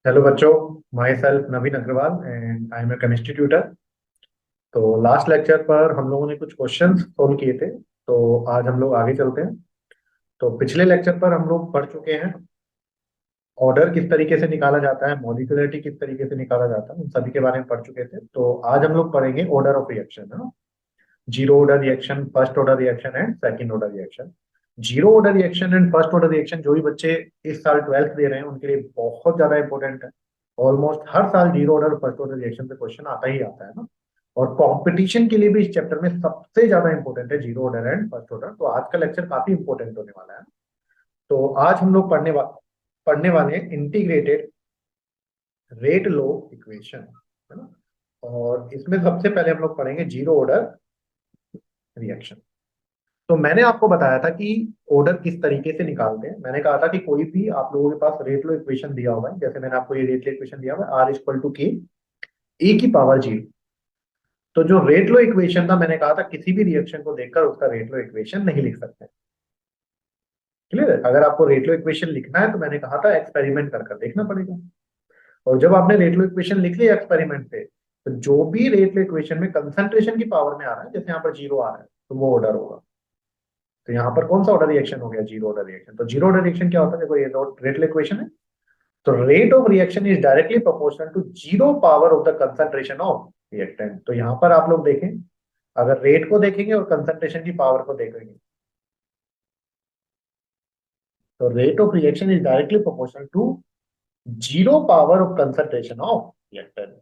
Hello बच्चों, myself Naveen Agarwal and I am a chemistry tutor. तो last lecture पर हम लोगों ने कुछ क्वेश्चंस सोल्व किए थे। तो आज हम लोग आगे चलते हैं। तो पिछले लेक्चर पर हम लोग पढ़ चुके हैं ऑर्डर किस तरीके से निकाला जाता है, मॉलिक्यूलरिटी किस तरीके से निकाला जाता है, उन सभी के बारे में पढ़ चुके थे। तो आज हम लोग पढ़ेंगे ऑर्डर ऑफ रिएक्शन, है ना। Zero order reaction, first order reaction and second order reaction. Zero order reaction and first order reaction जो भी बच्चे इस साल ट्वेल्थ दे रहे हैं उनके लिए बहुत ज्यादा इंपॉर्टेंट है। ऑलमोस्ट हर साल zero order first order reaction पे क्वेश्चन आता ही आता है ना। और कंपटीशन के लिए भी इस चैप्टर में सबसे ज्यादा इंपॉर्टेंट है zero order and first order. तो आज का लेक्चर काफी इंपॉर्टेंट होने वाला है। तो आज हम लोग पढ़ने वाले हैं इंटीग्रेटेड रेट लो इक्वेशन, है ना। और इसमें सबसे पहले हम लोग पढ़ेंगे जीरो ऑर्डर रिएक्शन। तो मैंने आपको बताया था कि ऑर्डर किस तरीके से निकालते हैं। मैंने कहा था कि कोई भी आप लोगों के पास रेट लो इक्वेशन दिया हुआ है, जैसे मैंने आपको ये रेट लो इक्वेशन दिया हुआ है are equal to K A की पावर जीरो। तो जो रेट लो इक्वेशन था, मैंने कहा था किसी भी रिएक्शन को देखकर उसका रेट लो इक्वेशन नहीं लिख सकते। क्लियर है? अगर आपको रेट लो इक्वेशन लिखना है तो मैंने कहा था एक्सपेरिमेंट कर कर देखना पड़ेगा। और जब आपने रेट लो इक्वेशन लिख लिया एक्सपेरिमेंट पे, तो जो भी रेट लो इक्वेशन में कंसंट्रेशन की पावर में आ रहा है, जैसे यहाँ पर जीरो आ रहा है, तो वो ऑर्डर होगा। तो यहाँ पर कौन सा ऑर्डर रिएक्शन हो गया? Zero order reaction. तो जीरो ऑर्डर रिएक्शन क्या होता है? देखो, ये रेट इक्वेशन है। तो rate of reaction is directly proportional to zero power of the concentration of reactant. तो यहाँ पर आप लोग देखें, अगर रेट को देखेंगे और कंसंट्रेशन की पावर को देखेंगे, तो rate of reaction is directly proportional to zero power of concentration of reactant.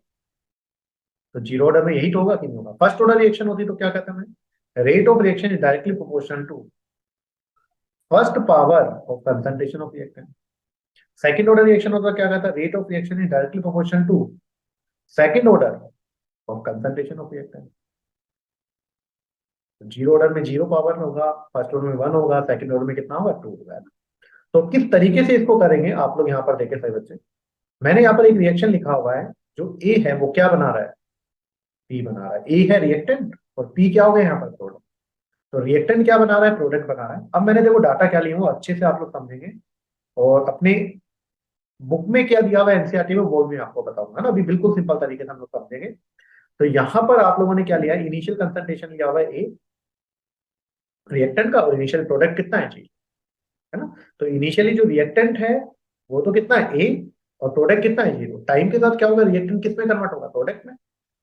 तो जीरो ऑर्डर में यही तो होगा कि नहीं होगा? फर्स्ट ऑर्डर रिएक्शन होती तो क्या कहते हैं? Rate of reaction is directly proportional to first power of concentration of reactant. Second order reaction होता क्या कहता है? Rate of reaction is directly proportional to second order of concentration of reactant. Zero order में zero power होगा, first order में one होगा, second order में कितना होगा? टू होगा, है ना। तो किस तरीके से इसको करेंगे आप लोग यहाँ पर देखें सही बच्चे। मैंने यहाँ पर एक रिएक्शन लिखा हुआ है। जो ए है वो क्या बना रहा है? पी बना रहा है। ए है रिएक्टेंट और पी क्या हो गया यहाँ पर? प्रोडक्ट। तो रिएक्टेंट क्या बना रहा है? प्रोडक्ट बना रहा है। अब मैंने देखो डाटा क्या लिया हूँ, अच्छे से आप लोग समझेंगे। और अपने बुक में क्या दिया हुआ है एनसीईआरटी में वो भी आपको बताऊंगा ना। अभी बिल्कुल सिंपल तरीके से हम लोग समझेंगे। तो यहाँ पर आप लोगों ने क्या लिया? इनिशियल कंसंट्रेशन लिया हुआ है ए रिएक्टेंट का, और इनिशियल प्रोडक्ट कितना है जी, है ना। तो इनिशियली जो रिएक्टेंट है वो तो कितना है? ए। और प्रोडक्ट कितना है? जीरो। टाइम के साथ क्या होगा? रिएक्टेंट किस में कन्वर्ट होगा? प्रोडक्ट में।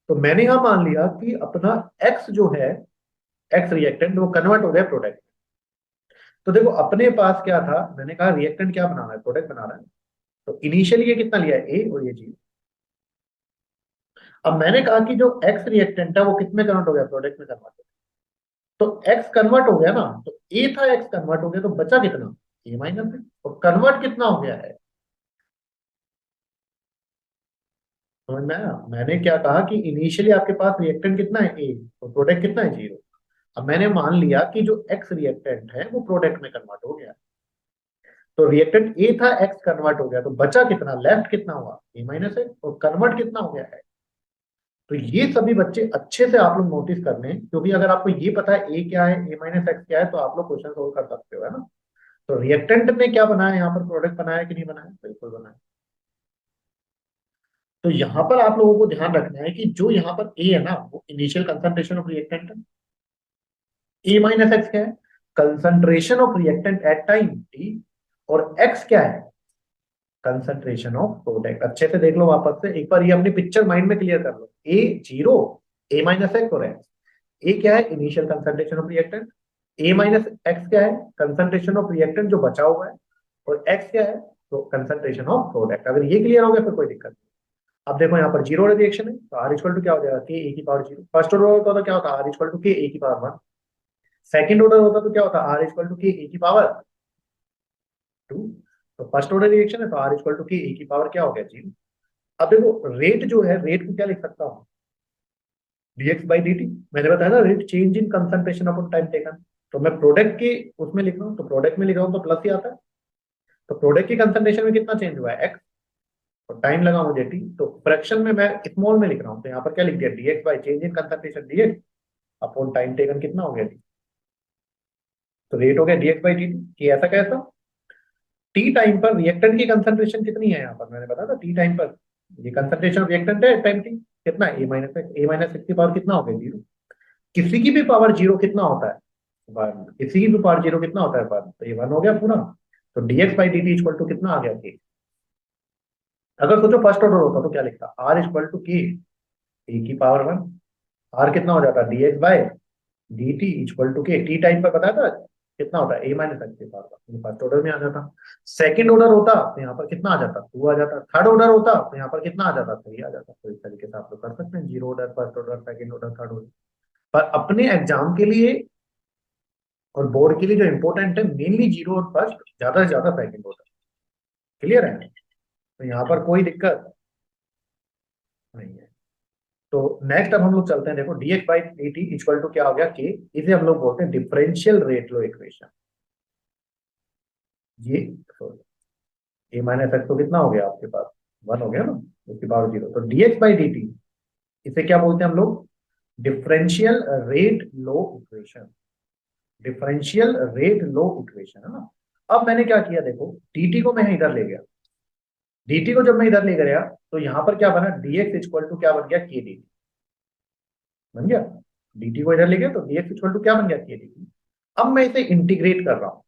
तो मैंने यहां मान लिया कि अपना एक्स जो है, एक्स रिएक्टेंट, वो कन्वर्ट हो गया प्रोडक्ट। तो देखो अपने पास क्या था, मैंने कहा रिएक्टेंट क्या बना रहा है? प्रोडक्ट बना रहा है। तो इनिशियली ये कितना लिया है? ए, और ये जीरो। अब मैंने कहा कि जो एक्स रिएक्टेंट है वो किस में कन्वर्ट हो गया? प्रोडक्ट में कन्वर्ट हो गया। तो एक्स कन्वर्ट हो गया ना, तो ए था, एक्स कन्वर्ट हो गया, तो बचा कितना? ए माइनस है। और कन्वर्ट कितना हो गया है? समझ में आया? मैंने क्या कहा कि इनिशियली आपके पास रिएक्टेंट कितना है? ए। और प्रोडक्ट कितना है? जीरो। अब मैंने मान लिया कि जो एक्स रिएक्टेंट है वो प्रोडक्ट में कन्वर्ट हो गया। तो रिएक्टेंट ए था, एक्स कन्वर्ट हो गया, तो बचा कितना? लेफ्ट कितना हुआ? ए माइनस है। और कन्वर्ट कितना हो गया है? तो ये सभी बच्चे अच्छे से आप लोग नोटिस कर लें, क्योंकि अगर आपको ये पता है ए क्या है, ए माइनस एक्स क्या है, तो आप लोग क्वेश्चन सोल्व कर सकते हो, है ना। तो रिएक्टेंट ने क्या बनाया यहाँ पर? प्रोडक्ट बनाया कि नहीं बनाया? बिल्कुल बनाया। तो यहाँ पर आप लोगों को ध्यान रखना है कि जो यहाँ पर ए है ना, वो इनिशियल कंसंट्रेशन ऑफ रिएक्टेंट है। ए माइनस एक्स क्या है? Concentration of reactant at time T. और एक्स क्या है? Concentration of product. अच्छे से देख लो वापस से एक बार, ये अपनी पिक्चर माइंड में क्लियर कर लो। ए जीरो, ए माइनस एक्स और एक्स। ए क्या है? Initial concentration of reactant. A minus x क्या है? कंसंट्रेशन ऑफ रिएक्टेंट जो बचा हुआ है। और एक्स क्या है? तो कंसंट्रेशन ऑफ प्रोडक्ट। अगर ये क्लियर हो गया फिर कोई दिक्कत नहीं। अब देखो यहाँ पर जीरो रिएक्शन है, तो आर इक्वल टू क्या हो जाएगा? के ए की पावर जीरो। फर्स्ट ऑर्डर होता तो क्या होता? Are equal to K A की पावर वन। सेकंड ऑर्डर होता तो क्या होता? Are equal to K A की पावर टू। तो फर्स्ट ऑर्डर रिएक्शन है, तो are equal to K A की पावर क्या हो गया? जीरो। अब देखो रेट जो है, रेट को क्या लिख सकता हूँ? dx by dt। मैंने बताया ना, rate change in concentration upon time taken. तो मैं प्रोडक्ट के उसमें लिख रहा हूँ, तो प्रोडक्ट में लिख रहा हूँ तो प्लस ही आता है। तो प्रोडक्ट की कंसंट्रेशन में कितना चेंज हुआ है? एक्स। और टाइम लगा मुझे टी, तो फ्रैक्शन में मैं स्मॉल में लिख रहा हूँ, तो यहाँ पर क्या लिख दिया? dx by change in concentration dx upon time taken कितना हो गया टी। तो रेट हो गया dx बाई dt। कि ऐसा कैसा? टी टाइम पर रिएक्टेंट की कंसंट्रेशन कितनी है, यहाँ पर मैंने बताया था टी टाइम पर ये कंसंट्रेशन रिएक्टेंट है टाइम टी कितना है, ए माइनस एक्स की पावर कितना हो गया, जीरो। किसी की भी पावर जीरो कितना होता है, वन। किसी की भी पावर जीरो कितना होता है, वन। तो ये वन हो गया पूरा। तो dx by dt equal to कितना आ गया, के। अगर सोचो फर्स्ट ऑर्डर होता तो क्या लिखता, are equal to K, A की पावर वन। आर कितना हो जाता, dx by dt equal to k. T time पर बताया था कितना होता है, ए माइनस एक्स की पावर वन। फर्स्ट ऑर्डर में आ जाता। सेकंड ऑर्डर होता तो यहाँ पर कितना आ जाता, टू आ जाता। थर्ड ऑर्डर होता तो यहाँ पर कितना आ जाता, थ्री आ जाता। तो इस तरीके से आप लोग कर सकते हैं, zero order, first order, second order, third order. पर अपने एग्जाम के लिए और बोर्ड के लिए जो इंपॉर्टेंट है, मेनली जीरो और फर्स्ट, ज्यादा से ज्यादा सेकंड ऑर्डर। क्लियर है, तो यहाँ पर कोई दिक्कत नहीं है। तो नेक्स्ट अब हम लोग चलते हैं, देखो dx by dt equal to क्या हो गया, के। इसे हम लोग बोलते हैं डिफरेंशियल रेट लो इक्वेशन। ये ए माइनस एक्स तो कितना हो गया आपके पास, वन हो गया ना, उसकी पावर जीरो। तो dx बाई dt इसे क्या बोलते हैं हम लोग, differential rate law equation. Differential rate law equation है ना। अब मैंने क्या किया, देखो dt को मैं इधर ले गया। dt को जब मैं इधर ले गया तो यहां पर क्या बना, dx इक्वल टू क्या बन गया, के dt बन गया। dt को इधर ले गया तो dx इक्वल टू क्या बन गया, के dt। अब मैं इसे इंटीग्रेट कर रहा हूं।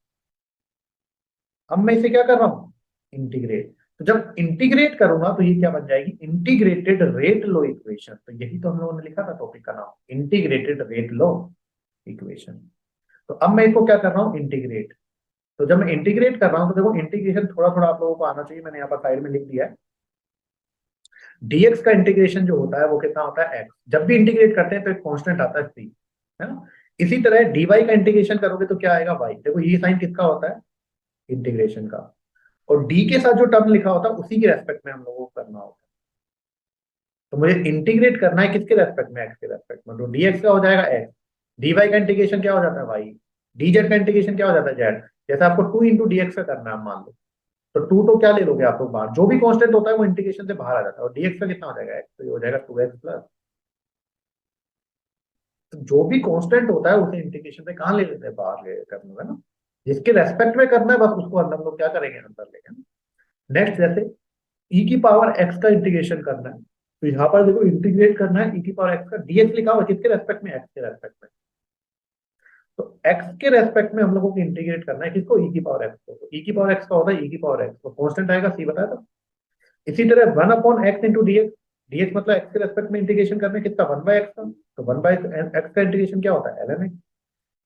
अब मैं इसे क्या कर रहा हूं, इंटीग्रेट। तो जब इंटीग्रेट करूंगा तो ये क्या बन जाएगी, इंटीग्रेटेड रेट लो इक्वेशन। तो यही तो हम लोगों ने लिखा था टॉपिक का नाम, इंटीग्रेटेड रेट लो इक्वेशन। तो अब मैं इसको क्या कर रहा हूँ, इंटीग्रेट। तो जब मैं इंटीग्रेट कर रहा हूं तो देखो इंटीग्रेशन थोड़ा थोड़ा आप लोगों को आना चाहिए, मैंने यहाँ पर साइड में लिख दिया है। dx का इंटीग्रेशन जो होता है वो कितना होता है, x। जब भी इंटीग्रेट करते हैं तो एक कांस्टेंट आता है c, है ना। इसी तरह dy का इंटीग्रेशन करोगे तो क्या आएगा, y। देखो ये साइन किसका होता है, इंटीग्रेशन का। और d के साथ जो टर्म लिखा होता है उसी के रेस्पेक्ट में हम लोगों को करना होता है। तो मुझे इंटीग्रेट करना है किसके रेस्पेक्ट में, x के रेस्पेक्ट में। तो dx का हो जाएगा x, dy का इंटीग्रेशन क्या हो जाता है, y। dz का इंटीग्रेशन क्या हो जाता है, z। जैसे आपको 2 इंटू डी एक्स का करना है मान लो, तो टू तो क्या ले लोगे आप लोग बाहर, जो भी कांस्टेंट होता है वो इंटीग्रेशन से बाहर आ जाता है। और dx का कितना हो जाएगा, x। तो ये हो जाएगा 2x प्लस। तो जो भी कांस्टेंट होता है उसे इंटीग्रेशन से कहाँ ले लेते हैं, बाहर ले करना है ना। जिसके रेस्पेक्ट में करना है बस उसको अंदर हम लोग क्या करेंगे, अंदर लेंगे। नेक्स्ट जैसे e की पावर x का इंटीग्रेशन करना है, तो यहाँ पर देखो इंटीग्रेट करना है e की पावर x का, dx लिखा हुआ किसके रेस्पेक्ट में, x के रेस्पेक्ट में। तो x के रेस्पेक्ट में हम लोगों को इंटीग्रेट करना है किसको, e की पावर x को। तो e की पावर x का होता है e की पावर x, तो कांस्टेंट आएगा c, बताया था। इसी तरह one upon x into d x. dx मतलब x के रेस्पेक्ट में इंटीग्रेशन करना है कितना, वन बाय एक्स का। तो वन बाय एक्स का इंटीग्रेशन क्या होता है, ln x।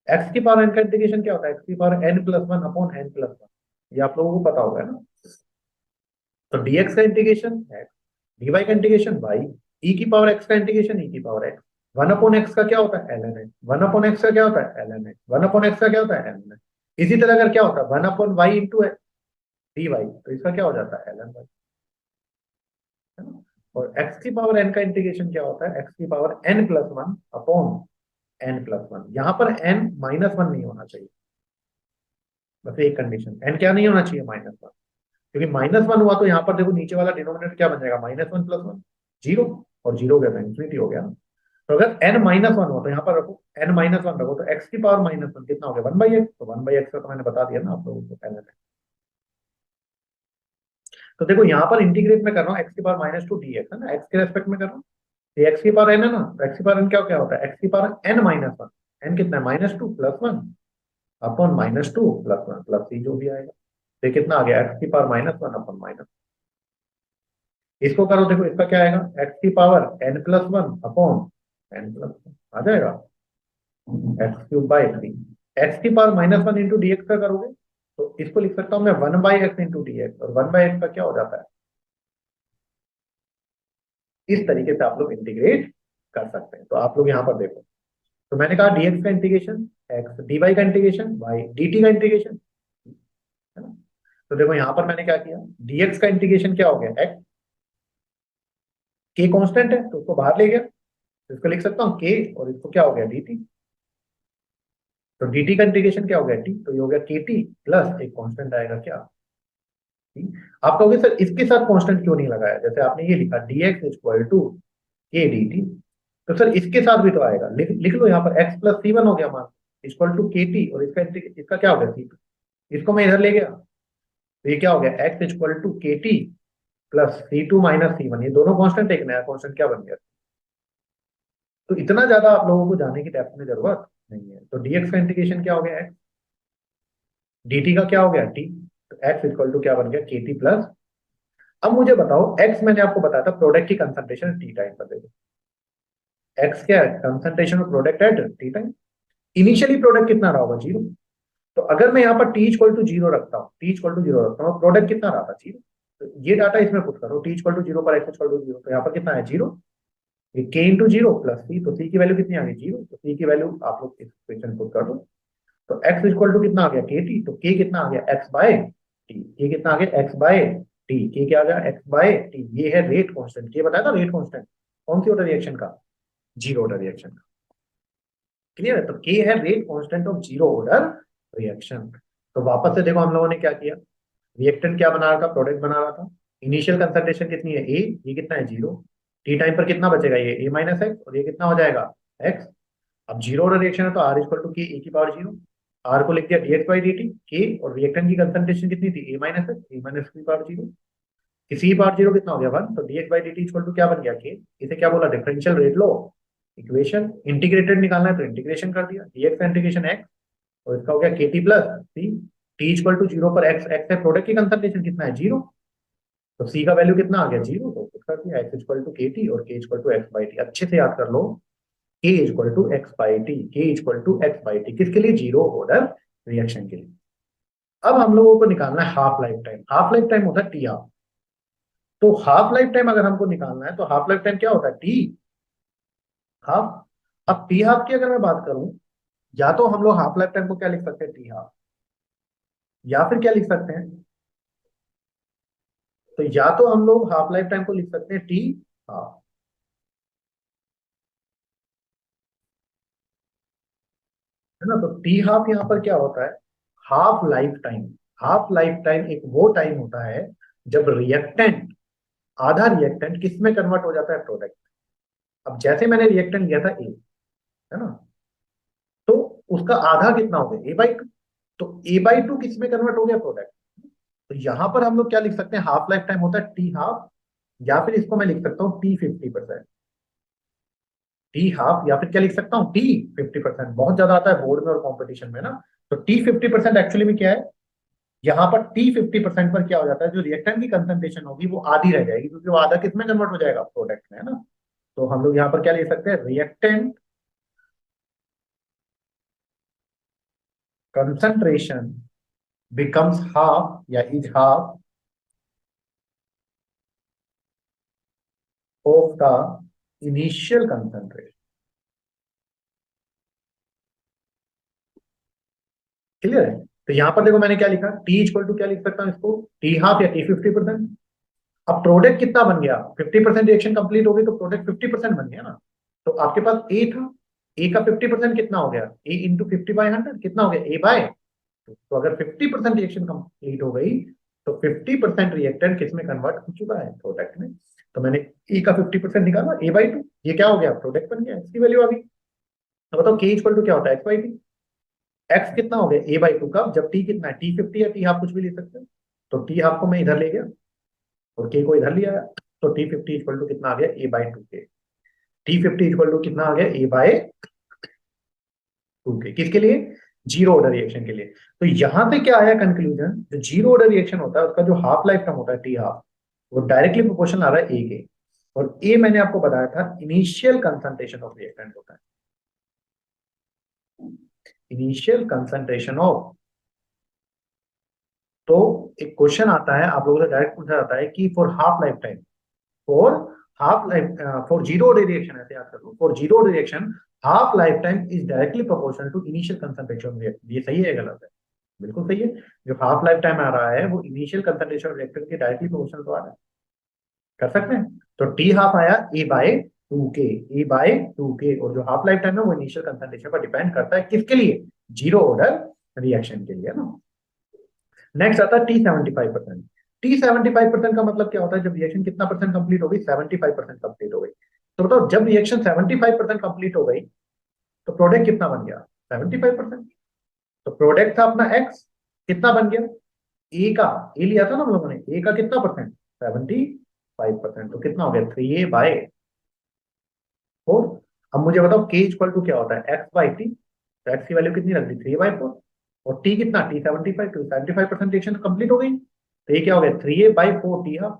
x की पावर n का इंटीग्रेशन क्या होता है, x की power n plus one upon n plus one. ये आप लोगों को पता होगा ना। तो dx का इंटीग्रेशन x, dy का इंटीग्रेशन y, e की पावर x का इंटीग्रेशन e की power x। One upon x का क्या होता है, ln x। One upon x का क्या होता है, ln x। One upon x का क्या होता है, ln x। इसी तरह अगर क्या होता है, one upon y into dy, तो इसका क्या हो जाता है, ln y, है ना। और x की पावर n का इंटीग्रेशन क्या होता है, x की power n plus one upon n plus one. यहाँ पर n माइनस वन नहीं होना चाहिए, बस एक कंडीशन, n क्या नहीं होना चाहिए, माइनस वन। क्योंकि माइनस वन हुआ तो यहाँ पर देखो नीचे वाला डिनोमिनेटर क्या बन जाएगा, minus one plus one, zero. और जीरो हो गया तो इन्फिनिटी हो गया ना। तो अगर n माइनस वन हो तो यहाँ पर रखो n माइनस वन रखो, तो x की पावर माइनस वन कितना हो गया, वन बाई एक्स। तो वन बाई एक्स का तो मैंने बता दिया ना आप लोगों को पहले में। तो देखो यहाँ पर इंटीग्रेट में कर रहा हूँ x की power minus two d x, है ना, x के रेस्पेक्ट में कर रहा हूँ। ये एक्स की पावर एन है ना, तो एक्स की पावर एन क्या क्या होता है, एक्स की power n minus one. N कितना है, minus two plus one upon minus two plus one plus c जो भी आएगा। तो ये कितना आ गया, एक्स की power minus one upon minus. इसको करो, देखो इसका क्या आएगा, एक्स की power n plus one upon n plus one आ जाएगा, x cube by three. X की power minus one into d x का करोगे तो इसको लिख सकता हूँ मैं one by x into d x. और वन बाई एक्स का क्या हो जाता है, इस तरीके से आप लोग इंटीग्रेट कर सकते हैं। तो आप लोग यहाँ पर देखो, तो मैंने कहा dx का इंटीग्रेशन x, dy का इंटीग्रेशन y, dt का इंटीग्रेशन, है ना। तो देखो यहां पर मैंने क्या किया, dx का इंटीग्रेशन क्या हो गया, x। k कांस्टेंट है तो उसको बाहर ले गया, तो इसको लिख सकता हूँ k, और इसको क्या हो गया, dt। तो dt का इंटीग्रेशन क्या हो गया, t। तो ये हो गया kt प्लस एक कांस्टेंट आएगा क्या, t। आप कहोगे सर इसके साथ कांस्टेंट क्यों नहीं लगाया, जैसे आपने ये लिखा dx equal to k dt। तो सर इसके साथ भी तो आएगा, लिख लो यहाँ पर x प्लस सी वन हो गया मान, इक्वल टू के टी, और इसका इसका क्या हो गया सी। इसको मैं इधर ले गया, तो ये क्या हो गया, x equal to k T plus C2 minus C1, ये दोनों कांस्टेंट, एक नया कांस्टेंट क्या बन गया। तो इतना ज्यादा आप लोगों को जाने की डेप्थ में जरूरत नहीं है। तो dx का इंटीग्रेशन क्या हो गया x, dt का क्या हो गया t, तो x इक्वल टू क्या बन गया के टी प्लस। अब मुझे बताओ x मैंने आपको बताया था प्रोडक्ट की कंसंट्रेशन टी टाइम पर, देखो x क्या है, concentration of product at T time. Initially product कितना रहा होगा, जीरो। तो अगर मैं यहाँ पर टी इक्वल टू जीरो रखता हूँ, टी इक्वल टू जीरो रखता हूँ, प्रोडक्ट कितना रहा था, जीरो। तो ये डाटा इसमें पुट करो, टी इक्वल टू जीरो पर एक्स इक्वल टू जीरो, तो यहाँ पर कितना है, जीरो। ये के इंटू जीरो प्लस सी, तो सी की वैल्यू कितनी आ गई, जीरो। तो सी की वैल्यू आप लोग इस इक्वेशन पुट कर दो। तो एक्स इक्वल टू कितना आ गया, के टी, तो के कितना आ गया, एक्स बाय टी। के कितना आ गया, एक्स बाय टी। के क्या आ गया, एक्स बाय टी। ये है रेट कांस्टेंट, के बताया था रेट कांस्टेंट कौन सी ऑर्डर रिएक्शन का, जीरो ऑर्डर रिएक्शन का। क्लियर है, तो के है rate constant of zero order reaction. तो वापस से देखो हम लोगों ने क्या किया, रिएक्टेंट क्या बना रहा था, प्रोडक्ट बना रहा था। इनिशियल कंसंट्रेशन कितनी है, ए, ये कितना है, जीरो। टी टाइम पर कितना बचेगा, ये ए माइनस एक्स, और ये कितना हो जाएगा, एक्स। अब जीरो ऑर्डर रिएक्शन है तो are equal to K A की पावर जीरो। आर को लिख दिया d x by d t, k और रिएक्टेंट की कंसंट्रेशन कितनी थी, a minus x, a minus की पावर जीरो। किसी की पावर जीरो कितना हो गया, वन। तो d x by d t equal to क्या बन गया, के। इसे क्या बोला, differential rate law equation. Integrated निकालना है तो इंटीग्रेशन कर दिया, डी एक्स का इंटीग्रेशन एक्स, और इसका हो गया के T plus C. T equal to zero पर एक्स, एक्स है प्रोडक्ट की कंसंट्रेशन कितना है, जीरो। तो सी का वैल्यू कितना आ गया, जीरो। तो पुट कर दिया x equal to k t और k equal to x by t. अच्छे से याद कर लो, k equal to x by t, k equal to x by t, किसके लिए, जीरो ऑर्डर रिएक्शन के लिए। अब हम लोगों को निकालना है half life time. Half life time होता है टी हाफ। तो हाफ लाइफ टाइम अगर हमको निकालना है तो हाफ लाइफ टाइम क्या होता है, टी हाफ। अब टी हाफ की अगर मैं बात करूं, या तो हम लोग हाफ लाइफ टाइम को क्या लिख सकते हैं, टी हाफ, या फिर क्या लिख सकते हैं, तो या तो हम लोग हाफ लाइफ टाइम को लिख सकते हैं टी हाफ, है ना। तो टी हाफ यहाँ पर क्या होता है, half life time. Half life time एक वो टाइम होता है जब रिएक्टेंट, आधा रिएक्टेंट किस में कन्वर्ट हो जाता है, प्रोडक्ट। अब जैसे मैंने रिएक्टेंट लिया था ए, है ना, तो उसका आधा कितना हो गया, ए बाई टू। तो ए बाई टू किस में कन्वर्ट हो गया, प्रोडक्ट। तो यहां पर हम लोग क्या लिख सकते हैं, हाफ लाइफ टाइम होता है टी हाफ, या फिर इसको मैं लिख सकता हूँ टी 50%। टी हाफ, या फिर क्या लिख सकता हूँ, टी 50%। बहुत ज्यादा आता है बोर्ड में और कॉम्पिटिशन में ना। तो टी 50% एक्चुअली में क्या है, यहाँ पर टी 50% पर क्या हो जाता है, जो रिएक्टेंट की कंसंट्रेशन होगी वो आधी रह जाएगी, क्योंकि वो आधा किसमें कन्वर्ट हो जाएगा, प्रोडक्ट में, है ना। तो हम लोग यहाँ पर क्या ले सकते हैं, रिएक्टेंट कंसंट्रेशन बिकम्स हाफ या is half of the initial concentration. Clear है। तो यहां पर देखो मैंने क्या लिखा, टी इक्वल टू क्या लिख सकता हूँ इसको, टी हाफ या टी 50%। अब प्रोडक्ट कितना बन गया, 50% रिएक्शन कंप्लीट हो गई तो प्रोडक्ट 50% बन गया ना। तो आपके पास ए था, ए का 50% कितना हो गया, ए इंटू 50/100 कितना हो गया, ए बाय। तो अगर 50% रिएक्शन कंप्लीट हो गई तो 50% रिएक्टेंट किस में कन्वर्ट हो चुका है, प्रोडक्ट में। तो मैंने ए का 50% निकाला, ए बाई टू, ये क्या हो गया, प्रोडक्ट बन गया, इसकी वैल्यू आ गई। तो बताओ के इक्वल टू क्या होता है, एक्स बाई टी। एक्स कितना हो गया, ए बाई टू का, जब टी कितना है, टी 50 या टी हाफ कुछ भी ले सकते हो। तो टी हाफ को मैं इधर ले गया और के को इधर लिया, तो टी 50 इक्वल टू कितना आ गया, ए by two k. T 50 equal to कितना आ गया, ए बाय टू के, किसके लिए, जीरो ऑर्डर रिएक्शन के लिए। तो यहां पे क्या आया कंक्लूजन, जो जीरो ऑर्डर रिएक्शन होता है उसका जो हाफ लाइफ टाइम होता है टी हाफ, वो डायरेक्टली प्रोपोर्शनल आ रहा है ए के। और ए मैंने आपको बताया था इनिशियल कंसंट्रेशन ऑफ रिएक्टेंट होता है, इनिशियल कंसंट्रेशन ऑफ। तो एक क्वेश्चन आता है आप लोगों से डायरेक्ट पूछा जाता है कि for half life time, for half life, for zero reaction, ऐसे याद कर लो, for zero reaction half life time is directly proportional to initial concentration reactant. ये सही है या गलत है, बिल्कुल सही है। जो हाफ लाइफ टाइम आ रहा है वो इनिशियल कंसंट्रेशन रिएक्टेंट के डायरेक्टली प्रोपोर्शनल तो आ रहा है, कर सकते हैं। तो टी हाफ आया ए by two K, A by two k, और जो हाफ लाइफ टाइम है वो इनिशियल कंसंट्रेशन पर डिपेंड करता है, किसके लिए, जीरो ऑर्डर रिएक्शन के लिए ना। नेक्स्ट आता है टी 75%। टी 75% का मतलब क्या होता है, जब रिएक्शन कितना परसेंट कंप्लीट हो गई, 75% कंप्लीट हो गई। तो बताओ जब रिएक्शन 75% कंप्लीट हो गई तो प्रोडक्ट कितना बन गया, 75%। तो प्रोडक्ट था अपना एक्स, कितना बन गया, ए लिया था ना हम लोगों ने, ए का कितना परसेंट, 75%, तो कितना हो गया 3a/4। अब मुझे बताओ के इक्वल टू क्या होता है, x/t। तो x की वैल्यू कितनी रख दी, 3/4। और t कितना, t 75, तो 75% रिएक्शन कंप्लीट हो गई। तो ये क्या हो गया, 3a/4 टी, हाँ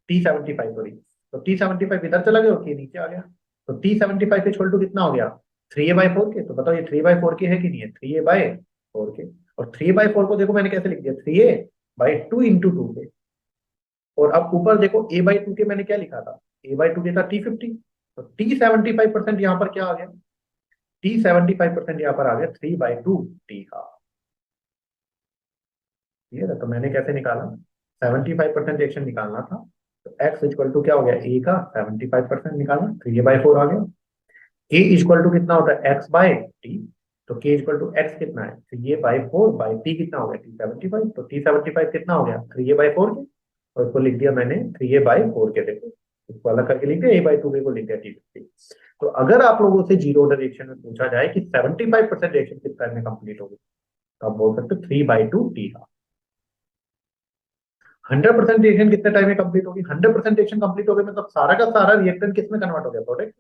t 75 हो रही, तो t 75 इधर चला गया और k नीचे आ गया। तो t 75 इक्वल टू कितना हो गया, 3a/4 के। तो बताओ ये 3/4 के है कि नहीं है, 3a/4 के। और 3/4 को देखो मैंने कैसे लिख दिया, 3a/2 इंटू 2 के। और अब ऊपर देखो a/2 के मैंने क्या लिखा था, a/2 के था t50। तो t 75% यहाँ पर क्या आ गया, t 75% यहाँ पर आ गया 3/2 t का। ठीक है, तो मैंने कैसे निकाला, 75% रिएक्शन निकालना था। तो x इक्वल टू क्या हो गया, a का 75% निकालना, 3a/4 आ गया। k इक्वल टू कितना होता है, x/t। तो k इक्वल टू x कितना है, 3a/4/t कितना हो गया, t 75। तो t 75 कितना हो गया, 3a/4 के। और इसको लिख दिया मैंने 3a/4 के, देखो इसको अलग करके लिख दिया, a/2 के को लिख दिया t50। तो अगर आप लोगों से जीरो ऑर्डर रिएक्शन में पूछा जाए कि 75% रिएक्शन किस टाइम में कंप्लीट होगी, तो आप बोल सकते हो 3/2 t का। 100% रिएक्शन कितने टाइम में कंप्लीट होगी, 100% रिएक्शन कंप्लीट हो गया मतलब सारा का सारा रिएक्टेंट किस में कन्वर्ट हो गया, प्रोडक्ट।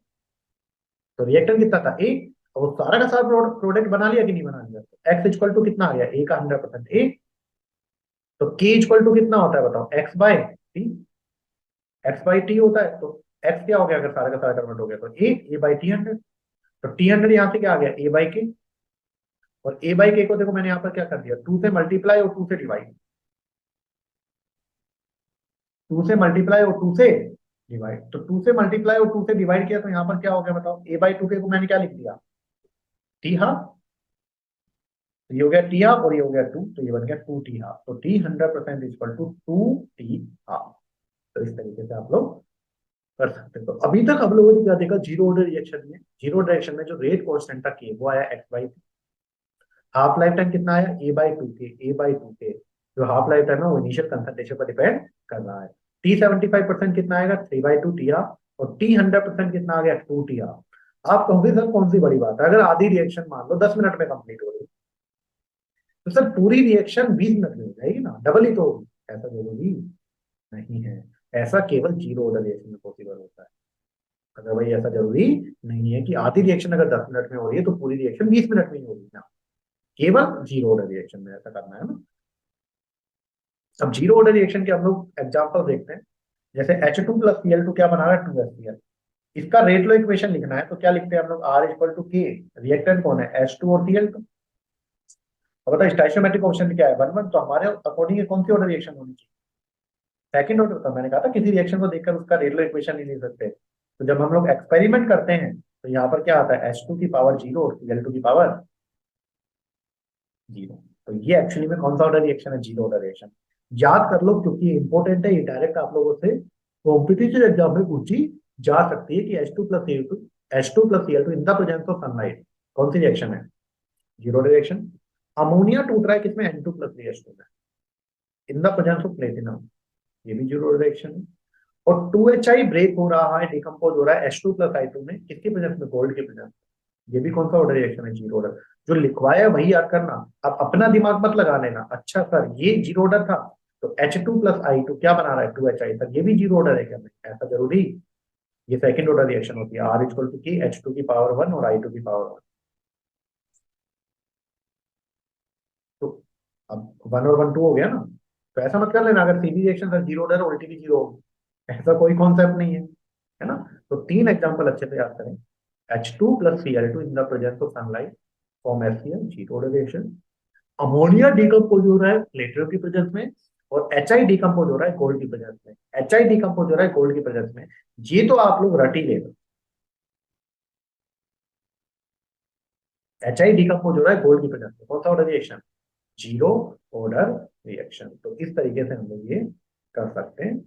तो रिएक्टेंट कितना था, ए। और वो सारा का सारा प्रोडक्ट बना लिया कि नहीं बना लिया। तो एक्स इक्वल टू कितना आ गया, ए का 100% ए। तो के इक्वल टू कितना होता है बताओ, x/t। x/t होता है, तो x क्या हो गया अगर सारा का सारा कन्वर्ट हो गया, तो a/t 100। तो t 100 यहाँ से क्या आ गया, a/k। और a/k को देखो मैंने यहाँ पर क्या कर दिया, 2 से मल्टीप्लाई और 2 से डिवाइड, 2 से मल्टीप्लाई और 2 से डिवाइड। तो 2 से मल्टीप्लाई और 2 से डिवाइड किया तो यहाँ पर क्या हो गया बताओ, a/2 के को मैंने क्या लिख दिया, t हाफ। तो ये हो गया टी हाफ और ये हो गया 2, तो ये बन गया 2 टी हाफ। तो t 100% equal to 2 t half. तो इस तरीके से आप लोग कर सकते हैं। तो अभी तक हम लोगों ने क्या देखा, जीरो ऑर्डर रिएक्शन में, जीरो रिएक्शन में जो रेट कांस्टेंट था के, वो आया x/t। हाफ लाइफ टाइम कितना आया, a/2 के। जो हाफ लाइफ टाइम है वो इनिशियल कंसंट्रेशन पर डिपेंड कर रहा है। t 75% कितना आएगा, 3/2 टी हाफ। और t 100% कितना आ गया, 2 टी हाफ। आप कहोगे सर कौन सी बड़ी बात है, अगर आधी रिएक्शन मान लो 10 मिनट में कंप्लीट हो रही, तो सर पूरी रिएक्शन 20 मिनट में हो जाएगी ना, डबल ही तो होगी। ऐसा जरूरी नहीं है, ऐसा केवल जीरो ऑर्डर रिएक्शन में पॉसिबल होता है। अगर भाई ऐसा जरूरी नहीं है कि आधी रिएक्शन अगर 10 मिनट में हो रही है तो पूरी रिएक्शन 20 मिनट में ही होगी ना, केवल जीरो ऑर्डर रिएक्शन में ऐसा करना है ना। अब जीरो ऑर्डर रिएक्शन के हम लोग एग्जाम्पल देखते हैं। जैसे H2 + Cl2 क्या बना रहा है, 2HCl। इसका रेट लो इक्वेशन लिखना है तो क्या लिखते हैं हम लोग, R इक्वल टू के। रिएक्टेंट कौन है, H2 और Cl2। अब बताओ स्टाइशियोमेट्रिक ऑप्शन क्या है, 1 1। तो हमारे अकॉर्डिंग कौन सी ऑर्डर रिएक्शन होनी चाहिए, सेकंड ऑर्डर का। मैंने कहा था किसी रिएक्शन को देखकर उसका रेट इक्वेशन नहीं लिख सकते। तो जब हम लोग एक्सपेरिमेंट करते हैं तो यहाँ पर क्या आता है, H2 की पावर 0 और Cl2 की पावर 0। तो ये एक्चुअली में कौन सा ऑर्डर रिएक्शन है, जीरो ऑर्डर रिएक्शन। याद कर लो क्योंकि ये इंपॉर्टेंट है, ये डायरेक्ट आप लोगों से कॉम्पिटिटिव एग्जाम में पूछी जा सकती है कि H2 + Cl2 in the presence of sunlight कौन सी रिएक्शन है, जीरो ऑर्डर रिएक्शन। अमोनिया टूट रहा है किसमें, N2 + 3H2 में, इन द प्रेजेंस ऑफ प्लेटिनम, ये भी जीरो ऑर्डर रिएक्शन है। और 2HI ब्रेक हो रहा है, डिकम्पोज हो रहा है H2 + I2 में, किसकी प्रेजेंस में, गोल्ड की प्रेजेंस में। ये भी कौन सा ऑर्डर रिएक्शन है, जीरो ऑर्डर। जो लिखवाया है वही याद करना, अब अपना दिमाग मत लगा लेना, अच्छा सर ये जीरो ऑर्डर था तो H2 + I2 क्या बना रहा है, 2HI, सर ये भी जीरो ऑर्डर है क्या, नहीं ऐसा जरूरी। ये सेकंड ऑर्डर रिएक्शन होती है, R इक्वल टू की H2 की पावर 1 और I2 की पावर 1। तो अब 1 और 1 2 हो गया ना। तो ऐसा मत कर लेना अगर सीधी रिएक्शन सर जीरो ऑर्डर उल्टी भी जीरो होगी, ऐसा कोई कॉन्सेप्ट नहीं है ना। तो तीन एग्जांपल अच्छे से याद करें। H2 + Cl2 in the presence of sunlight form HCl, zero order reaction. Ammonia decompose हो रहा है प्लेटिनम की प्रेजेंस में, और HI डिकम्पोज हो रहा है गोल्ड की प्रेजेंस में। HI डिकम्पोज हो रहा है गोल्ड की प्रेजेंस में। ये तो आप लोग रट ही ले लो, HI डिकम्पोज हो रहा है गोल्ड की प्रेजेंस में, कौन सा order reaction, zero order reaction. तो इस तरीके से हम लोग ये कर सकते हैं,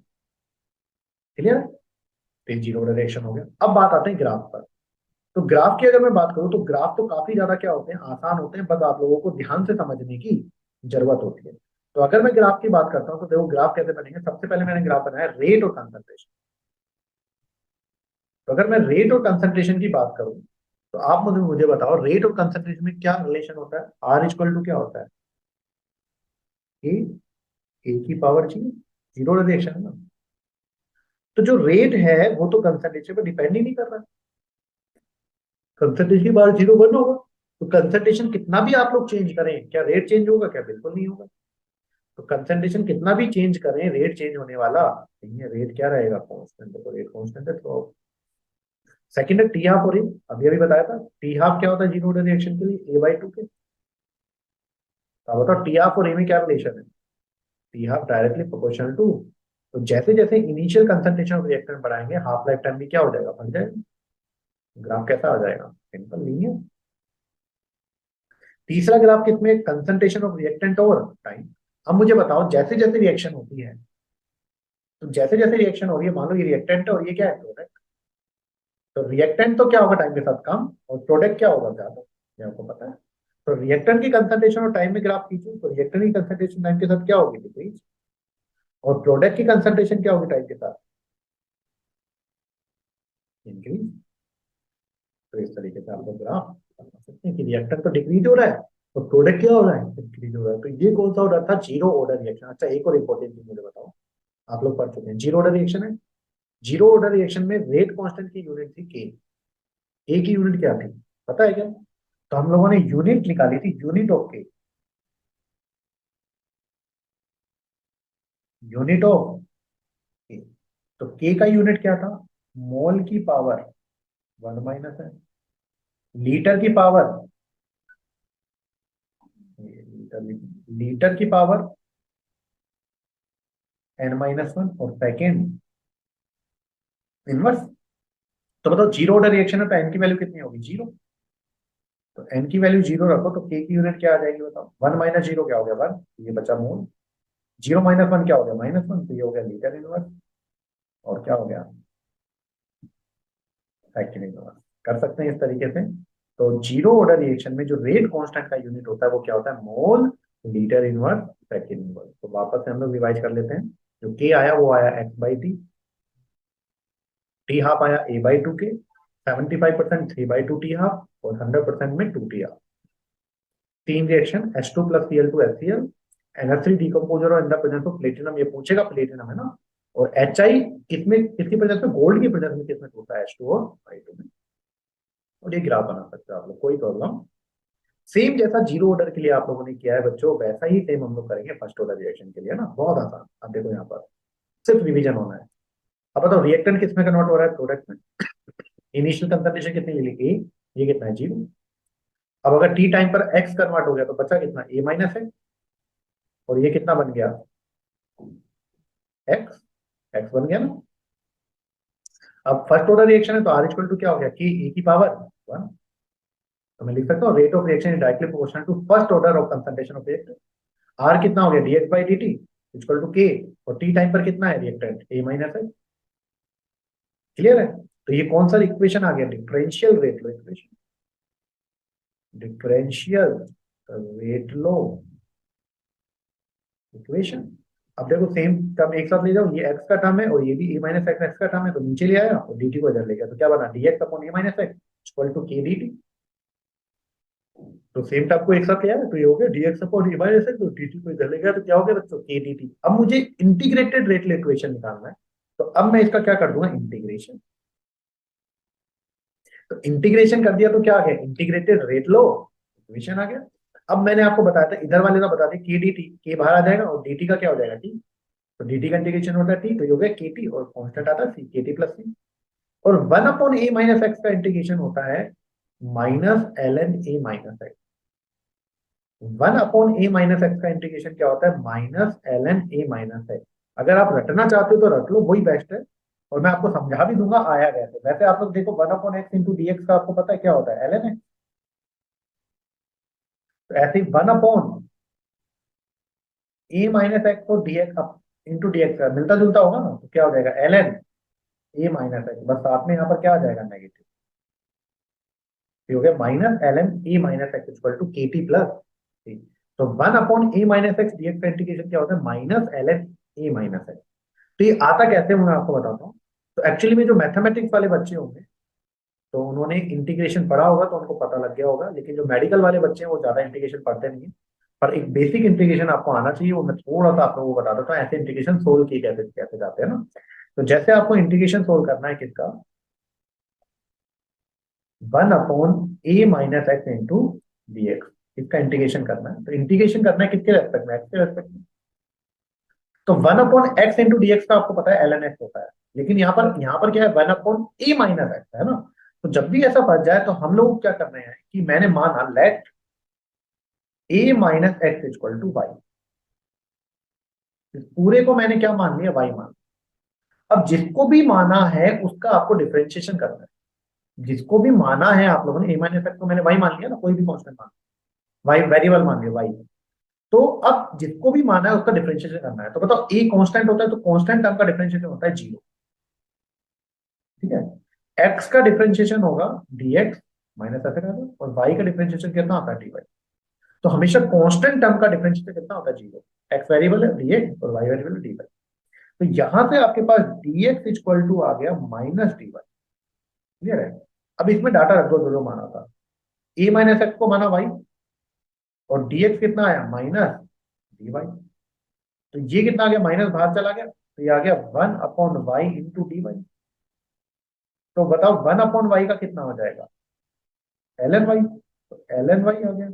क्लियर। फिर जीरो ऑर्डर रिएक्शन हो गया। अब बात आते हैं ग्राफ पर। तो ग्राफ की अगर मैं बात करूं तो ग्राफ तो काफी ज्यादा क्या होते हैं, आसान होते हैं, बस आप लोगों को ध्यान से समझने की जरूरत होती है। तो अगर मैं ग्राफ की बात करता हूं तो देखो ग्राफ कैसे बनेंगे। सबसे पहले मैंने ग्राफ बनाया रेट और कंसंट्रेशन। तो अगर मैं रेट और कंसंट्रेशन की बात करूं तो आप मुझे मुझे बताओ रेट और कंसंट्रेशन में क्या रिलेशन होता है। आर इक्वल टू क्या होता है, ए ए की पावर जीरो, जीरो रिएक्शन है ना। तो जो रेट है वो तो कंसंट्रेशन पर डिपेंड ही नहीं कर रहा, कंसंट्रेशन की बार जीरो वन होगा। तो कंसंट्रेशन कितना भी आप लोग चेंज करें, क्या रेट चेंज होगा? क्या बिल्कुल नहीं होगा। तो कंसंट्रेशन कितना भी चेंज करें, रेट चेंज होने वाला नहीं है। रेट क्या रहेगा? कांस्टेंट। देखो रेट कांस्टेंट है तो सेकंड है टी हाफ और ए। अभी अभी बताया था टी हाफ क्या होता है जीरो ऑर्डर रिएक्शन के लिए, ए बाई टू के। तो अब बताओ टी हाफ और ए में क्या रिलेशन है? T half directly proportional to, तो जैसे जैसे इनिशियल कंसंट्रेशन ऑफ रिएक्टेंट बढ़ाएंगे हाफ लाइफ टाइम भी क्या हो जाएगा? बढ़ जाएगा। ग्राफ कैसा आ जाएगा? सिंपल नहीं है। तीसरा ग्राफ किसमें? Concentration of reactant over time. अब मुझे बताओ जैसे जैसे रिएक्शन होती है, तो जैसे जैसे रिएक्शन हो रही है, मान लो ये रिएक्टेंट है और ये क्या है? प्रोडक्ट। तो रिएक्टेंट तो क्या होगा टाइम के साथ? कम, और प्रोडक्ट क्या होगा? ज्यादा। ये आपको पता है। तो रिएक्टेंट की कंसंट्रेशन और टाइम में ग्राफ खींचो तो रिएक्टेंट की कंसंट्रेशन टाइम के साथ क्या होगी? डिक्रीज। और प्रोडक्ट की कंसंट्रेशन क्या होगी टाइम के साथ? इंक्रीज। तो इस तरीके से आप लोग ग्राफ बना सकते हैं कि रिएक्टेंट तो डिक्रीज हो रहा है और प्रोडक्ट क्या हो रहा है? इंक्रीज हो रहा है। तो ये कौन सा ऑर्डर था? Zero order reaction. अच्छा एक और इंपॉर्टेंट चीज मुझे बताओ, आप लोग पढ़ चुके हैं जीरो ऑर्डर रिएक्शन है। जीरो ऑर्डर रिएक्शन में रेट कांस्टेंट की यूनिट थी के। ए की यूनिट क्या थी पता है क्या? तो हम लोगों ने यूनिट निकाली थी, यूनिट ऑफ के। यूनिट ऑफ के। तो के का यूनिट क्या था? मोल की पावर वन माइनस है, लीटर की पावर, लीटर, लीटर की पावर एन माइनस वन, और सेकेंड इनवर्स। तो बताओ जीरो ऑर्डर रिएक्शन है तो एन की वैल्यू कितनी होगी? जीरो। तो एन की वैल्यू जीरो रखो तो के की यूनिट क्या आ जाएगी बताओ? वन माइनस जीरो क्या हो गया? वन। ये बचा मोल। जीरो माइनस वन क्या हो गया? Minus one. तो ये हो गया लीटर इनवर्स। और क्या हो गया? Second inverse. कर सकते हैं इस तरीके से। तो जीरो ऑर्डर रिएक्शन में जो रेट कांस्टेंट का यूनिट होता है वो क्या होता है? Mole litre inverse second inverse. तो वापस से हम लोग रिवाइज कर लेते हैं। जो के आया वो आया x by t, T half आया a by two k, 75% three by two t half, और 100% में टू टी हाफ। तीन reaction H two plus C L two H C L, NH3 decomposer और in the presence of platinum. ये पूछेगा platinum है ना। और एच आई किसमें, किसकी प्रेजेंस में? गोल्ड की प्रेजेंस में किसमें होता है? एच टू और बाई टू में। और ये ग्राफ बना सकते हो आप लोग, कोई प्रॉब्लम। सेम जैसा जीरो ऑर्डर के लिए आप लोगों ने किया है बच्चों, वैसा ही सेम हम लोग करेंगे फर्स्ट ऑर्डर रिएक्शन के लिए ना। बहुत आसान। अब देखो यहाँ पर सिर्फ रिवीजन होना है। अब बताओ रिएक्टेंट किस में कन्वर्ट हो रहा है? प्रोडक्ट में। इनिशियल कंसंट्रेशन कितनी ले ली? ये कितना है? जीरो। अब अगर टी टाइम पर एक्स कन्वर्ट हो गया तो बचा कितना? ए माइनस है। और ये कितना बन गया? एक्स। एक्स बन गया ना। अब फर्स्ट ऑर्डर रिएक्शन है तो आर इक्वल टू क्या हो गया? के ए की पावर वन। तो मैं लिख सकता हूँ rate of reaction is directly proportional to first order of concentration of reactant. R कितना हो गया? Dx by d t equal to k. और टी टाइम पर कितना है रिएक्टेंट? ए माइनस है। क्लियर है? तो ये कौन सा इक्वेशन आ गया? Differential rate law equation. Differential rate law equation. अब देखो सेम टर्म एक साथ ले जाओ, ये एक्स का टर्म है और ये भी ए माइनस एक्स एक्स का टर्म है, तो नीचे ले आया और dt को इधर ले गया तो क्या बना? dx upon A minus x equal to k dt। तो सेम टर्म को एक साथ ले आया तो ये हो गया dx अपॉन ए माइनस एक्स, तो dt को इधर ले गया तो क्या हो गया बच्चों? के dt। अब मुझे इंटीग्रेटेड रेट इक्वेशन निकालना है, तो अब मैं इसका क्या कर दूंगा? इंटीग्रेशन। तो इंटीग्रेशन कर दिया तो क्या आ गया? इंटीग्रेटेड रेट लो इक्वेशन आ गया। अब मैंने आपको बताया था इधर वाले का बता दें के dt, के बाहर आ जाएगा और dt का क्या हो जाएगा? टी। तो dt का इंटीग्रेशन होता है टी, तो ये हो गया के टी, और कांस्टेंट आता है सी, के टी प्लस सी। और वन अपॉन ए माइनस एक्स का इंटीग्रेशन होता है minus l N A minus x. One upon A minus x का इंटीग्रेशन क्या होता है? Minus l N A minus x. अगर आप रटना चाहते हो तो रट लो, वही बेस्ट है। और मैं आपको समझा भी दूंगा आया कैसे। वैसे आप लोग देखो one upon x into d x का आपको पता है क्या होता है? L n x. तो ऐसे ही वन अपॉन ए माइनस एक्स और d x into d x का मिलता जुलता होगा ना, तो क्या हो जाएगा? L N A minus x. बस साथ में यहाँ पर क्या आ जाएगा? नेगेटिव। ये हो गया minus l N A minus x equal to k T plus c. तो वन अपॉन ए माइनस एक्स डी एक्स का इंटीग्रेशन क्या होता है? Minus l N A minus x. तो ये आता कैसे हूँ मैं आपको बताता हूँ। तो एक्चुअली में जो मैथमेटिक्स वाले बच्चे होंगे तो उन्होंने इंटीग्रेशन पढ़ा होगा तो उनको पता लग गया होगा, लेकिन जो मेडिकल वाले बच्चे हैं वो ज्यादा इंटीग्रेशन पढ़ते नहीं है। पर एक बेसिक इंटीग्रेशन आपको आना चाहिए, वो मैं थोड़ा सा आप लोगों को बता देता हूँ ऐसे इंटीग्रेशन सोल्व किए कैसे कैसे जाते हैं ना। तो जैसे आपको इंटीग्रेशन सोल्व करना है किसका, 1/a - x इंटू dx, इसका इंटीग्रेशन करना है। तो इंटीग्रेशन करना है किसके रेस्पेक्ट में, एक्स के रेस्पेक्ट में। तो 1/x इंटू dx का आपको पता है ln x होता है, लेकिन यहाँ पर क्या है, 1/a - x है ना। तो जब भी ऐसा फंस जाए तो हम लोग क्या करना है कि मैंने माना let a - x equal to y, इस पूरे को मैंने क्या मान लिया, वाई मान लिया। अब जिसको भी माना है उसका आपको डिफरेंशिएशन करना है। जिसको भी माना है आप लोगों ने, a - x को मैंने वाई मान लिया ना, कोई भी कांस्टेंट मान, वाई वेरिएबल मान लिया वाई। तो अब जिसको भी माना है उसका डिफरेंशिएशन करना है। तो बताओ ए कांस्टेंट होता है तो कांस्टेंट टर्म का डिफरेंशिएशन होता है जीरो, ठीक है। एक्स का डिफरेंशिएशन होगा dx माइनस ऐसे रहता, और वाई का डिफरेंशिएशन कितना होता है dy। तो हमेशा कांस्टेंट टर्म का डिफरेंशिएशन कितना होता है, जीरो। एक्स वेरिएबल है dx और वाई वेरिएबल है dy। तो यहां से आपके पास dx इक्वल टू आ गया माइनस dy, क्लियर है। अब इसमें डाटा रख दो जो जो माना था, a माइनस एक्स को माना y, और dx कितना आया, माइनस dy। तो ये कितना आ गया, माइनस बाहर चला गया, तो ये आ गया 1/y इंटू dy। तो बताओ 1/y का कितना हो जाएगा, ln y। तो ln y आ गया,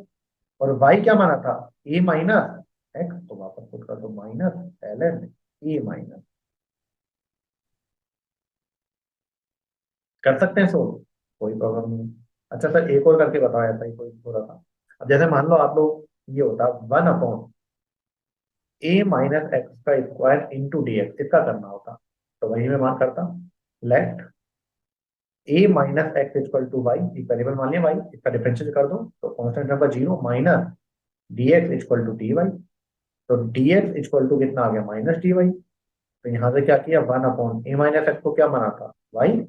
और y क्या माना था, a माइनस एक्स, तो वापस पुट कर दो माइनस ln a माइनस। कर सकते हैं सोल्व, कोई प्रॉब्लम नहीं। अच्छा सर एक और करके बताओ, ऐसा ही कोई थोड़ा सा। अब जैसे मान लो आप लोग, ये होता 1/a - x का स्क्वायर इंटू dx, इसका करना होता। तो वही मैं मान करता, let a - x equal to y, एक वेरिएबल मान लिया वाई, इसका डिफरेंशियल कर दो तो constant number zero, minus dx equal to dy। तो dx इक्वल टू कितना आ गया, माइनस dy। तो यहाँ से क्या किया, 1/a - x को क्या माना था, y।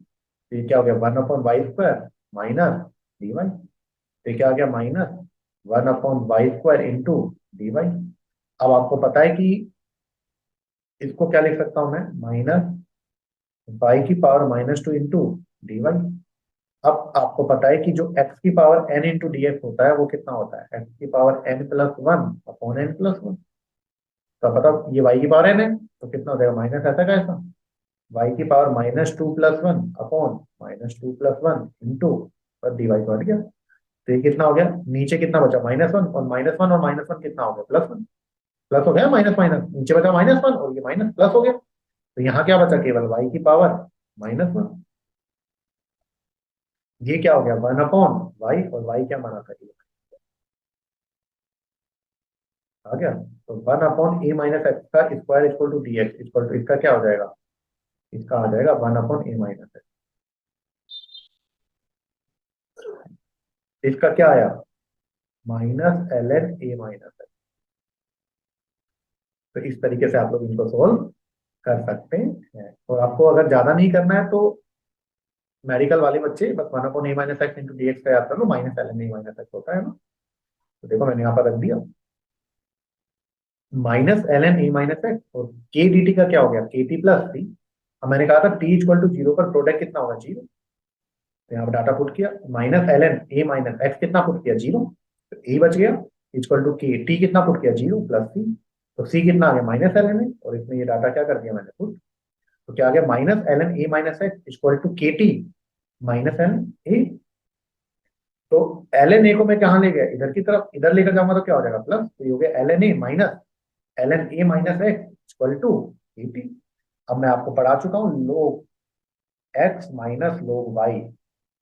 तो ये क्या हो गया, 1/y² माइनस dy। तो ये क्या आ गया, माइनस 1/y² इंटू dy। अब आपको पता है कि इसको क्या लिख सकता हूं मैं, माइनस y की पावर -2 इंटू dy। अब आपको पता है कि जो x की power n into d x होता है वो कितना होता है, x की पावर n+1/n+1। तो अब बताओ ये y की पावर n है तो कितना हो जाएगा, माइनस ऐसा का ऐसा, y की पावर -2+1/-2+1 इंटू, और dy को हट गया। तो ये कितना हो गया, नीचे कितना बचा, -1, और -1 और -1 कितना हो गया, +1। प्लस हो गया, माइनस माइनस नीचे बचा -1, और ये माइनस प्लस हो गया। तो यहाँ क्या बचा, केवल y की पावर -1। ये क्या हो गया, 1/y, और y क्या माना था, ये आ गया। तो 1/a - x का square equal to d x equal to, इसका क्या हो जाएगा, इसका आ जाएगा 1/a - x। इसका क्या आया, -ln a - x। तो इस तरीके से आप लोग इनको सोल्व कर सकते हैं। और आपको अगर ज्यादा नहीं करना है तो मेडिकल वाले बच्चे बस 1/a - x into d x का याद कर लो, -ln a - x होता है ना। तो देखो मैंने यहाँ पर रख दिया, -ln a - x, और के डी टी का क्या हो गया, के टी प्लस टी। अब मैंने कहा था टी इक्वल टू जीरो पर प्रोडक्ट कितना होगा, जीरो। तो यहाँ पर डाटा पुट किया, -ln a - x कितना पुट किया, जीरो। तो ए बच गया, इक्वल टू के टी कितना पुट किया, जीरो प्लस सी। तो सी कितना आ गया, -ln a, और इसमें ये डाटा क्या कर दिया मैंने पुट। तो क्या आ गया, -ln a - x equal to k t -ln a। तो ln a को मैं कहाँ ले गया, इधर की तरफ, इधर लेकर जाऊंगा तो क्या हो जाएगा, प्लस। तो ये हो गया ln a minus ln a - x equal to k t. अब मैं आपको पढ़ा चुका हूँ, log x minus log y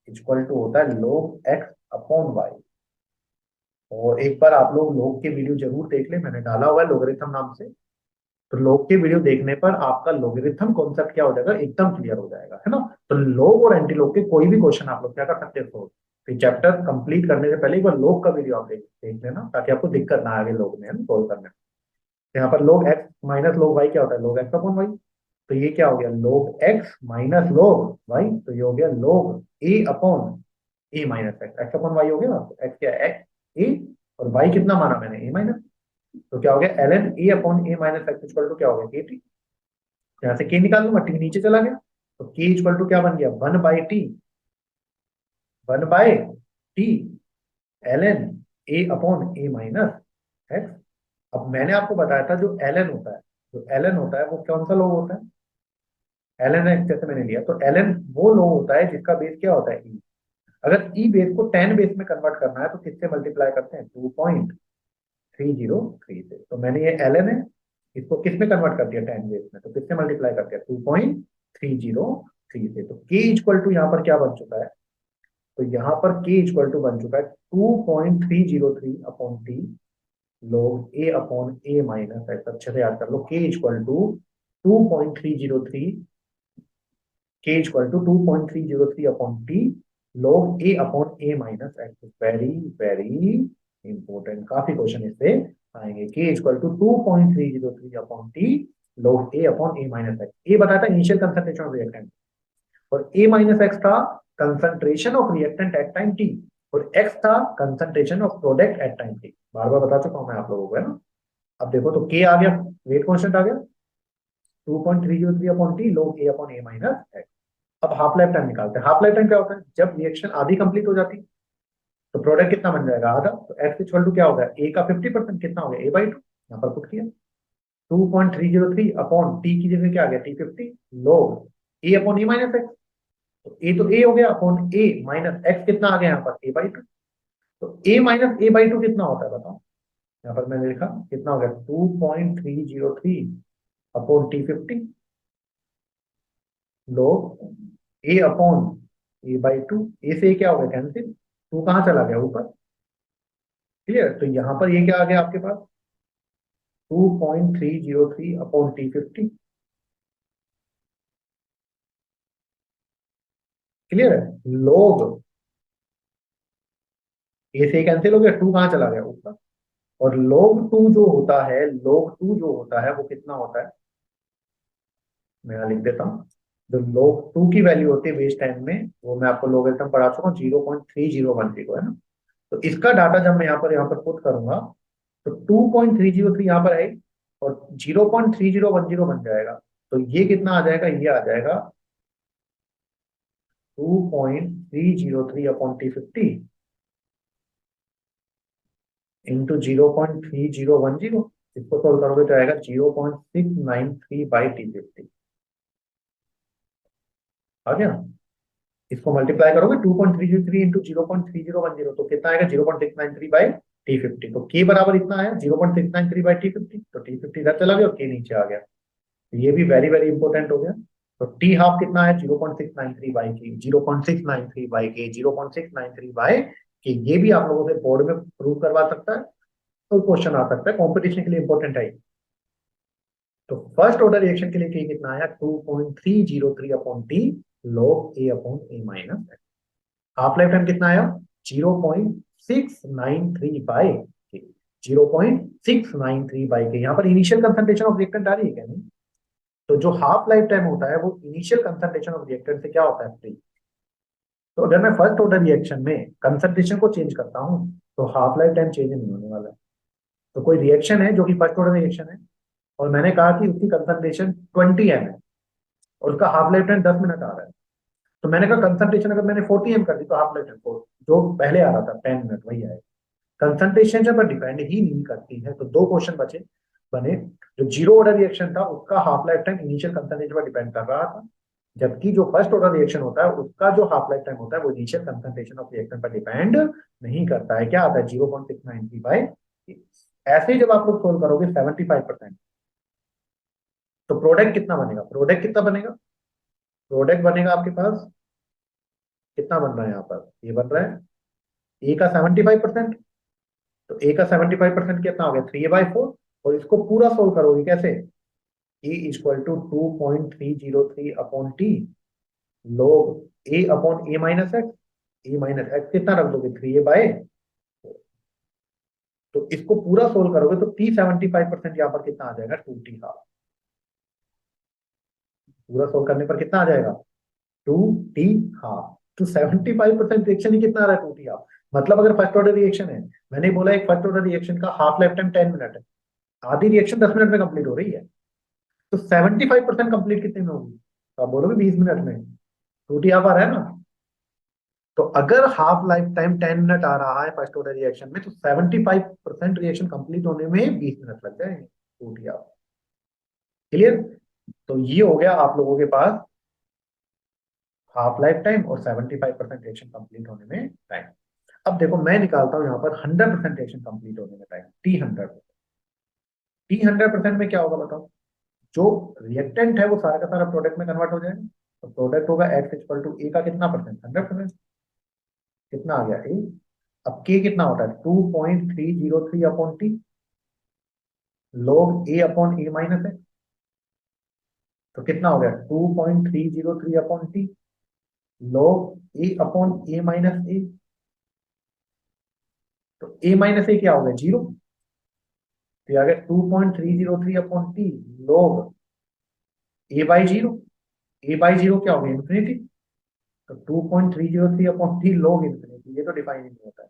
equal to होता है लोग x अपॉन y। और एक बार आप लोग लोग के वीडियो जरूर देख ले, मैंने डाला हुआ है लोगरिथम नाम से। तो लोग के वीडियो देखने पर आपका लोगरिथम कॉन्सेप्ट क्या हो जाएगा, एकदम क्लियर हो जाएगा, है ना। तो लोग और एंटी लोग के कोई भी क्वेश्चन आप लोग क्या कर सकते हो, तो चैप्टर कंप्लीट करने से पहले एक बार लोग का वीडियो आप देख लेना, ताकि आपको दिक्कत ना आगे लोग में सोल्व करने में। तो यहाँ पर लोग एक्स माइनस लोग वाई क्या होता है, लोग एक्स अपॉन वाई। तो ये क्या हो गया, लोग एक्स माइनस लोग वाई। तो ये हो गया log a upon A minus x, x upon y हो गया। तो एक्स क्या है, एक्स ए, और वाई कितना माना मैंने, ए माइनस। तो क्या हो गया, l N a upon A minus x equal to क्या हो गया, के टी। यहाँ से के निकाल दूंगा, टी नीचे चला गया। तो के इक्वल टू क्या बन गया, 1/t, 1/t l N a upon A minus x. अब मैंने आपको बताया था जो एल एन होता है, जो एल एन होता है वो कौन सा लॉग होता है, एल एन एक्स जैसे मैंने लिया तो एल एन वो लॉग होता है जिसका बेस क्या होता है ई। अगर ई बेस को 10 बेस में कन्वर्ट करना है तो किससे मल्टीप्लाई करते हैं, 2.303 से। तो मैंने ये एल एन है, इसको किस में कन्वर्ट कर दिया 10 बेस में, तो किससे मल्टीप्लाई कर दिया 2.303 से। तो के इक्वल टू यहाँ पर क्या बन चुका है, तो यहाँ पर के इक्वल टू बन चुका है 2.303 upon T log a upon a minus x. अच्छे से याद कर लो, k equal to 2.303, k equal to 2.303 upon T log a upon a minus x. Very very important, काफी क्वेश्चन इससे आएंगे। K equal to 2.303 upon T log a upon a minus x. A बताया था इनिशियल कंसंट्रेशन ऑफ रिएक्टेंट, और a minus x था concentration of reactant at time t, और x था concentration of product at time t। बार बार बता चुका हूं मैं आप लोगों को, है ना। अब देखो तो k आ गया, वेट कांस्टेंट आ गया 2.303 upon T log a upon a minus x. अब हाफ लाइफ टाइम निकालते हैं। हाफ लाइफ टाइम क्या होता है, जब रिएक्शन आधी कंप्लीट हो जाती तो प्रोडक्ट कितना बन जाएगा, आधा। तो x इक्वल टू क्या होगा, a का 50% कितना हो गया, a/2। यहाँ पर पुट किया 2.303 अपॉन t की जगह क्या आ गया t50 log a upon a minus x. तो ए तो ए हो गया अपॉन ए माइनस एक्स कितना आ गया यहाँ पर a/2। तो a माइनस a/2 कितना होता है बताओ, यहाँ पर मैंने लिखा कितना हो गया 2.303 upon t50 log a upon a/2। ए से क्या हो गया कैंसिल, टू कहाँ चला गया ऊपर, क्लियर। तो यहाँ पर ये क्या आ गया आपके पास 2.303 अपॉन t50, क्लियर है। log ए से कैंसिल हो गया, टू कहाँ चला गया ऊपर, और log 2 जो होता है, log 2 जो होता है वो कितना होता है, मैं यहाँ लिख देता हूँ। जो log 2 की वैल्यू होती है बेस 10 में, वो मैं आपको लोगरिथम पढ़ा चुका हूँ 0.3010 है ना। तो इसका डाटा जब मैं यहाँ पर पुट करूंगा तो 2.303 यहाँ पर है, और 0.3010 बन जाएगा। तो ये कितना आ जाएगा, ये आ जाएगा 2.303 अपॉन t50 इंटू 0.3010। इसको सॉल्व करोगे तो आएगा 0.693/t50। आ गया। इसको मल्टीप्लाई करोगे 2.303 इंटू 0.3010 तो कितना आएगा 0.693/t50। तो के बराबर इतना आया 0.693/t50। तो t50 इधर चला गया और के नीचे आ गया। तो ये भी वेरी वेरी इंपॉर्टेंट हो गया। तो टी हाफ कितना है 0.693/के, 0.693/के, 0.693/के। ये भी आप लोगों से बोर्ड में प्रूव करवा सकता है, तो क्वेश्चन आ सकता है, कॉम्पिटिशन के लिए इंपॉर्टेंट है। तो फर्स्ट ऑर्डर रिएक्शन के लिए के कितना आया 2.303 upon T log a upon a minus. Half life time कितना आया 0.693/के, 0.693/के। यहाँ पर इनिशियल कंसंट्रेशन ऑफ रिएक्टेंट आ रही है क्या, नहीं। तो जो हाफ लाइफ टाइम होता है वो इनिशियल कंसंट्रेशन ऑफ रिएक्टेंट से क्या होता है, फ्री। तो अगर मैं फर्स्ट ऑर्डर रिएक्शन में कंसंट्रेशन को चेंज करता हूँ तो हाफ लाइफ टाइम चेंज नहीं होने वाला है। तो कोई रिएक्शन है जो कि फर्स्ट ऑर्डर रिएक्शन है, और मैंने कहा कि उसकी कंसंट्रेशन 20 m है, और उसका हाफ लाइफ टाइम 10 मिनट आ रहा है। तो मैंने कहा कंसंट्रेशन अगर मैंने 40 m कर दी तो हाफ लाइफ टाइम जो पहले आ रहा था 10 मिनट वही आएगा। कंसंट्रेशन पर डिपेंड ही नहीं करती है। तो दो क्वेश्चन बचे बने। जो जीरो ऑर्डर रिएक्शन था उसका half life time initial concentration पर डिपेंड कर रहा था, जबकि जो फर्स्ट ऑर्डर रिएक्शन होता है उसका जो हाफ लाइफ टाइम होता है वो इनिशियल कंसंट्रेशन ऑफ रिएक्शन पर डिपेंड नहीं करता है। क्या आता है 0.693/। ऐसे ही जब आप लोग सोल्व करोगे 75%, तो प्रोडक्ट कितना बनेगा, प्रोडक्ट कितना बनेगा, प्रोडक्ट बनेगा आपके पास कितना बन रहा है यहाँ पर, ये बन रहा है ए का 75%। तो ए का 75% कितना हो गया 3a/4। और इसको पूरा सोल्व करोगे कैसे, a equal to 2.303 upon T log a upon a minus x. A minus x कितना रख दोगे 3a/। तो इसको पूरा सोल्व करोगे तो टी 75% यहाँ पर कितना आ जाएगा 2t हाफ। पूरा सोल्व करने पर कितना आ जाएगा 2t हाफ। तो 75% रिएक्शन ही कितना आ रहा है 2t हाफ। मतलब अगर फर्स्ट ऑर्डर रिएक्शन है, मैंने बोला एक फर्स्ट ऑर्डर रिएक्शन का हाफ लाइफ टाइम 10 मिनट है, आधी रिएक्शन 10 मिनट में कंप्लीट हो रही है, तो 75% कंप्लीट कितने में होगी, तो आप बोलोगे 20 मिनट में। 2t हाफ आ रहा है ना। तो अगर हाफ लाइफ टाइम 10 मिनट आ रहा है फर्स्ट ऑर्डर रिएक्शन में, तो 75% रिएक्शन कंप्लीट होने में 20 मिनट लग जाएंगे। टूट गया। क्लियर? तो ये हो गया आप लोगों के पास हाफ लाइफ टाइम और 75% रिएक्शन कंप्लीट होने में टाइम। अब देखो मैं निकालता हूं यहाँ पर 100% रिएक्शन कंप्लीट होने में टाइम, T100। T100% में क्या होगा बताओ? जो रिएक्टेंट है वो सारा का सारा प्रोडक्ट में कन्वर्ट हो जाएगा। तो प्रोडक्ट होगा X इक्वल टू ए का कितना परसेंट? 100%। कितना आ गया ए? अब के कितना होता है? 2.303 अपॉन टी लॉग ए अपॉन ए माइनस है। तो कितना हो गया? 2.303 अपॉन टी लॉग ए अपॉन ए माइनस ए। तो ए माइनस ए क्या हो गया? 0। तो आ गया 2.303 upon T log A by 0। A by 0 क्या हो गया? इन्फिनिटी। तो 2.303 अपॉन टी लॉग इन्फिनिटी, ये तो डिफाइन ही नहीं होता है।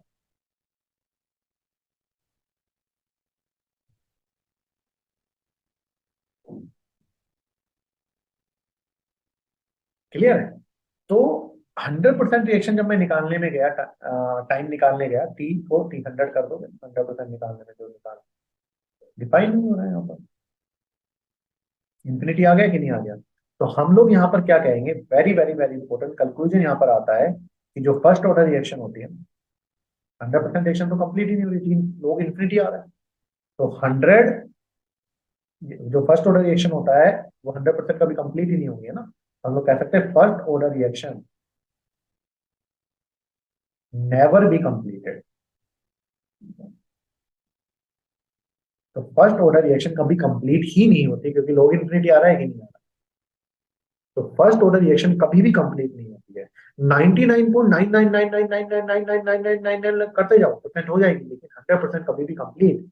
क्लियर है? तो 100% रिएक्शन जब मैं निकालने में गया, टाइम निकालने गया, टी को T100 कर दो, 100% निकालने में जो निकाल, डिफाइन नहीं हो रहा है यहाँ पर। इंफिनिटी आ गया कि नहीं आ गया? तो हम लोग यहाँ पर क्या कहेंगे? Very very very important conclusion यहाँ पर आता है कि जो फर्स्ट ऑर्डर रिएक्शन होती है, 100% रिएक्शन तो कंप्लीट ही नहीं हो रही, 3 लोग इन्फिनिटी आ रहा है। तो 100 जो फर्स्ट ऑर्डर रिएक्शन होता है वो 100% कभी कंप्लीट ही नहीं होंगे ना। हम लोग कह सकते हैं first order reaction never be completed. तो फर्स्ट ऑर्डर रिएक्शन कभी कंप्लीट ही नहीं होती, क्योंकि लोग इन्फिनिटी आ रहा है कि नहीं आ रहा। तो फर्स्ट ऑर्डर रिएक्शन कभी भी कंप्लीट नहीं होती है। 99.99999999999 करते जाओ परसेंट हो जाएगी, लेकिन 100% कभी भी कंप्लीट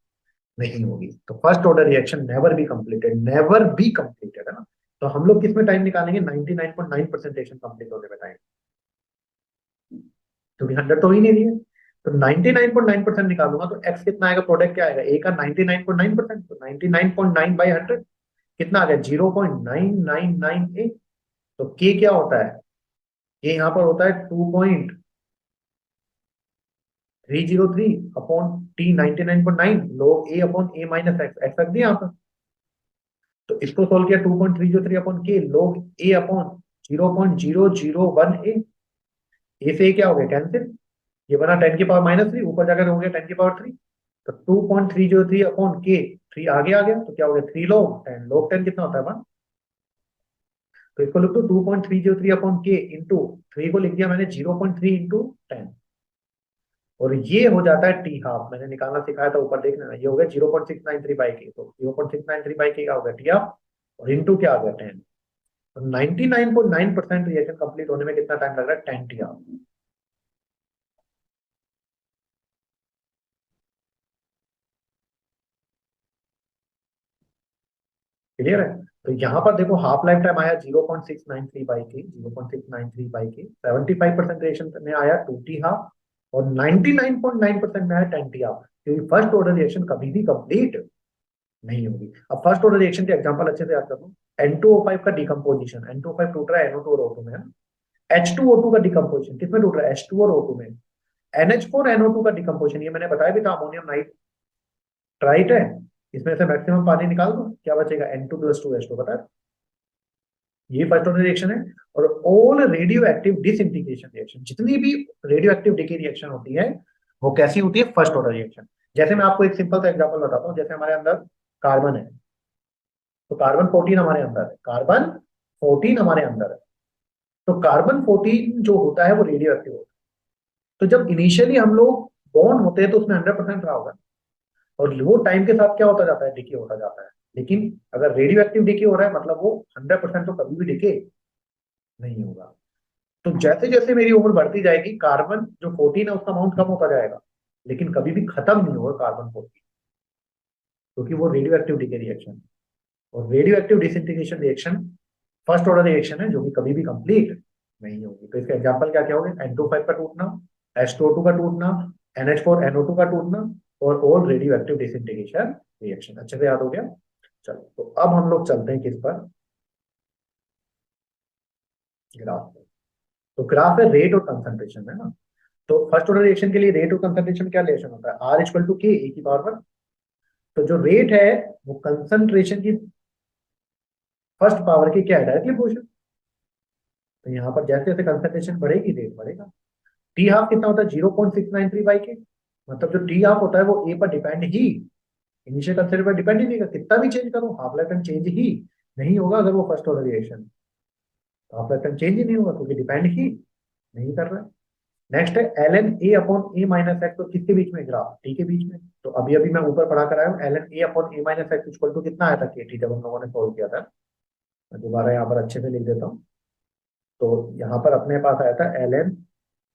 नहीं होगी। तो first order reaction never be completed, never be completed, है ना। तो हम लोग किस में टाइम निकालेंगे? 99.9% रिएक्शन कंप्लीट होने में टाइम, क्योंकि 100 तो ही नहीं दिए। तो 99.9% निकालूंगा तो एक्स कितना आएगा? प्रोडक्ट क्या आएगा? ए का 99.9%, तो 99.9 बाई 100 कितना आ गया? 0.999 ए। तो के क्या होता है? के यहाँ पर होता है 2.303 अपॉन टी 99.9 लोग a upon A minus x, x रख दिया यहाँ पर। तो इसको सोल्व किया 2.303 अपॉन के लोग ए अपॉन 0.001 ए। ए से क्या हो गया? कैंसिल। ये बना 10 की पावर -3, ऊपर जाकर हो गया 10 की पावर 3। तो 2.303 अपॉन के, 3 आगे आ गया तो क्या हो गया? 3 लोग 10, लोग 10 कितना होता है 1। तो इसको लिख दो 2.303 अपॉन के इंटू 3 को लिख दिया मैंने 0.3 इंटू 10, और ये हो जाता है टी हाफ। मैंने निकालना सिखाया था, ऊपर देख लेना। ये हो गया 0.693 बाई के, तो 0.693 बाई के क्या हो गया? टी हाफ, और इंटू क्या आ गया? 10। तो 99.9% रिएक्शन कंप्लीट होने में कितना टाइम लग रहा है? 10 टी हाफ। क्लियर है? तो यहाँ पर देखो हाफ लाइफ टाइम आया 0.693 बाई के, 0.693 बाई के, 75% रिएक्शन में आया 2 टी हाफ, और 99.9% में आया 10 टी हाफ, क्योंकि फर्स्ट ऑर्डर रिएक्शन कभी भी कंप्लीट नहीं होगी। अब फर्स्ट ऑर्डर रिएक्शन के एग्जांपल अच्छे से याद कर लो। N2O5 का डिकम्पोजिशन, N2O5 टूट रहा है NO2 और O2 में, है ना। H2O2 का डिकम्पोजिशन किसमें टूट रहा है? H2 और O2 में। NH4NO2 का डिकम्पोजिशन, ये मैंने बताया भी था, अमोनियम नाइट्राइट है, इसमें से मैक्सिमम पानी निकाल दो, क्या बचेगा? N2+2H2, बता। ये फर्स्ट ऑर्डर रिएक्शन है। और all radio active disintegration reaction, जितनी भी रेडियो एक्टिव डिके रिएक्शन होती है वो कैसी होती है? First order reaction. जैसे मैं आपको एक सिंपल सा एग्जांपल बताता हूँ। जैसे हमारे अंदर कार्बन है, तो कार्बन 14 हमारे अंदर है, कार्बन 14 हमारे अंदर है। तो कार्बन 14 जो होता है वो रेडियो एक्टिव होता है। तो जब इनिशियली हम लोग बॉन्ड होते हैं तो उसमें 100% रहा होगा, और वो टाइम के साथ क्या होता जाता है? डिके होता जाता है। लेकिन अगर रेडियो एक्टिव डिके हो रहा है मतलब वो 100% तो कभी भी डिके नहीं होगा। तो जैसे जैसे मेरी उम्र बढ़ती जाएगी, कार्बन जो 14 है उसका अमाउंट कम होता जाएगा, लेकिन कभी भी खत्म नहीं होगा कार्बन 14, क्योंकि वो रेडियो एक्टिव डिके रिएक्शन, और radio active disintegration reaction first order reaction है जो कि कभी भी कंप्लीट नहीं होगी। तो इसका एग्जांपल क्या क्या हो गया? N2O5 का टूटना, H2O2 का टूटना, NH4NO2 का टूटना, और all radio active disintegration reaction. अच्छे से याद हो गया? चलो, तो अब हम लोग चलते हैं किस पर? ग्राफ। तो ग्राफ है रेट और कंसंट्रेशन है ना। तो फर्स्ट ऑर्डर रिएक्शन के लिए रेट और कंसंट्रेशन क्या रिलेशन होता है, are equal to K A की पावर 1। तो जो रेट है वो कंसंट्रेशन की फर्स्ट पावर की क्या है, डायरेक्टली प्रोपोर्शनल। तो यहाँ पर जैसे जैसे कंसंट्रेशन बढ़ेगी रेट बढ़ेगा। टी हाफ कितना होता है, 0.693 बाई के। मतलब जो टी हाफ होता है वो ए पर डिपेंड ही, इनिशियल कंसेप्ट पर डिपेंड ही नहीं करता, कितना भी चेंज करो हाफ लाइफ टाइम चेंज ही नहीं होगा अगर वो फर्स्ट ऑर्डर रिएक्शन। तो हाफ लाइफ टाइम चेंज ही नहीं होगा क्योंकि डिपेंड ही नहीं कर रहा है। नेक्स्ट है l N a upon A minus x, तो किसके बीच में, ग्राफ टी के बीच में। तो अभी अभी मैं ऊपर पढ़ा कर आया हूँ, l N a upon A minus x equal to कितना आया था के टी, जब हम लोगों ने सोल्व किया था। मैं दोबारा यहाँ पर अच्छे से लिख देता हूँ। तो यहाँ पर अपने पास आया था L N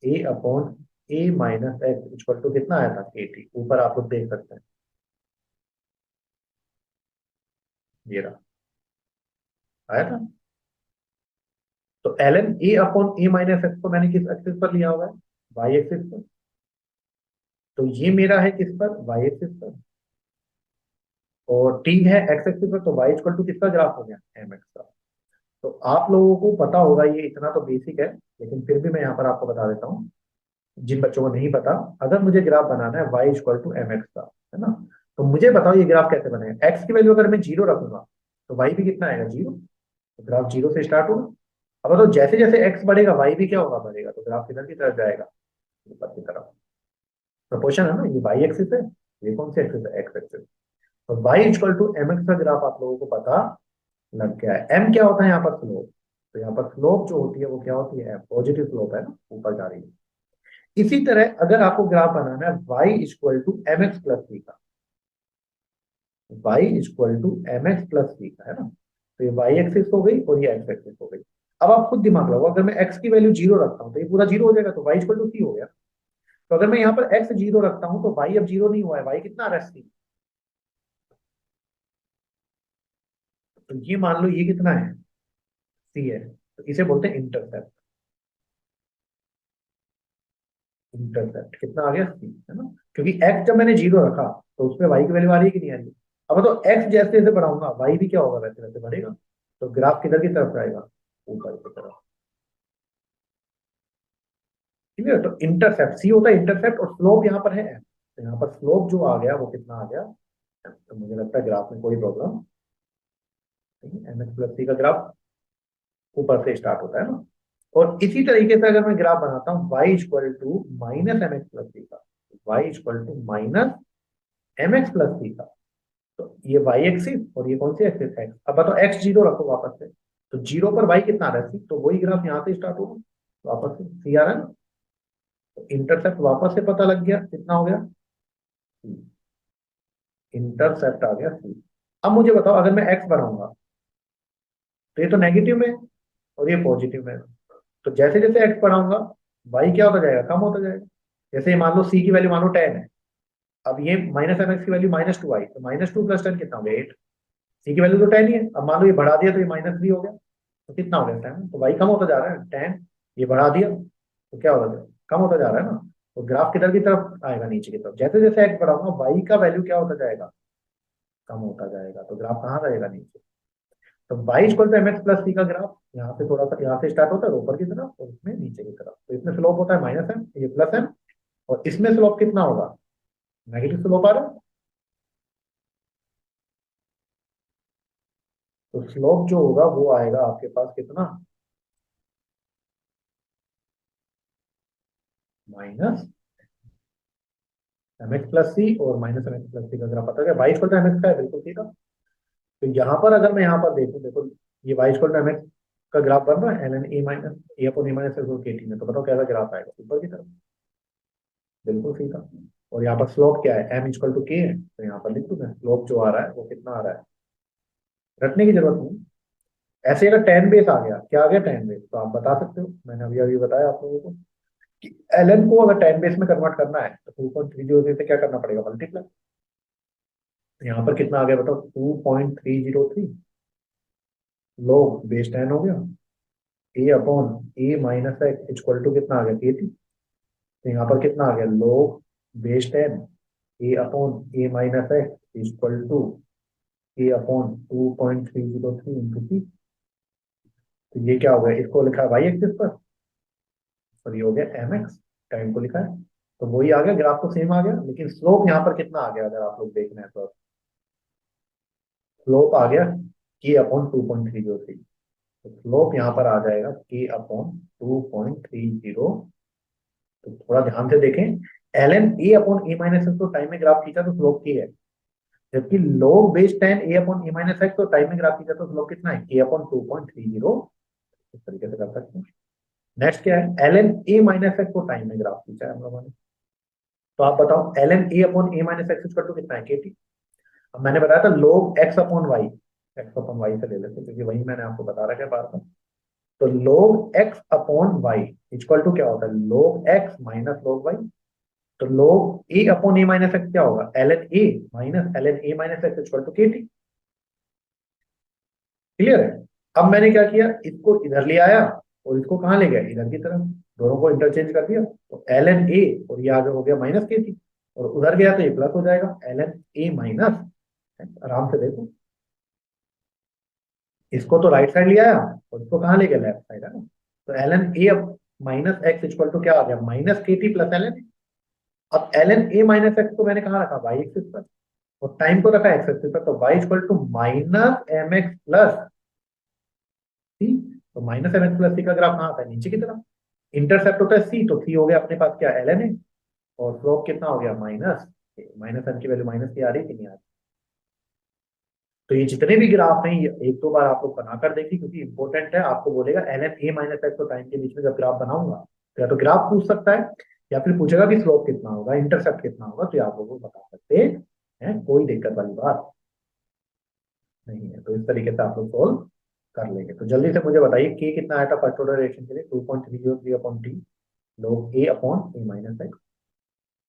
a upon A minus x equal to कितना आया था के टी, ऊपर आप लोग देख सकते हैं, ये रहा, आया था। तो l N a upon A minus x को मैंने किस एक्सिस पर लिया हुआ है, वाई एक्सिस पर। तो ये मेरा है किस पर, वाई एक्सिस पर। और टी है एक्स एक्सिस पर, तो वाई इक्वल टू किसका ग्राफ हो गया, एम एक्स का। तो आप लोगों को पता होगा, ये इतना तो बेसिक है, लेकिन फिर भी मैं यहाँ पर आपको बता देता हूँ जिन बच्चों को नहीं पता। अगर मुझे ग्राफ बनाना है y equal to m x का, है ना, तो मुझे बताओ ये ग्राफ कैसे बनेगा। एक्स की वैल्यू अगर मैं जीरो रखूंगा तो वाई भी कितना आएगा, जीरो। तो ग्राफ जीरो से स्टार्ट होगा। अब तो जैसे जैसे एक्स बढ़ेगा वाई भी क्या होगा, बढ़ेगा। तो ग्राफ किधर की तरफ जाएगा, ऊपर की तरफ। प्रोपोर्शन है ना, ये वाई एक्सिस है, ये कौन सी एक्सिस है, एक्स एक्सिस। तो y equal to m x का ग्राफ आप लोगों को पता लग गया है। एम क्या होता है यहाँ पर, स्लोप। तो यहाँ पर स्लोप जो होती है वो क्या होती है, पॉजिटिव स्लोप है ना, ऊपर जा रही है। इसी तरह अगर आपको ग्राफ बनाना है y equal to m x plus c का, y equal to m x plus c का, है ना। तो ये वाई एक्सिस हो गई और ये एक्स एक्सिस हो गई। अब आप खुद दिमाग लगाओ, अगर मैं एक्स की वैल्यू जीरो रखता हूँ तो ये पूरा जीरो हो जाएगा, तो वाई इक्वल टू सी हो गया। तो अगर मैं यहाँ पर एक्स जीरो रखता हूँ तो वाई अब जीरो नहीं हुआ है, वाई कितना आ रहा है, सी। तो ये मान लो ये कितना है, सी है। तो इसे बोलते हैं इंटरसेप्ट। इंटरसेप्ट कितना आ गया, सी, है ना। क्योंकि एक्स जब मैंने जीरो रखा तो उसमें वाई की वैल्यू आ रही है कि नहीं आ रही। अब तो एक्स जैसे जैसे बढ़ाऊंगा वाई भी क्या होगा, वैसे वैसे बढ़ेगा। तो ग्राफ किधर की तरफ जाएगा, ऊपर की तरफ। ठीक है, तो इंटरसेप्ट सी होता है इंटरसेप्ट, और स्लोप यहाँ पर है एम। तो यहाँ पर स्लोप जो आ गया वो कितना आ गया, तो मुझे लगता है ग्राफ में कोई प्रॉब्लम नहीं। एम एक्स प्लस सी का ग्राफ ऊपर से स्टार्ट होता है ना। और इसी तरीके से अगर मैं ग्राफ बनाता हूँ y equal to minus m x plus c का, y equal to minus m x plus c का। तो ये वाई एक्सिस और ये कौन सी एक्सिस, एक्स। अब बताओ एक्स जीरो रखो वापस से, तो जीरो पर वाई कितना आ रहा है, सी। तो वही ग्राफ यहाँ से स्टार्ट होगा, वापस से सी आ रहा है ना। तो इंटरसेप्ट वापस से पता लग गया, कितना हो गया, इंटरसेप्ट आ गया सी। अब मुझे बताओ अगर मैं एक्स बनाऊंगा तो ये तो नेगेटिव में है और ये पॉजिटिव में है। तो जैसे जैसे एक्स बढ़ाऊंगा वाई क्या होता जाएगा, कम होता जाएगा। जैसे मान लो सी की वैल्यू मान लो 10 है, अब ये माइनस एम एक्स की वैल्यू -2 आई, तो -2 + 10 कितना हो गया, 8। सी की वैल्यू तो 10 ही है, अब मान लो ये बढ़ा दिया तो ये -3 हो गया, तो कितना हो गया, 10। तो वाई कम होता जा रहा है, 10। ये बढ़ा दिया तो क्या होगा, कम होता जा रहा है ना। तो ग्राफ किधर की तरफ आएगा, नीचे की तरफ। जैसे जैसे एक्स बढ़ाऊंगा वाई का वैल्यू क्या होता जाएगा, कम होता जाएगा। तो ग्राफ कहाँ रहेगा, नीचे। तो y equal to m x plus c का ग्राफ यहाँ से थोड़ा सा, यहाँ से स्टार्ट होता है ऊपर की तरफ और इसमें नीचे की तरफ। तो इसमें स्लोप होता है -m, ये +m। और इसमें स्लोप कितना होगा, नेगेटिव स्लोप आ रहा है। तो स्लोप जो होगा वो आएगा आपके पास कितना, minus m x plus c, और minus m x plus c का ग्राफ पता है, y equal to m x का है, बिल्कुल सीधा। तो यहाँ पर अगर मैं यहाँ पर देखूँ, देखो ये y equal to m x का ग्राफ बन रहा है, l N A minus a upon A minus के टी में। तो बताओ कैसा ग्राफ आएगा, ऊपर की तरफ, बिल्कुल सीधा। और यहाँ पर स्लोप क्या है, एम इक्वल टू के है, तो यहाँ पर लिख दूं मैं, स्लोप जो आ रहा है वो कितना आ रहा है, रटने की जरूरत नहीं। ऐसे अगर टेन बेस आ गया, क्या आ गया, टेन बेस, तो आप बता सकते हो, मैंने अभी अभी बताया आप लोगों को कि एल को अगर टेन बेस में कन्वर्ट करना है तो 2.30 से क्या करना पड़ेगा, मल्टीप्लाई। यहाँ पर कितना आ गया बताओ, 2.303 लोग बेस 10 हो गया, a upon A minus x equal to कितना आ गया, 80। तो यहाँ पर कितना आ गया, log base 10 a upon A minus x equal to a upon 2.303 into c. तो ये क्या हो गया, इसको लिखा है वाई एक्सिस पर, और ये हो गया एम एक्स, टाइम को लिखा है, तो वही आ गया, ग्राफ तो सेम आ गया, लेकिन स्लोप यहाँ पर कितना आ गया अगर आप लोग देख रहे हैं तो स्लोप आ गया के अपॉन 2.303। तो स्लोप यहाँ पर आ जाएगा के अपॉन 2.30। तो थोड़ा ध्यान से देखें, l N a upon A minus x, तो टाइम में ग्राफ खींचा तो स्लोप की है, जबकि log base ten a upon A minus x, तो टाइम में ग्राफ खींचा तो स्लोप कितना है, के अपॉन 2.30। इस तरीके से कर सकते हैं। नेक्स्ट क्या है, l N A minus x को टाइम में ग्राफ खींचा है हम लोगों ने, तो आप बताओ l N a upon A minus x equal to कितना है, के टी। अब मैंने बताया था log x upon y, x upon y से ले लेते हैं, क्योंकि वही मैंने आपको बता रखा है बार बार। तो log x upon y equal to क्या होता है, log x minus log y. तो log a upon A minus x क्या होगा, l N A minus l N A minus x equal to k t. Clear है। अब मैंने क्या किया, इसको इधर ले आया और इसको कहाँ ले गया, इधर की तरफ, दोनों को इंटरचेंज कर दिया, तो एल एन ए और ये आगे हो गया माइनस के टी, और उधर गया तो ये प्लस हो जाएगा एल एन ए माइनस, आराम से देखो, इसको तो राइट साइड ले आया और इसको कहाँ ले गया, लेफ्ट साइड है ना। तो l N A minus x equal to क्या आ गया, माइनस के टी प्लस एल एन। अब l N A minus x को मैंने कहाँ रखा, वाई एक्सिस पर, और टाइम को रखा एक्स एक्सिस पर, तो y equal to minus m x plus c. तो minus m x plus c का ग्राफ कहाँ आता है, नीचे की तरफ, इंटरसेप्ट होता है सी, तो सी हो गया अपने पास क्या, एल एन ए, और स्लोप कितना हो गया, माइनस, माइनस एम की वैल्यू माइनस की आ रही कि नहीं आ रही। तो ये जितने भी ग्राफ हैं, ये एक दो बार आप लोग बना कर देखिए, क्योंकि इंपॉर्टेंट है, आपको बोलेगा l N A minus x, तो टाइम के बीच में जब ग्राफ बनाऊंगा तो या तो ग्राफ पूछ सकता है, या फिर पूछेगा कि स्लोप कितना होगा, इंटरसेप्ट कितना होगा, तो ये आप लोगों को बता सकते हैं, कोई दिक्कत वाली बात नहीं है। तो इस तरीके से आप लोग सोल्व कर लेंगे। तो जल्दी से मुझे बताइए के कितना आया था फर्स्ट ऑर्डर रिएक्शन के लिए, 2.303 upon T log a upon A minus x.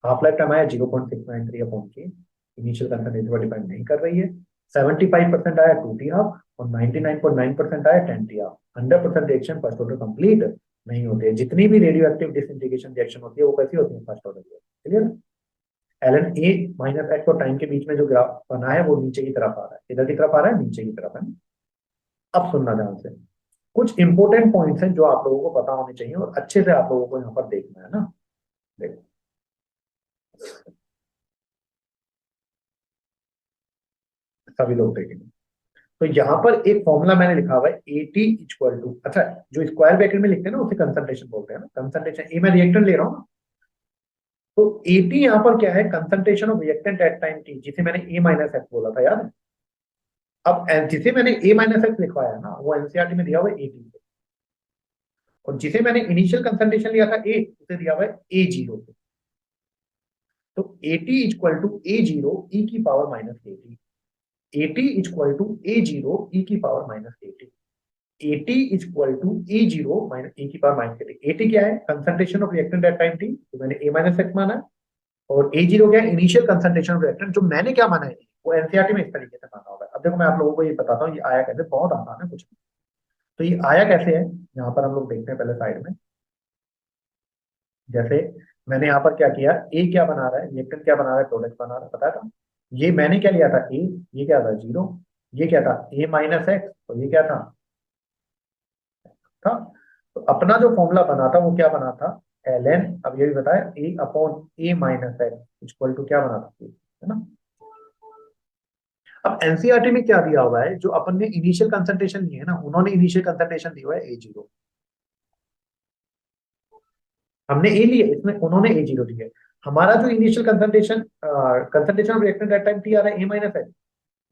Half life time आया 0.693 अपॉन के, इनिशियल कंसंट्रेशन पर डिपेंड नहीं कर रही है। 75% आया 2 टी हाफ, और 99.9% आया 10 T half. 100% reaction first order complete नहीं होते हैं। जितनी भी रेडियो एक्टिव डिसइंटीग्रेशन रिएक्शन होती है वो कैसी होती है, first order. Clear. L N A minus x और टाइम के बीच में जो ग्राफ बना है वो नीचे की तरफ आ रहा है, इधर की तरफ आ रहा है, नीचे की तरफ है। अब सुनना ध्यान से, कुछ इंपॉर्टेंट पॉइंट्स हैं जो आप लोगों को पता होने चाहिए, और अच्छे से आप लोगों को यहाँ पर देखना है ना। देखो, सभी लोग देखेंगे। तो यहाँ पर एक फॉर्मूला मैंने लिखा हुआ है, ए टी इक्वल टू, अच्छा, जो स्क्वायर ब्रैकेट में लिखते हैं ना उसे कंसंट्रेशन बोलते हैं ना, कंसंट्रेशन, ए मैं रिएक्टेंट ले रहा हूँ ना, तो ए टी यहाँ पर क्या है, concentration of reactant at time T, जिसे मैंने ए माइनस एक्स बोला था, याद है। अब जिसे मैंने ए माइनस एक्स लिखवाया ना, वो एनसीईआरटी में दिया हुआ है ए टी, और जिसे मैंने इनिशियल कंसंट्रेशन लिया था ए, उसे दिया हुआ है ए जीरो। तो A T equal to A zero ई की पावर माइनस के T, A T equal to A zero ई की पावर माइनस के T, A T equal to A zero minus e की पावर माइनस के टी। ए t क्या है, concentration of reactant at time t, तो मैंने ए माइनस एक्स माना है, और ए जीरो क्या है, इनिशियल कंसंट्रेशन ऑफ रिएक्टेंट, जो मैंने क्या माना है, वो एनसीईआरटी में इस तरीके से माना होगा। अब देखो मैं आप लोगों को ये बताता हूँ, ये आया कैसे, बहुत आसान है कुछ। तो ये आया कैसे है, यहाँ पर हम लोग देखते हैं पहले साइड में। जैसे मैंने यहाँ पर क्या किया, ए क्या बना रहा है, रिएक्टेंट क्या बना रहा है, प्रोडक्ट बना रहा है, पता था। ये मैंने क्या लिया था, ए, ये क्या था, जीरो, ये क्या था, ए माइनस एक्स, तो ये क्या था। तो अपना जो फॉर्मूला बना था वो क्या बना था, एल एन, अब ये भी बताया, a upon A minus x equal to क्या बना था, है ना। अब एनसीईआरटी में क्या दिया हुआ है, जो अपन ने इनिशियल कंसंट्रेशन ली है ना, उन्होंने इनिशियल कंसंट्रेशन दी हुआ है ए जीरो, हमने ए लिया, इसमें उन्होंने ए जीरो दिया है। हमारा जो initial concentration concentration of reactant at time t आ रहा है ए माइनस एक्स,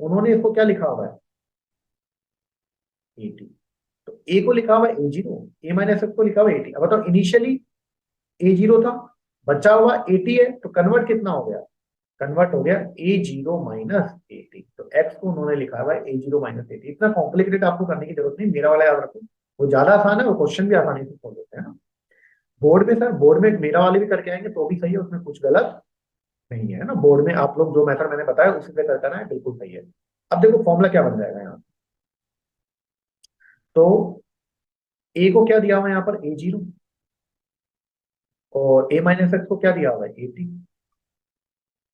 उन्होंने इसको क्या लिखा हुआ है, ए टी। तो ए को लिखा हुआ है a zero, A minus x को लिखा हुआ है ए टी। अब बताओ, इनिशियली ए जीरो था, बचा हुआ ए टी है, तो कन्वर्ट कितना हो गया, कन्वर्ट हो गया ए जीरो माइनस ए टी। तो एक्स को उन्होंने लिखा हुआ है a zero minus a T. इतना कॉम्प्लिकेटेड आपको करने की जरूरत नहीं, मेरा वाला याद रखो, वो ज्यादा आसान है, वो क्वेश्चन भी आसानी से खोल देते हैं ना। बोर्ड में सर, बोर्ड में मेरा वाले भी करके आएंगे तो भी सही है, उसमें कुछ गलत नहीं है ना। बोर्ड में आप लोग जो मेथड मैंने बताया उसी से करना है, बिल्कुल सही है। अब देखो फॉर्मूला क्या बन जाएगा यहाँ, तो ए को क्या दिया हुआ है यहाँ पर, ए जीरो, और ए माइनस एक्स को क्या दिया हुआ है, ए टी,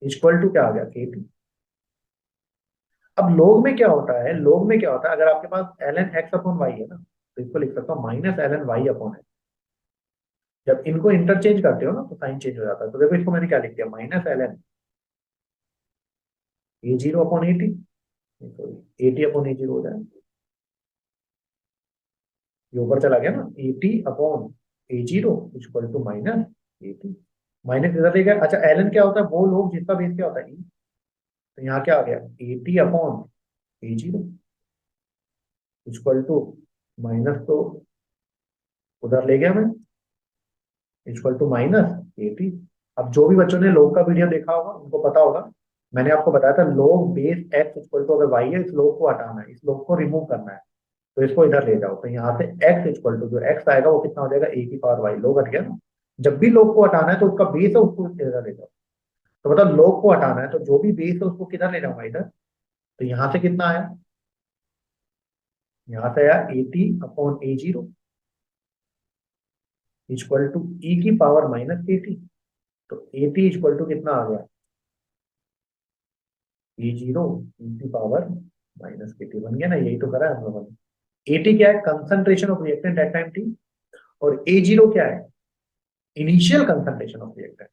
इक्वल टू क्या आ गया, के टी। अब log में क्या होता है, log में क्या होता है, अगर आपके पास l n x upon y है ना, तो इसको लिख सकता हूँ minus l n y upon x. जब इनको इंटरचेंज करते हो ना तो साइन चेंज हो जाता है। तो देखो इसको मैंने क्या लिख दिया, minus l N a zero upon a t, sorry a T upon A zero हो जाए, ये ऊपर चला गया ना, a T upon A zero equal to minus a t, minus इधर ले गया। अच्छा एल एन क्या होता है, वो लोग जिसका बेस क्या होता है ई, तो यहाँ क्या आ गया A T upon A zero equal to minus, तो उधर ले गया मैं, equal to minus a t. अब जो भी बच्चों ने लोग का वीडियो देखा होगा उनको पता होगा, मैंने आपको बताया था लोग बेस एक्स इक्वल टू, अगर वाई है इस लोग को हटाना है, इस लोग को रिमूव करना है, तो इसको इधर ले जाओ, तो यहाँ से एक्स इक्वल टू जो एक्स आएगा वो कितना हो जाएगा ए की पावर वाई, लोग हट गया ना। जब भी लोग को हटाना है तो उसका बेस है उसको इधर ले जाओ, तो मतलब लोग को हटाना है तो जो भी बेस है उसको किधर ले जाऊंगा इधर, तो यहाँ से कितना आया, यहाँ से आया A T upon A zero equal to E की पावर माइनस ए टी, तो ए टी इक्वल टू कितना आ गया ए जीरो ई की पावर माइनस के टी, बन गया ना, यही तो करा है हम लोगों ने। ए टी क्या है, concentration of reactant at time T, और ए जीरो क्या है, इनिशियल कंसंट्रेशन ऑफ रिएक्टेंट।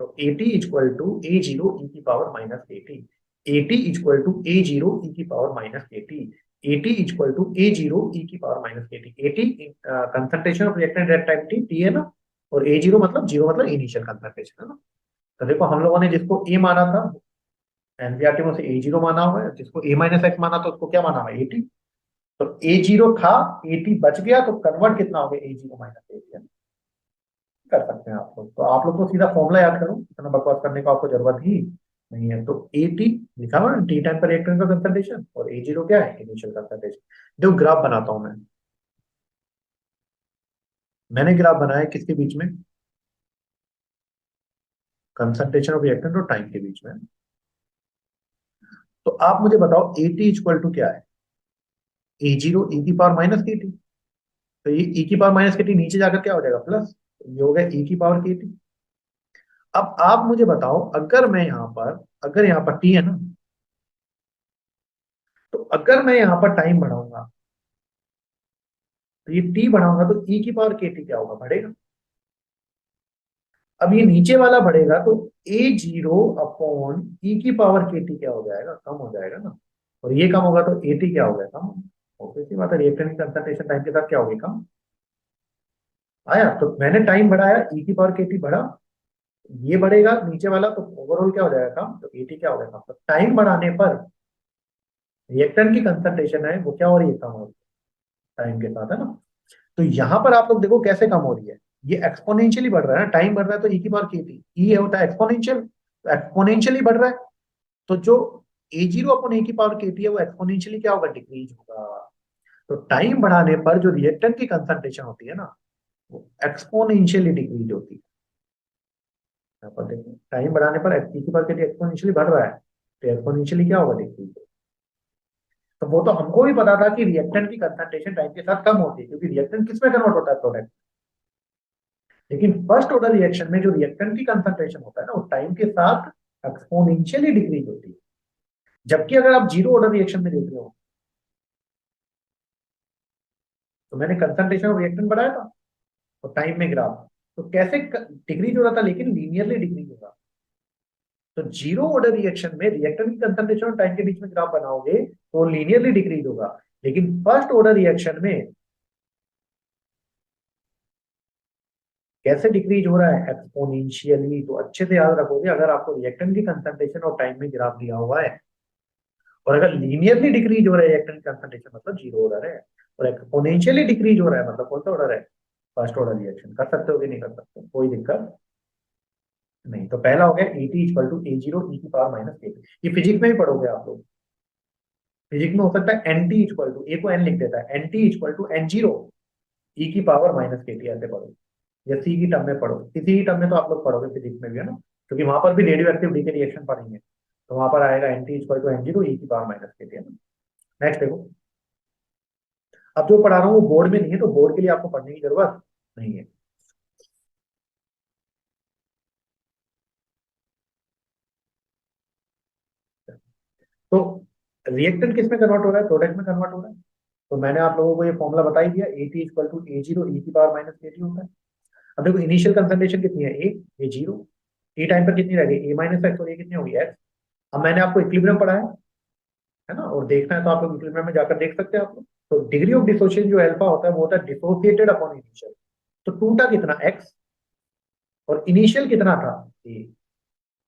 तो A T equal to A zero ई की पावर माइनस के T, A T equal to A zero ई की पावर माइनस के T, A T equal to A zero ई की power minus के T. A T concentration of reactant at time T, T है ना, और A zero मतलब initial concentration है ना। तो देखो हम लोगों ने जिसको ए माना था एनसीईआरटी में, उसे ए जीरो माना हुआ है, जिसको ए माइनस एक्स माना था उसको क्या माना हुआ है, ए टी। तो ए जीरो था, ए टी बच गया, तो कन्वर्ट कितना हो गया ए जीरो माइनस ए टी, कर सकते हैं आप लोग। तो आप लोग तो सीधा फॉर्मूला याद करो, इतना बकवास करने को आपको जरूरत ही नहीं है। तो ए टी लिखा हुआ ना, टी टाइम पर रिएक्टेंट का कंसंट्रेशन, और ए जीरो क्या है, इनिशियल कंसंट्रेशन। देखो ग्राफ बनाता हूं मैं, मैंने ग्राफ बनाया किसके बीच में, कंसंट्रेशन ऑफ रिएक्टेंट और टाइम के बीच में। तो आप मुझे बताओ ए टी इक्वल टू क्या है, ए जीरो ई की पावर माइनस के टी, तो ये ई की पावर माइनस के टी नीचे जाकर क्या हो जाएगा प्लस, तो ये हो गया ई की पावर के टी। अब आप मुझे बताओ अगर मैं यहाँ पर, अगर यहाँ पर टी है ना, तो अगर मैं यहाँ पर टाइम बढ़ाऊंगा, तो ये टी बढ़ाऊंगा तो ई की पावर के टी क्या होगा, बढ़ेगा। अब ये नीचे वाला बढ़ेगा तो ए जीरो अपॉन ई की पावर के टी क्या हो जाएगा, कम हो जाएगा ना, और ये कम होगा तो ए टी क्या हो गया, कम। ऑब्वियसली बात है, रिएक्टेंट की कंसंट्रेशन टाइम के साथ क्या होगी, कम। आया, तो मैंने टाइम बढ़ाया, ई की पावर के टी बढ़ा, ये बढ़ेगा नीचे वाला, तो ओवरऑल क्या हो जाएगा, कम, तो ए टी क्या हो गया, कम। तो टाइम बढ़ाने पर रिएक्टेंट की कंसंट्रेशन है वो क्या हो रही है, कम हो रही है टाइम के साथ, है ना। तो यहां पर आप लोग देखो कैसे कम हो रही है, ये एक्सपोनेंशियली बढ़ रहा है ना, टाइम बढ़ रहा है तो ई की पावर के टी, ई होता है एक्सपोनेंशियल, तो एक्सपोनेंशियली बढ़ रहा है, तो जो ए जीरो अपॉन ए की पावर के टी है वो एक्सपोनेंशियली क्या होगा, डिक्रीज होगा। तो टाइम बढ़ाने पर जो रिएक्टेंट की कंसंट्रेशन होती है ना, वो एक्सपोनेंशियली डिक्रीज होती है। यहाँ पर देखो टाइम बढ़ाने पर ई की पावर के टी एक्सपोनेंशियली बढ़ रहा है, तो एक्सपोनेंशियली क्या होगा, डिक्रीज। तो वो तो हमको भी पता था कि रिएक्टेंट की कंसंट्रेशन टाइम के साथ कम होती है, क्योंकि रिएक्टेंट किस में कन्वर्ट होता है, प्रोडक्ट। लेकिन फर्स्ट ऑर्डर रिएक्शन में जो रिएक्टेंट की कंसंट्रेशन होता है ना, वो टाइम के साथ एक्सपोनेंशियली डिक्रीज होती है। जबकि अगर आप जीरो ऑर्डर रिएक्शन में देख रहे हो, तो मैंने कंसंट्रेशन ऑफ रिएक्टेंट बढ़ाया था और टाइम में ग्राफ, तो कैसे डिक्रीज हो रहा था, लेकिन लीनियरली डिक्रीज होगा। तो जीरो ऑर्डर रिएक्शन में रिएक्टेंट की कंसंट्रेशन और टाइम के बीच में ग्राफ बनाओगे तो लीनियरली डिक्रीज होगा, लेकिन फर्स्ट ऑर्डर रिएक्शन में कैसे डिक्रीज हो रहा है, एक्सपोनेंशियली। तो अच्छे से याद रखोगे, अगर आपको रिएक्टेंट की कंसंट्रेशन और टाइम में ग्राफ दिया हुआ है, और अगर लीनियरली डिक्रीज हो रहा है रिएक्टेंट कंसंट्रेशन मतलब जीरो ऑर्डर है, और एक्सपोनेंशियली डिक्रीज हो रहा है मतलब कौन सा ऑर्डर है, फर्स्ट ऑर्डर रिएक्शन। कर सकते हो कि नहीं कर सकते, कोई दिक्कत नहीं। तो पहला हो गया A T equal to A zero ई की पावर माइनस के, ये फिजिक्स में भी पढ़ोगे आप लोग। फिजिक्स में हो सकता है N T equal to, A को एन लिख देता है, N T equal to N zero ई की पावर माइनस के टी, ऐसे पढ़ो, या सी की टर्म में पढ़ो, किसी की टर्म में तो आप लोग पढ़ोगे फिजिक्स में भी, है ना, क्योंकि वहां पर भी रेडियो एक्टिव डीके रिएक्शन पढ़ेंगे, तो वहां पर आएगा N T equal to N zero ई की पावर माइनस के टी, है ना। नेक्स्ट देखो, अब जो पढ़ा रहा हूँ वो बोर्ड में नहीं है, तो बोर्ड के लिए आपको पढ़ने की जरूरत नहीं है। तो रिएक्टेंट किस में कन्वर्ट हो रहा है, प्रोडक्ट में कन्वर्ट हो रहा है। तो मैंने आप लोगों को ये फॉर्मूला बता ही दिया, A T equal to A zero ई की पावर माइनस के टी होता है। अब देखो इनिशियल कंसंट्रेशन कितनी है, ए जीरो, टी टाइम पर कितनी रह गई, ए माइनस एक्स, और ये कितनी होगी एक्स। अब मैंने आपको इक्विलिब्रियम पढ़ा है ना, और देखना है तो आप लोग इक्विलिब्रियम में जाकर देख सकते हैं आप लोग। तो डिग्री ऑफ डिसोसिएशन जो अल्फा होता है वो होता है डिसोसिएटेड अपॉन इनिशियल। तो टूटा कितना एक्स, और इनिशियल कितना था ए।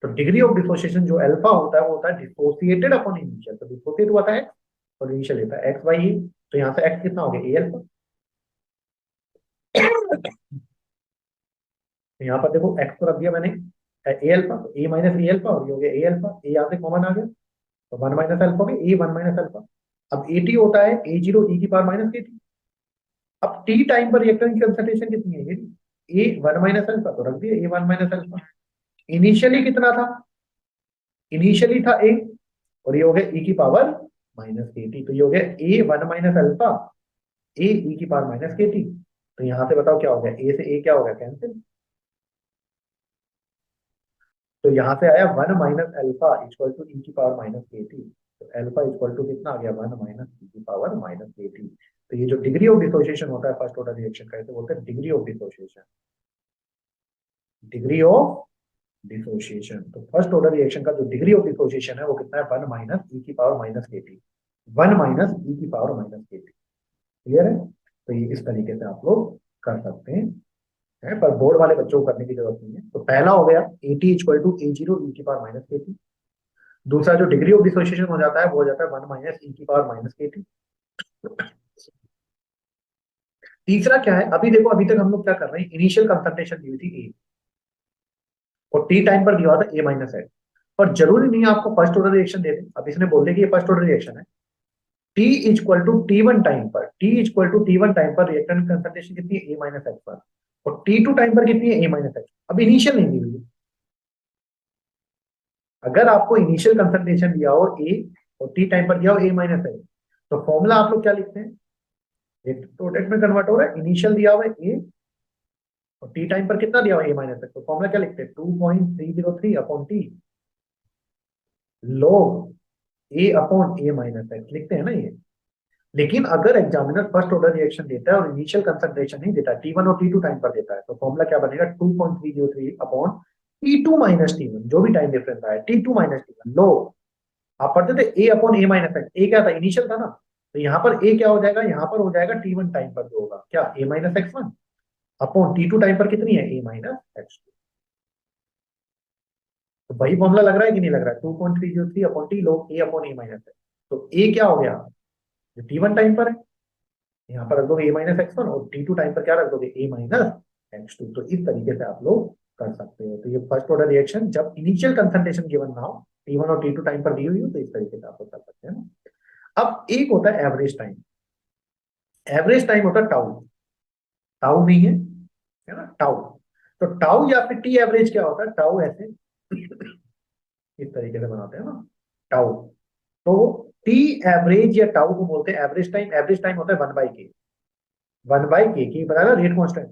तो डिग्री ऑफ डिसोसिएशन जो अल्फा होता है वो होता है डिसोसिएटेड अपॉन इनिशियल। तो डिसोसिएट हुआ था एक्स, और इनिशियल लेता है एक्स बाई ए। तो यहाँ से एक्स कितना हो गया, ए अल्फा। तो यहाँ पर देखो एक्स को रख दिया मैंने ए अल्फा, तो ए माइनस ए अल्फा, और ये हो गया ए अल्फा, ए यहाँ से कॉमन आ गया, तो वन माइनस अल्फा हो गया ए वन माइनस अल्फा। अब ए टी होता है ए जीरो ई की पावर माइनस के टी। अब टी टाइम पर रिएक्टर की कंसंट्रेशन कितनी है, ये ए वन माइनस अल्फा, तो रख दिया ए वन माइनस अल्फा। इनिशियली कितना था, इनिशियली था ए, और ये हो गया ई की पावर माइनस के टी। तो ये हो गया ए वन माइनस अल्फा, ए ई की पावर माइनस के टी। तो यहां से बताओ क्या हो गया, ए से ए क्या हो गया, कैंसिल। तो यहां से आया one minus alpha equal to E की पावर माइनस के टी। तो अल्फा इक्वल टू कितना आ गया, वन माइनस ई की पावर माइनस के टी। तो ये जो डिग्री ऑफ डिसोसिएशन होता है फर्स्ट ऑर्डर रिएक्शन का, इसे बोलते हैं degree of dissociation, degree of dissociation. तो फर्स्ट ऑर्डर रिएक्शन का जो डिग्री ऑफ डिसोसिएशन है वो कितना है, वन माइनस ई की पावर माइनस के टी, वन माइनस ई की पावर माइनस के टी। क्लियर है। तो ये इस तरीके से आप लोग कर सकते हैं, है? पर बोर्ड वाले बच्चों को करने की जरूरत नहीं है। तो पहला हो गया A T equal to A zero ई की पावर माइनस के टी। दूसरा जो डिग्री ऑफ डिसोसिएशन हो जाता है वो हो जाता है वन माइनस ई की पावर माइनस के टी। तीसरा क्या है, अभी देखो अभी तक हम लोग क्या कर रहे हैं, इनिशियल कंसंट्रेशन दी हुई थी ए, और टी टाइम पर दिया हुआ था ए माइनस एक्स। पर जरूरी नहीं है आपको फर्स्ट ऑर्डर रिएक्शन दे दे। अब इसने बोल दिया कि ये फर्स्ट ऑर्डर रिएक्शन है, T equal to T one time पर, T equal to T one time पर रिएक्टेंट कंसंट्रेशन कितनी है, ए माइनस एक्स पर, और टी टू टाइम पर कितनी है, ए माइनस एक्स। अब इनिशियल नहीं दी हुई है। अगर आपको इनिशियल कंसंट्रेशन दिया हो ए, और टी टाइम पर दिया हो ए माइनस एक्स, तो फॉर्मूला आप लोग क्या लिखते हैं, एक प्रोडक्ट में कन्वर्ट हो रहा है, इनिशियल दिया हुआ है ए, और टी टाइम पर कितना दिया हुआ है ए माइनस एक्स, तो फॉर्मूला क्या लिखते हैं, 2.303 upon T log a upon A minus x लिखते हैं ना ये। लेकिन अगर एग्जामिनर फर्स्ट ऑर्डर रिएक्शन देता है और इनिशियल कंसंट्रेशन नहीं देता, टी वन और टी टू टाइम पर देता है, तो फॉर्मूला क्या बनेगा, 2.303 upon T two minus T one, जो भी टाइम डिफरेंस आया, T two minus T one. लो, आप पढ़ते थे A upon A minus x, A क्या था, इनिशियल था ना, तो यहाँ पर ए क्या हो जाएगा, यहाँ पर हो जाएगा टी वन टाइम पर जो होगा क्या, A minus x one, upon T two time पर कितनी है, ए माइनस एक्स टू। तो वही फॉर्मूला लग रहा है कि नहीं लग रहा है, 2.303 अपॉन टी लोग a upon A minus x. तो ए क्या हो गया, जो टी वन टाइम पर है, यहाँ पर रख दोगे ए माइनस एक्स वन, और टी टू टाइम पर क्या रख दोगे, ए माइनस एक्स टू। तो इस तरीके से आप लोग कर सकते हो। तो ये फर्स्ट ऑर्डर रिएक्शन जब इनिशियल कंसंट्रेशन गिवन ना हो, टी वन और टी टू टाइम पर दी हुई हो, तो इस तरीके से आप लोग कर सकते हैं ना। अब एक होता है एवरेज टाइम, एवरेज टाइम होता है टाउ, टाउ नहीं है ना, टाउ। तो टाउ या फिर टी एवरेज क्या होता है, टाउ ऐसे इस तरीके से बनाते हैं ना, टाउ। तो टी एवरेज या टाउ को बोलते हैं एवरेज टाइम। एवरेज टाइम होता है वन बाई के, वन बाई के बताया रेट कॉन्स्टेंट।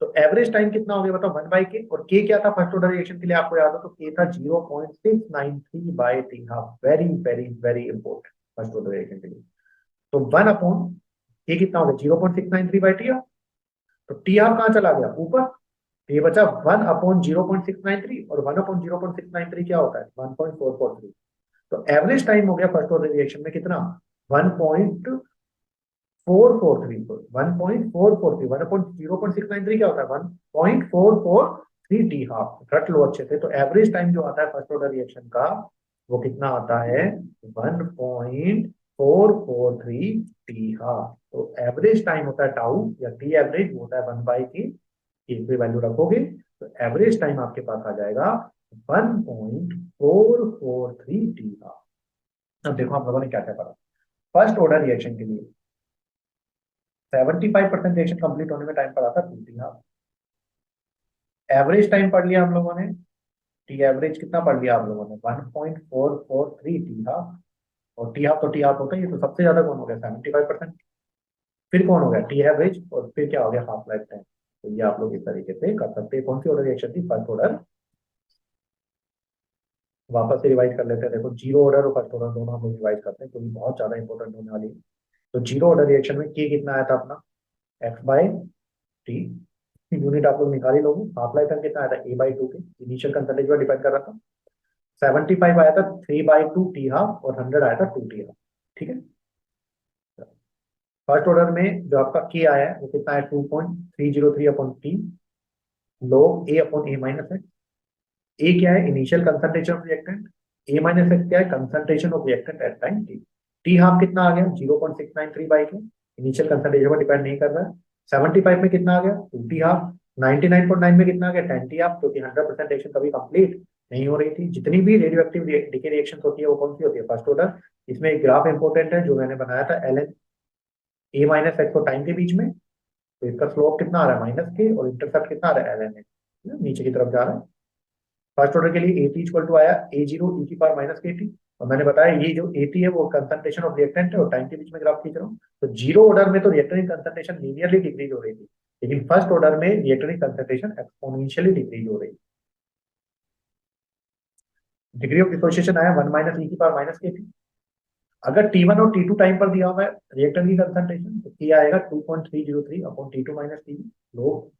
तो एवरेज टाइम कितना हो गया बताओ, वन बाई के, और के क्या था फर्स्ट ऑर्डर रिएक्शन के लिए आपको याद हो, तो के था 0.693 by T half. Very very very important first order reaction के लिए। तो वन अपॉन के कितना हो गया, 0.693 बाई टी हाफ। तो टी हाफ कहाँ चला गया, ऊपर, तो ये बचा वन अपॉन 0.693, और वन अपॉन 0.693 क्या होता है, 1.443। तो एवरेज टाइम हो गया फर्स्ट ऑर्डर रिएक्शन में कितना, 1.443, 1.443, 1.0.693 क्या होता है, 1.443 टी हाफ। रट लो अच्छे से। तो एवरेज टाइम जो आता है फर्स्ट ऑर्डर रिएक्शन का वो कितना आता है, 1.443 टी हाफ। तो एवरेज टाइम होता है टाउ या टी एवरेज, वो होता है वन बाई की, एक भी वैल्यू रखोगे तो एवरेज टाइम आपके पास आ जाएगा 1.443 टी हाफ। अब देखो हम लोगों ने क्या क्या करा फर्स्ट ऑर्डर रिएक्शन के लिए, 75% रिएक्शन कंप्लीट होने में टाइम पड़ा था 2 टी हाफ। एवरेज टाइम पढ़ लिया हम लोगों ने, टी एवरेज कितना पढ़ लिया आप लोगों ने, 1.443 टी हाफ। और टी हाफ तो टी हाफ होता है, ये तो सबसे ज्यादा कौन हो गया, 75%। फिर कौन हो गया, टी एवरेज, और फिर क्या हो गया, हाफ लाइफ टाइम। तो ये आप लोग इस तरीके से कर सकते हैं। कौन सी ऑर्डर रिएक्शन थी, फर्स्ट ऑर्डर। वापस से रिवाइज कर लेते हैं। देखो जीरो ऑर्डर और फर्स्ट ऑर्डर दोनों हम लोग रिवाइज करते हैं क्योंकि बहुत ज्यादा इंपॉर्टेंट होने वाली है। तो जीरो ऑर्डर रिएक्शन में के कितना आया था अपना, एक्स बाय टी, यूनिट आप लोग निकाल ही लोगे। हाफ लाइफ टाइम कितना आया था A/2 के, इनिशियल कंसंट्रेशन पर डिपेंड कर रहा था। 75 आया था 3/2 टी हाफ, और 100 आया था 2 टी हाफ। ठीक है। फर्स्ट ऑर्डर में जो आपका के आया है वो कितना है, 2.303 upon T log A upon A minus x. A क्या है, initial concentration of reactant. A minus x क्या है, concentration of reactant at time T. T half कितना आ गया, 0.693 के, इनिशियल कंसंट्रेशन पर डिपेंड नहीं कर रहा है। 75 में कितना आ गया, 2 टी हाफ। 99.9 में कितना आ गया, 10 टी हाफ, क्योंकि 100% रिएक्शन कभी कंप्लीट नहीं हो रही थी। जितनी भी रेडियो एक्टिव डिके रिएक्शन होती है वो कौन सी होती है, फर्स्ट ऑर्डर। इसमें एक ग्राफ इंपॉर्टेंट है जो मैंने बनाया था, L N A minus x और टाइम के बीच में। तो इसका स्लोप कितना आ रहा है, -k, और इंटरसेप्ट कितना आ रहा है, एल एन ए, नीचे की तरफ जा रहा है। फर्स्ट ऑर्डर के लिए एटी इक्वल टू आया A0 e⁻−kt। और मैंने बताया ये जो एटी है वो कंसंट्रेशन ऑफ रिएक्टेंट है, और टाइम के बीच में ग्राफ खींच रहा हूँ। तो जीरो ऑर्डर में तो रिएक्टर की कंसंट्रेशन लीनियरली डिक्रीज हो रही थी, लेकिन फर्स्ट ऑर्डर में रिएक्टर की कंसंट्रेशन एक्सपोनेंशियली डिक्रीज हो रही है। डिग्री ऑफ डिसोसिएशन आया 1 - e⁻−kt। अगर T1 और T2 टाइम पर दिया हुआ है रिएक्टर की कंसंट्रेशन, तो T आएगा 2.303 अपॉन T2 माइनस टी। लोग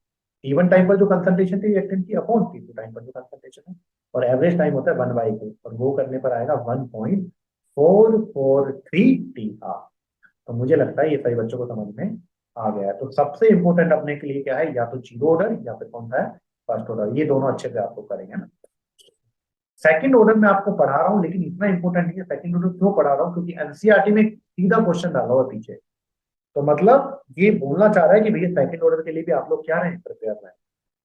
T1 टाइम पर जो कंसंट्रेशन थी रिएक्टेंट की अपॉन T2 टाइम पर जो कंसंट्रेशन है, और एवरेज टाइम होता है 1/2, और वो करने पर आएगा 1.443 टी। हाँ, तो मुझे लगता है ये सभी बच्चों को समझ में आ गया है। तो सबसे इंपॉर्टेंट अपने के लिए क्या है, या तो जीरो ऑर्डर या फिर कौन सा है, फर्स्ट ऑर्डर। ये दोनों अच्छे से आप लोग करेंगे ना। सेकंड ऑर्डर में आपको पढ़ा रहा हूँ, लेकिन इतना इंपॉर्टेंट नहीं है। सेकंड ऑर्डर क्यों पढ़ा रहा हूँ, क्योंकि एनसीईआरटी में एक सीधा क्वेश्चन डाला हुआ पीछे। तो मतलब ये बोलना चाह रहा है कि भैया सेकंड ऑर्डर के लिए भी आप लोग क्या रहे, प्रिपेयर रहे,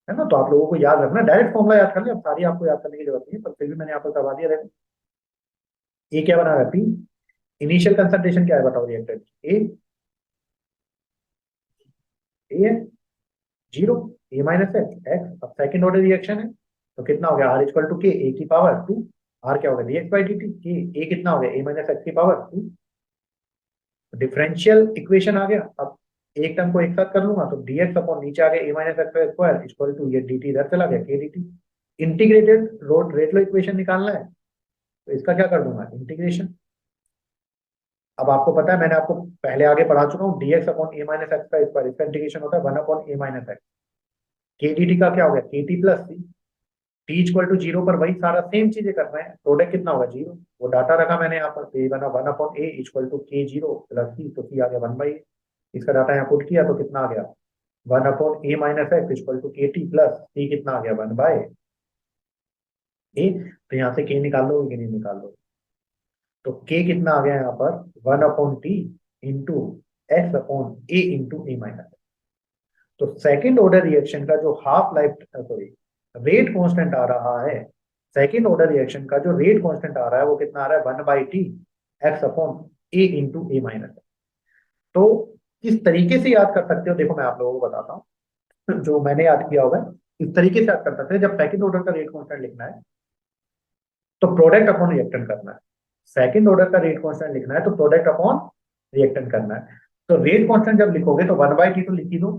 है ना। तो आप लोगों को याद रखना, डायरेक्ट फॉर्मुला याद कर ले, अब सारी आपको याद करने की जरूरत नहीं है, पर फिर भी मैंने यहाँ पर करवा दिया। देखो ए क्या बना रहा है, पी। इनिशियल कंसंट्रेशन क्या है बताओ रिएक्टर की, ए है 0, A-x। अब सेकंड ऑर्डर रिएक्शन है, तो कितना हो गया, R equal to K, A की पावर 2। आर क्या हो गया, dx/dt के, ए कितना हो गया, A-x की पावर 2। डिफरेंशियल इक्वेशन आ गया। अब एक टर्म को एक साथ कर लूंगा, तो dx अपॉन नीचे आ गया A-x² इक्वल टू ये dt इधर चला गया, के dt। Integrated road rate law equation निकालना है, तो इसका क्या कर दूंगा, इंटीग्रेशन। अब आपको पता है, मैंने आपको पहले आगे पढ़ा चुका हूँ, dx अपॉन A-x², इसका इंटीग्रेशन होता है 1 अपॉन A-x। के डी टी का क्या हो गया, के T plus C. T equal to zero पर वही सारा सेम चीजें कर रहे हैं, प्रोडक्ट कितना होगा, जीरो। वो डाटा रखा मैंने यहाँ पर, तो ये बना 1/a equal to k0 plus c, तो सी आ गया 1/a। इसका डाटा यहाँ पुट किया तो कितना आ गया, 1/a-x equal to k T plus सी, कितना आ गया, 1/a। तो यहाँ से के निकाल लो कि नहीं निकाल लो, तो के कितना आ गया यहाँ पर, 1/t into X upon A into A-। तो सेकेंड ऑर्डर रिएक्शन का जो half life, sorry, rate constant आ रहा है, सेकेंड ऑर्डर रिएक्शन का जो रेट कांस्टेंट आ रहा है वो कितना आ रहा है, 1/t X upon A into A-। तो किस तरीके से याद कर सकते हो, देखो मैं आप लोगों को बताता हूँ जो मैंने याद किया होगा। इस तरीके से याद कर सकते हैं, जब सेकंड ऑर्डर का रेट कांस्टेंट लिखना है तो प्रोडक्ट अपॉन रिएक्टेंट करना है। सेकंड ऑर्डर का रेट कांस्टेंट लिखना है तो प्रोडक्ट अपॉन रिएक्टेंट करना है। तो रेट कांस्टेंट जब लिखोगे तो 1/t तो लिख ही दो,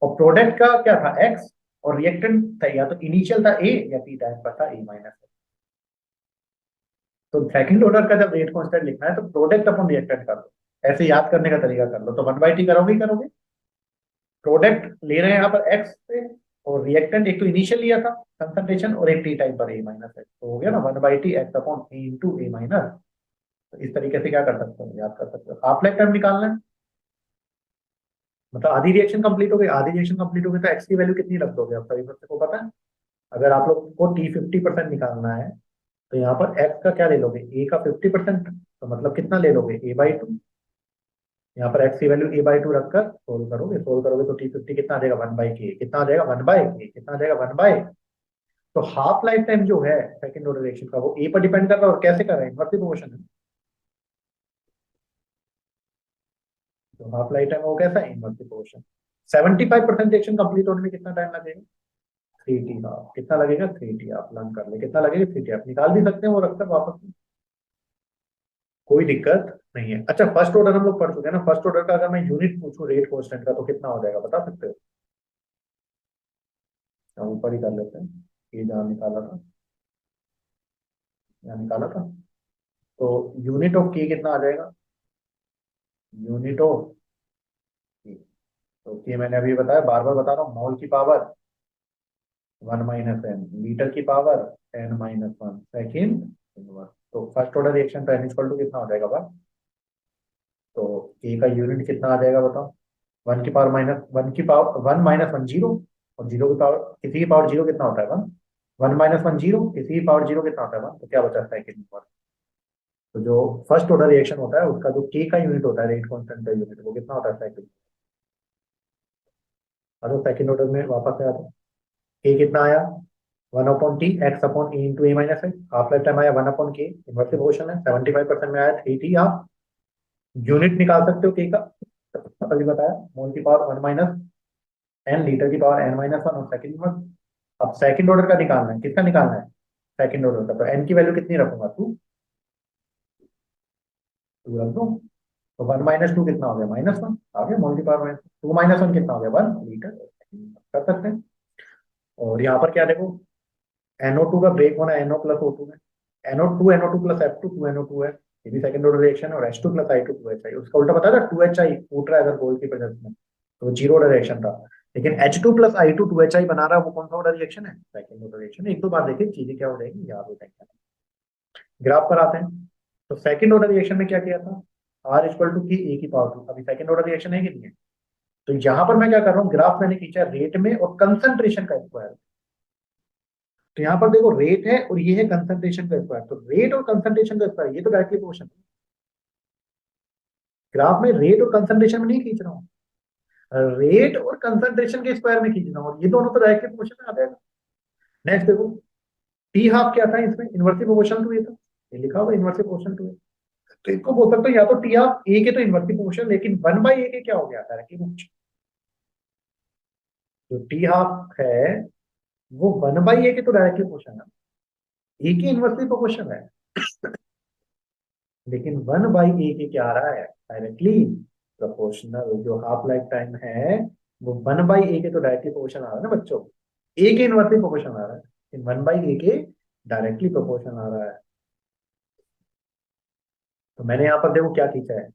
और प्रोडक्ट का क्या था, एक्स, और रिएक्टेंट था या तो इनिशियल था ए, या टी टाइम पर था A-। तो सेकंड ऑर्डर का जब रेट कांस्टेंट लिखना है तो प्रोडक्ट अपॉन रिएक्टेंट कर लो। ऐसे याद करने का तरीका कर लो, तो 1/t करोगे ही करोगे। प्रोडक्ट ले रहे हैं यहाँ पर एक्स से, और रिएक्टेंट एक तो इनिशियल लिया था कंसंट्रेशन, और एक टी टाइम पर A-, तो हो गया ना 1/t X upon A into A-। तो इस तरीके से क्या कर सकते हो, याद कर सकते हो। हाफ लाइफ टाइम निकालना है, मतलब आधी रिएक्शन कंप्लीट हो गई, आधी रिएक्शन कंप्लीट हो गई तो एक्स की वैल्यू कितनी रख दोगे, आप सभी बच्चों को पता है। अगर आप लोग को टी 50% निकालना है, तो यहाँ पर एक्स का क्या ले लोगे, ए का 50%, तो मतलब कितना ले लोगे, A/2। यहाँ पर एक्स की वैल्यू A/2 रखकर सोल्व करोगे तो T50 कितना आ जाएगा, 1/k, कितना आ जाएगा, 1/k, कितना आ जाएगा, 1/। तो हाफ लाइफ टाइम जो है सेकंड ऑर्डर रिएक्शन का वो ए पर डिपेंड कर रहा है, और कैसे कर रहे हैं, इनवर्स प्रोपोर्शन है। तो हाफ लाइफ टाइम वो कैसा है, इनवर्स प्रोपोर्शन। 75% रिएक्शन कंप्लीट होने में कितना टाइम लगेगा, 3t हाफ। कितना लगेगा, 3t, आप लर्न कर ले कितना लगेगा, 3t। आप निकाल भी सकते हैं वो रखकर वापस, कोई दिक्कत नहीं है। अच्छा, फर्स्ट ऑर्डर हम लोग पढ़ चुके हैं ना। फर्स्ट ऑर्डर का अगर मैं यूनिट पूछूं रेट कांस्टेंट का तो कितना हो जाएगा, बता सकते हो। हम ऊपर ही कर लेते हैं, ये जहाँ निकाला था, यहाँ निकाला था। तो यूनिट ऑफ के कितना आ जाएगा, यूनिट ऑफ के, तो ये मैंने अभी बताया, बार बार बता रहा हूँ, मोल की पावर 1 - n, लीटर की पावर n-1 सेकेंड इनवर्स। तो फर्स्ट ऑर्डर रिएक्शन तो n इक्वल टू कितना हो जाएगा बा, तो ए का यूनिट कितना आ जाएगा बताओ, 1 की पावर 1 जीरो, और जीरो की पावर, किसी की पावर जीरो कितना होता है 1, 1 - 1 जीरो, किसी की पावर जीरो कितना होता है 1, तो क्या बचा सेकेंड इनवर्स। तो जो फर्स्ट ऑर्डर रिएक्शन होता है उसका जो के का यूनिट होता है, रेट कांस्टेंट का यूनिट, वो कितना होता है सेकंड। अरे सेकंड ऑर्डर में वापस आया था, के कितना आया 1/t x/a × a - x, half life time आया 1/k, इनवर्स प्रोपोर्शन है, 75% में आया 3t। आप यूनिट निकाल सकते हो के का, अभी बताया, मोल की पावर 1 - n, लीटर की पावर n-1, और सेकंड इनवर्स। अब सेकंड ऑर्डर का निकालना है, किसका निकालना है, सेकंड ऑर्डर का, तो n की वैल्यू कितनी रखूंगा, 2, 2 रख दो। तो 1 - 2 कितना हो गया -1, आ गया मोल की पावर माइनस 2 - 1 कितना हो गया 1 लीटर, कर सकते हैं। और यहाँ पर क्या देखो, NO2 का ब्रेक होना है NO + O2 में, NO2 + F2 2NO2 है, ये भी सेकंड ऑर्डर रिएक्शन है, और H2 + I2 2HI, उसका उल्टा पता था 2HI फूट रहा है अगर गोल्ड की प्रेजेंस में, तो जीरो ऑर्डर रिएक्शन था। लेकिन H2 + I2 2HI बना रहा है, वो कौन सा ऑर्डर रिएक्शन है, सेकंड ऑर्डर रिएक्शन है। एक दो बार देखिए चीजें क्या हो जाएगी, याद हो जाएंगे। ग्राफ पर आते हैं, तो सेकंड ऑर्डर रिएक्शन में क्या किया था, R इक्वल टू की ए की पावर 2, अभी सेकंड ऑर्डर रिएक्शन है कि नहीं है। तो यहाँ पर मैं क्या कर रहा हूँ, ग्राफ मैंने खींचा रेट में और कंसंट्रेशन का स्क्वायर। तो यहाँ पर देखो रेट है और ये है कंसंट्रेशन का स्क्वायर, तो रेट और कंसंट्रेशन का स्क्वायर ये तो डायरेक्टली प्रोपोर्शन है। ग्राफ में रेट और कंसंट्रेशन में नहीं खींच रहा हूँ, रेट और कंसंट्रेशन के स्क्वायर में खींच रहा हूँ, ये दोनों तो डायरेक्टली प्रोपोर्शन में आ जाएगा। नेक्स्ट देखो, टी हाफ क्या था इसमें, इनवर्सली प्रोपोर्शनल टू ए था, ये लिखा हुआ इनवर्सली प्रोपोर्शनल टू ए। तो इसको बोल सकते हो या तो टी हाफ ए के तो इनवर्सली प्रोपोर्शनल, लेकिन 1/a के क्या हो गया डायरेक्टली प्रोपोर्शनल। जो टी हाफ है वो 1/a के तो डायरेक्टली प्रोपोर्शनल है, ए के इनवर्सली प्रोपोर्शनल है, लेकिन 1/a के क्या आ रहा है डायरेक्टली प्रोपोर्शनल। जो हाफ लाइफ टाइम है वो 1/a के तो डायरेक्टली प्रोपोर्शनल आ रहा है ना बच्चों, ए के इनवर्सली प्रोपोर्शनल आ रहा है, लेकिन 1/a के डायरेक्टली प्रोपोर्शनल आ रहा है। तो मैंने यहाँ पर देखो क्या खींचा है,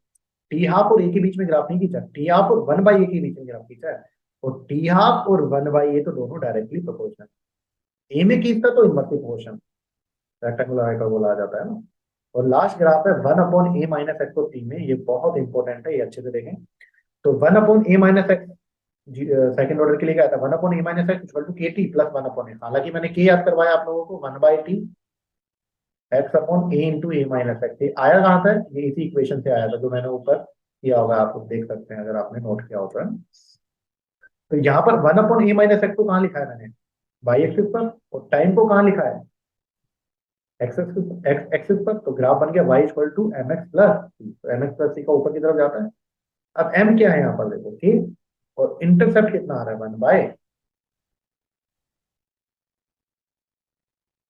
टी हाफ और ए के बीच में ग्राफ नहीं खींचा, टी हाफ और 1/a के बीच में ग्राफ खींचा है, और टी हाफ और 1/a तो दोनों डायरेक्टली प्रोपोर्शनल, ए में खींचता तो इनवर्सली प्रोपोर्शनल, रेक्टेंगुलर हाइपरबोला आ जाता है ना। और लास्ट ग्राफ है 1/a - x और टी में, ये बहुत इंपॉर्टेंट है, ये अच्छे से देखें। तो 1/a - x सेकंड ऑर्डर के लिए क्या था, 1/a - x equal to k T plus 1/a, हालांकि मैंने के याद करवाया आप लोगों को, 1/t x/a × a - x, ये आया कहाँ से, ये इसी इक्वेशन से आया था जो मैंने ऊपर किया होगा, आप लोग देख सकते हैं अगर आपने नोट किया होगा। तो यहाँ पर 1/a - x को कहाँ लिखा है मैंने, वाई एक्सिस पर, और टाइम को कहाँ लिखा है, एक्स एक्सिस पर। तो ग्राफ बन गया y equal to mx plus c, तो mx प्लस c का ऊपर की तरफ जाता है। अब m क्या है यहाँ पर देखो k, और इंटरसेप्ट कितना आ रहा है 1/,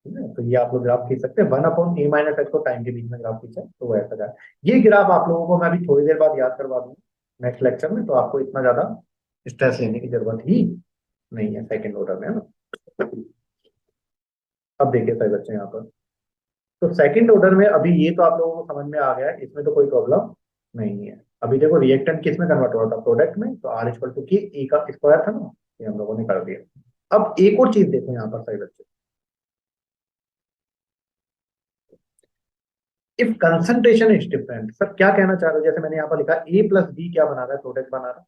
ठीक है। तो ये आप लोग ग्राफ खींच सकते हैं, 1/a - x को टाइम के बीच में ग्राफ खींचा तो वो ऐसा जाए। ये ग्राफ आप लोगों को मैं अभी थोड़ी देर बाद याद करवा दूंगा नेक्स्ट लेक्चर में, तो आपको इतना ज्यादा स्ट्रेस लेने की जरूरत ही नहीं है सेकंड ऑर्डर में, है ना। अब देखिए सही बच्चे यहाँ पर, तो सेकंड ऑर्डर में अभी ये तो आप लोगों को समझ में आ गया है, इसमें तो कोई प्रॉब्लम नहीं है। अभी देखो रिएक्टेंट किस में कन्वर्ट हो रहा था, प्रोडक्ट में, तो आर इक्वल टू की ए का स्क्वायर था ना, ये हम लोगों ने कर दिया। अब एक और चीज देखो यहाँ पर सही बच्चे, if concentration is different, sir क्या कहना चाह रहे हो, जैसे मैंने यहाँ पर लिखा ए प्लस बी क्या बना रहा है, प्रोडक्ट बना रहा है,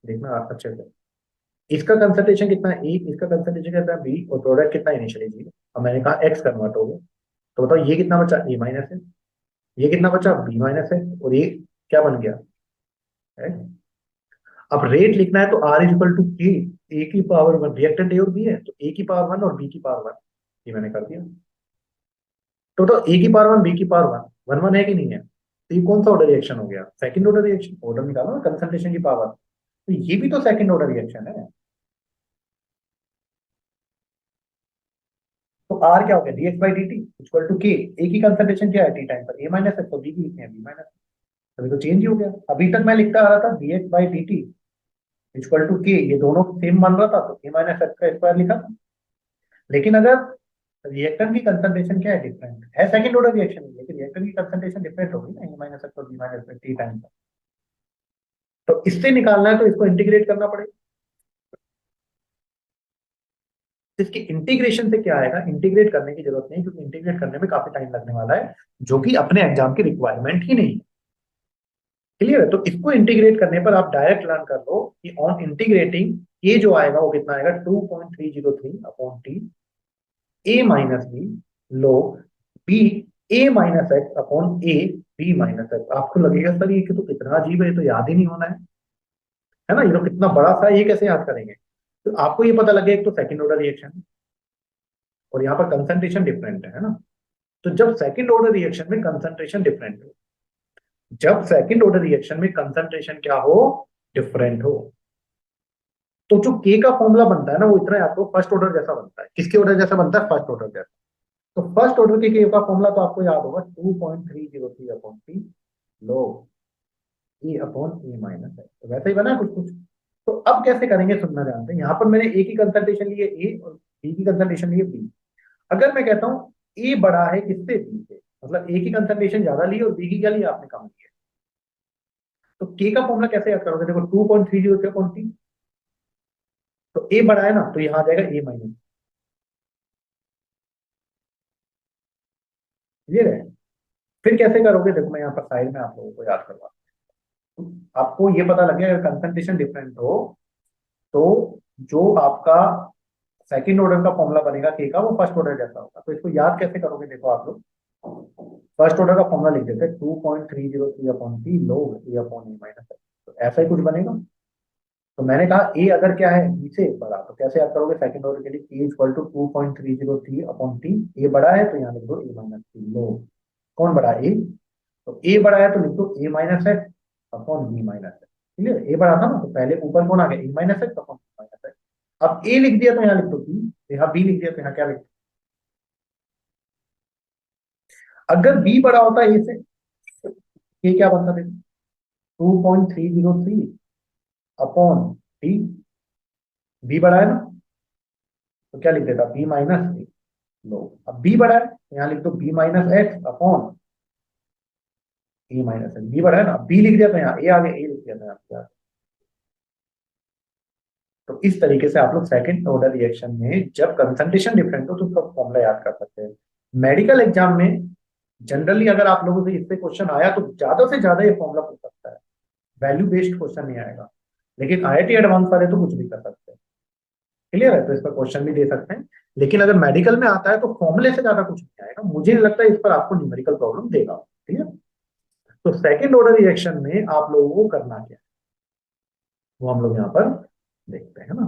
देखना आप अच्छे से, इसका कंसंट्रेशन कितना है ए, इसका कंसंट्रेशन कितना है बी, और प्रोडक्ट कितना इनिशियली जीरो। अब मैंने कहा एक्स कन्वर्ट हो गया, तो बताओ ये कितना बचा, ए माइनस है, ये कितना बचा बी माइनस है, और ये क्या बन गया है। अब रेट लिखना है तो are is equal to K, A की पावर 1, रिएक्टेंट ए और बी है तो ए की पावर 1 और बी की पावर 1, ये मैंने कर दिया। तो ए की पावर 1 बी की पावर 1, 1 1 है कि नहीं है, तो ये कौन सा ऑर्डर रिएक्शन हो गया, सेकंड ऑर्डर रिएक्शन। ऑर्डर निकालो ना कंसंट्रेशन की पावर, तो ये भी तो सेकंड ऑर्डर रिएक्शन है। तो आर क्या हो गया, dx by dt equal to K, A की कंसंट्रेशन क्या है टी टाइम पर, ए माइनस है, तो बी की लिखते हैं बी माइनस, अभी तो चेंज ही हो गया। अभी तक मैं लिखता आ रहा था dx by dt equal to K, ये दोनों सेम बन रहा था तो ए माइनस एक्स का स्क्वायर लिखा था। लेकिन अगर रिएक्टर की कंसंट्रेशन क्या है, डिफरेंट है, सेकंड ऑर्डर रिएक्शन है, लेकिन रिएक्टर की कंसंट्रेशन डिफरेंट होगी ना, ए माइनस एक्स और बी माइनस टी टाइम पर, तो इससे निकालना है तो इसको इंटीग्रेट करना पड़ेगा। इसके इंटीग्रेशन से क्या आएगा, इंटीग्रेट करने की जरूरत नहीं, क्योंकि इंटीग्रेट करने में काफी टाइम लगने वाला है, जो कि अपने एग्जाम की रिक्वायरमेंट ही नहीं है। क्लियर है? तो इसको इंटीग्रेट करने पर आप डायरेक्ट लर्न कर लो कि ऑन इंटीग्रेटिंग ये जो आएगा वो कितना आएगा, 2.303 upon T A minus B log B A minus X upon A B minus X. आपको लगेगा सर ये तो कितना अजीब है, ये तो याद ही नहीं होना है ना, ये तो कितना बड़ा सा, ये कैसे याद करेंगे। तो आपको ये पता लगे एक तो सेकंड ऑर्डर रिएक्शन और यहाँ पर कंसंट्रेशन डिफरेंट है ना। तो जब सेकंड ऑर्डर रिएक्शन में कंसंट्रेशन डिफरेंट हो, जब सेकंड ऑर्डर रिएक्शन में कंसंट्रेशन क्या हो, डिफरेंट हो, तो जो के का फॉर्मूला बनता है ना वो इतना याद करो, फर्स्ट ऑर्डर जैसा बनता है। किसके ऑर्डर जैसा बनता है, फर्स्ट ऑर्डर जैसा। तो फर्स्ट ऑर्डर के का फॉर्मूला तो आपको याद होगा, 2.303 अपॉन टी लो ए अपॉन ए माइनस है। तो वैसे ही बना है कुछ कुछ। तो अब कैसे करेंगे सुनना जानते हैं। यहाँ पर मैंने ए की कंसंट्रेशन ली है ए और बी की कंसंट्रेशन ली है बी। अगर मैं कहता हूँ ए बड़ा है किससे, बी से, मतलब ए की कंसंट्रेशन ज्यादा ली और बी की क्या ली आपने, कम ली है। तो के का फॉर्मूला कैसे याद करोगे, देखो 2.303 अपॉन टी, तो ए बड़ा है ना तो यहाँ आ जाएगा ए माइनस। क्लियर है? फिर कैसे करोगे, देखो मैं यहाँ पर साइड में आप लोगों को याद करवा, आपको ये पता लगे अगर कंसंट्रेशन डिफरेंट हो तो जो आपका सेकंड ऑर्डर का फॉर्मूला बनेगा के का वो फर्स्ट ऑर्डर जैसा होगा। तो इसको याद कैसे करोगे, देखो आप लोग फर्स्ट ऑर्डर का फॉर्मूला लिख देते हैं, 2.303 अपॉन टी लोग ए अपॉन ए माइनस। तो ऐसा ही कुछ बनेगा। तो मैंने कहा ए अगर क्या है बी से बड़ा, तो कैसे याद करोगे, सेकंड ऑर्डर के लिए ए इक्वल टू 2.303 अपॉन टी, ए बड़ा है तो यहाँ लिख दो ए माइनस टी लो। कौन बड़ा है, ए। तो ए बड़ा है तो लिख दो A minus X upon B minus X. Clear, A बड़ा था ना तो पहले ऊपर कौन आ गया, A minus X upon B minus x. अब ए लिख दिया तो यहाँ लिख दो बी, यहाँ बी लिख दिया तो यहाँ क्या लिख दो। अगर बी बड़ा होता है ए से, ए क्या बनता है, 2.303 अपॉन टी, बी बड़ा है ना तो क्या लिख देता, बी माइनस ए लो। अब बी बड़ा है तो यहाँ लिख दो बी माइनस एक्स अपॉन ए माइनस एक्स। बी बड़ा है ना, बी लिख दिया तो यहाँ ए आ गया, ए लिख दिया तो यहाँ। तो इस तरीके से आप लोग सेकंड ऑर्डर रिएक्शन में जब कंसंट्रेशन डिफरेंट हो तो उसका फॉर्मूला याद कर सकते हैं। मेडिकल एग्जाम में जनरली अगर आप लोगों से इससे क्वेश्चन आया तो ज्यादा से ज्यादा ये फॉर्मूला पूछ सकता है, वैल्यू बेस्ड क्वेश्चन नहीं आएगा। लेकिन आईआईटी एडवांस वाले तो कुछ भी कर सकते हैं। क्लियर है? तो इस पर क्वेश्चन भी दे सकते हैं। लेकिन अगर मेडिकल में आता है तो फॉर्मूले से ज्यादा कुछ नहीं आएगा, मुझे नहीं लगता इस पर आपको न्यूमेरिकल प्रॉब्लम देगा। ठीक है? तो सेकंड ऑर्डर रिएक्शन में आप लोगों को करना क्या है वो हम लोग यहाँ पर देखते हैं ना।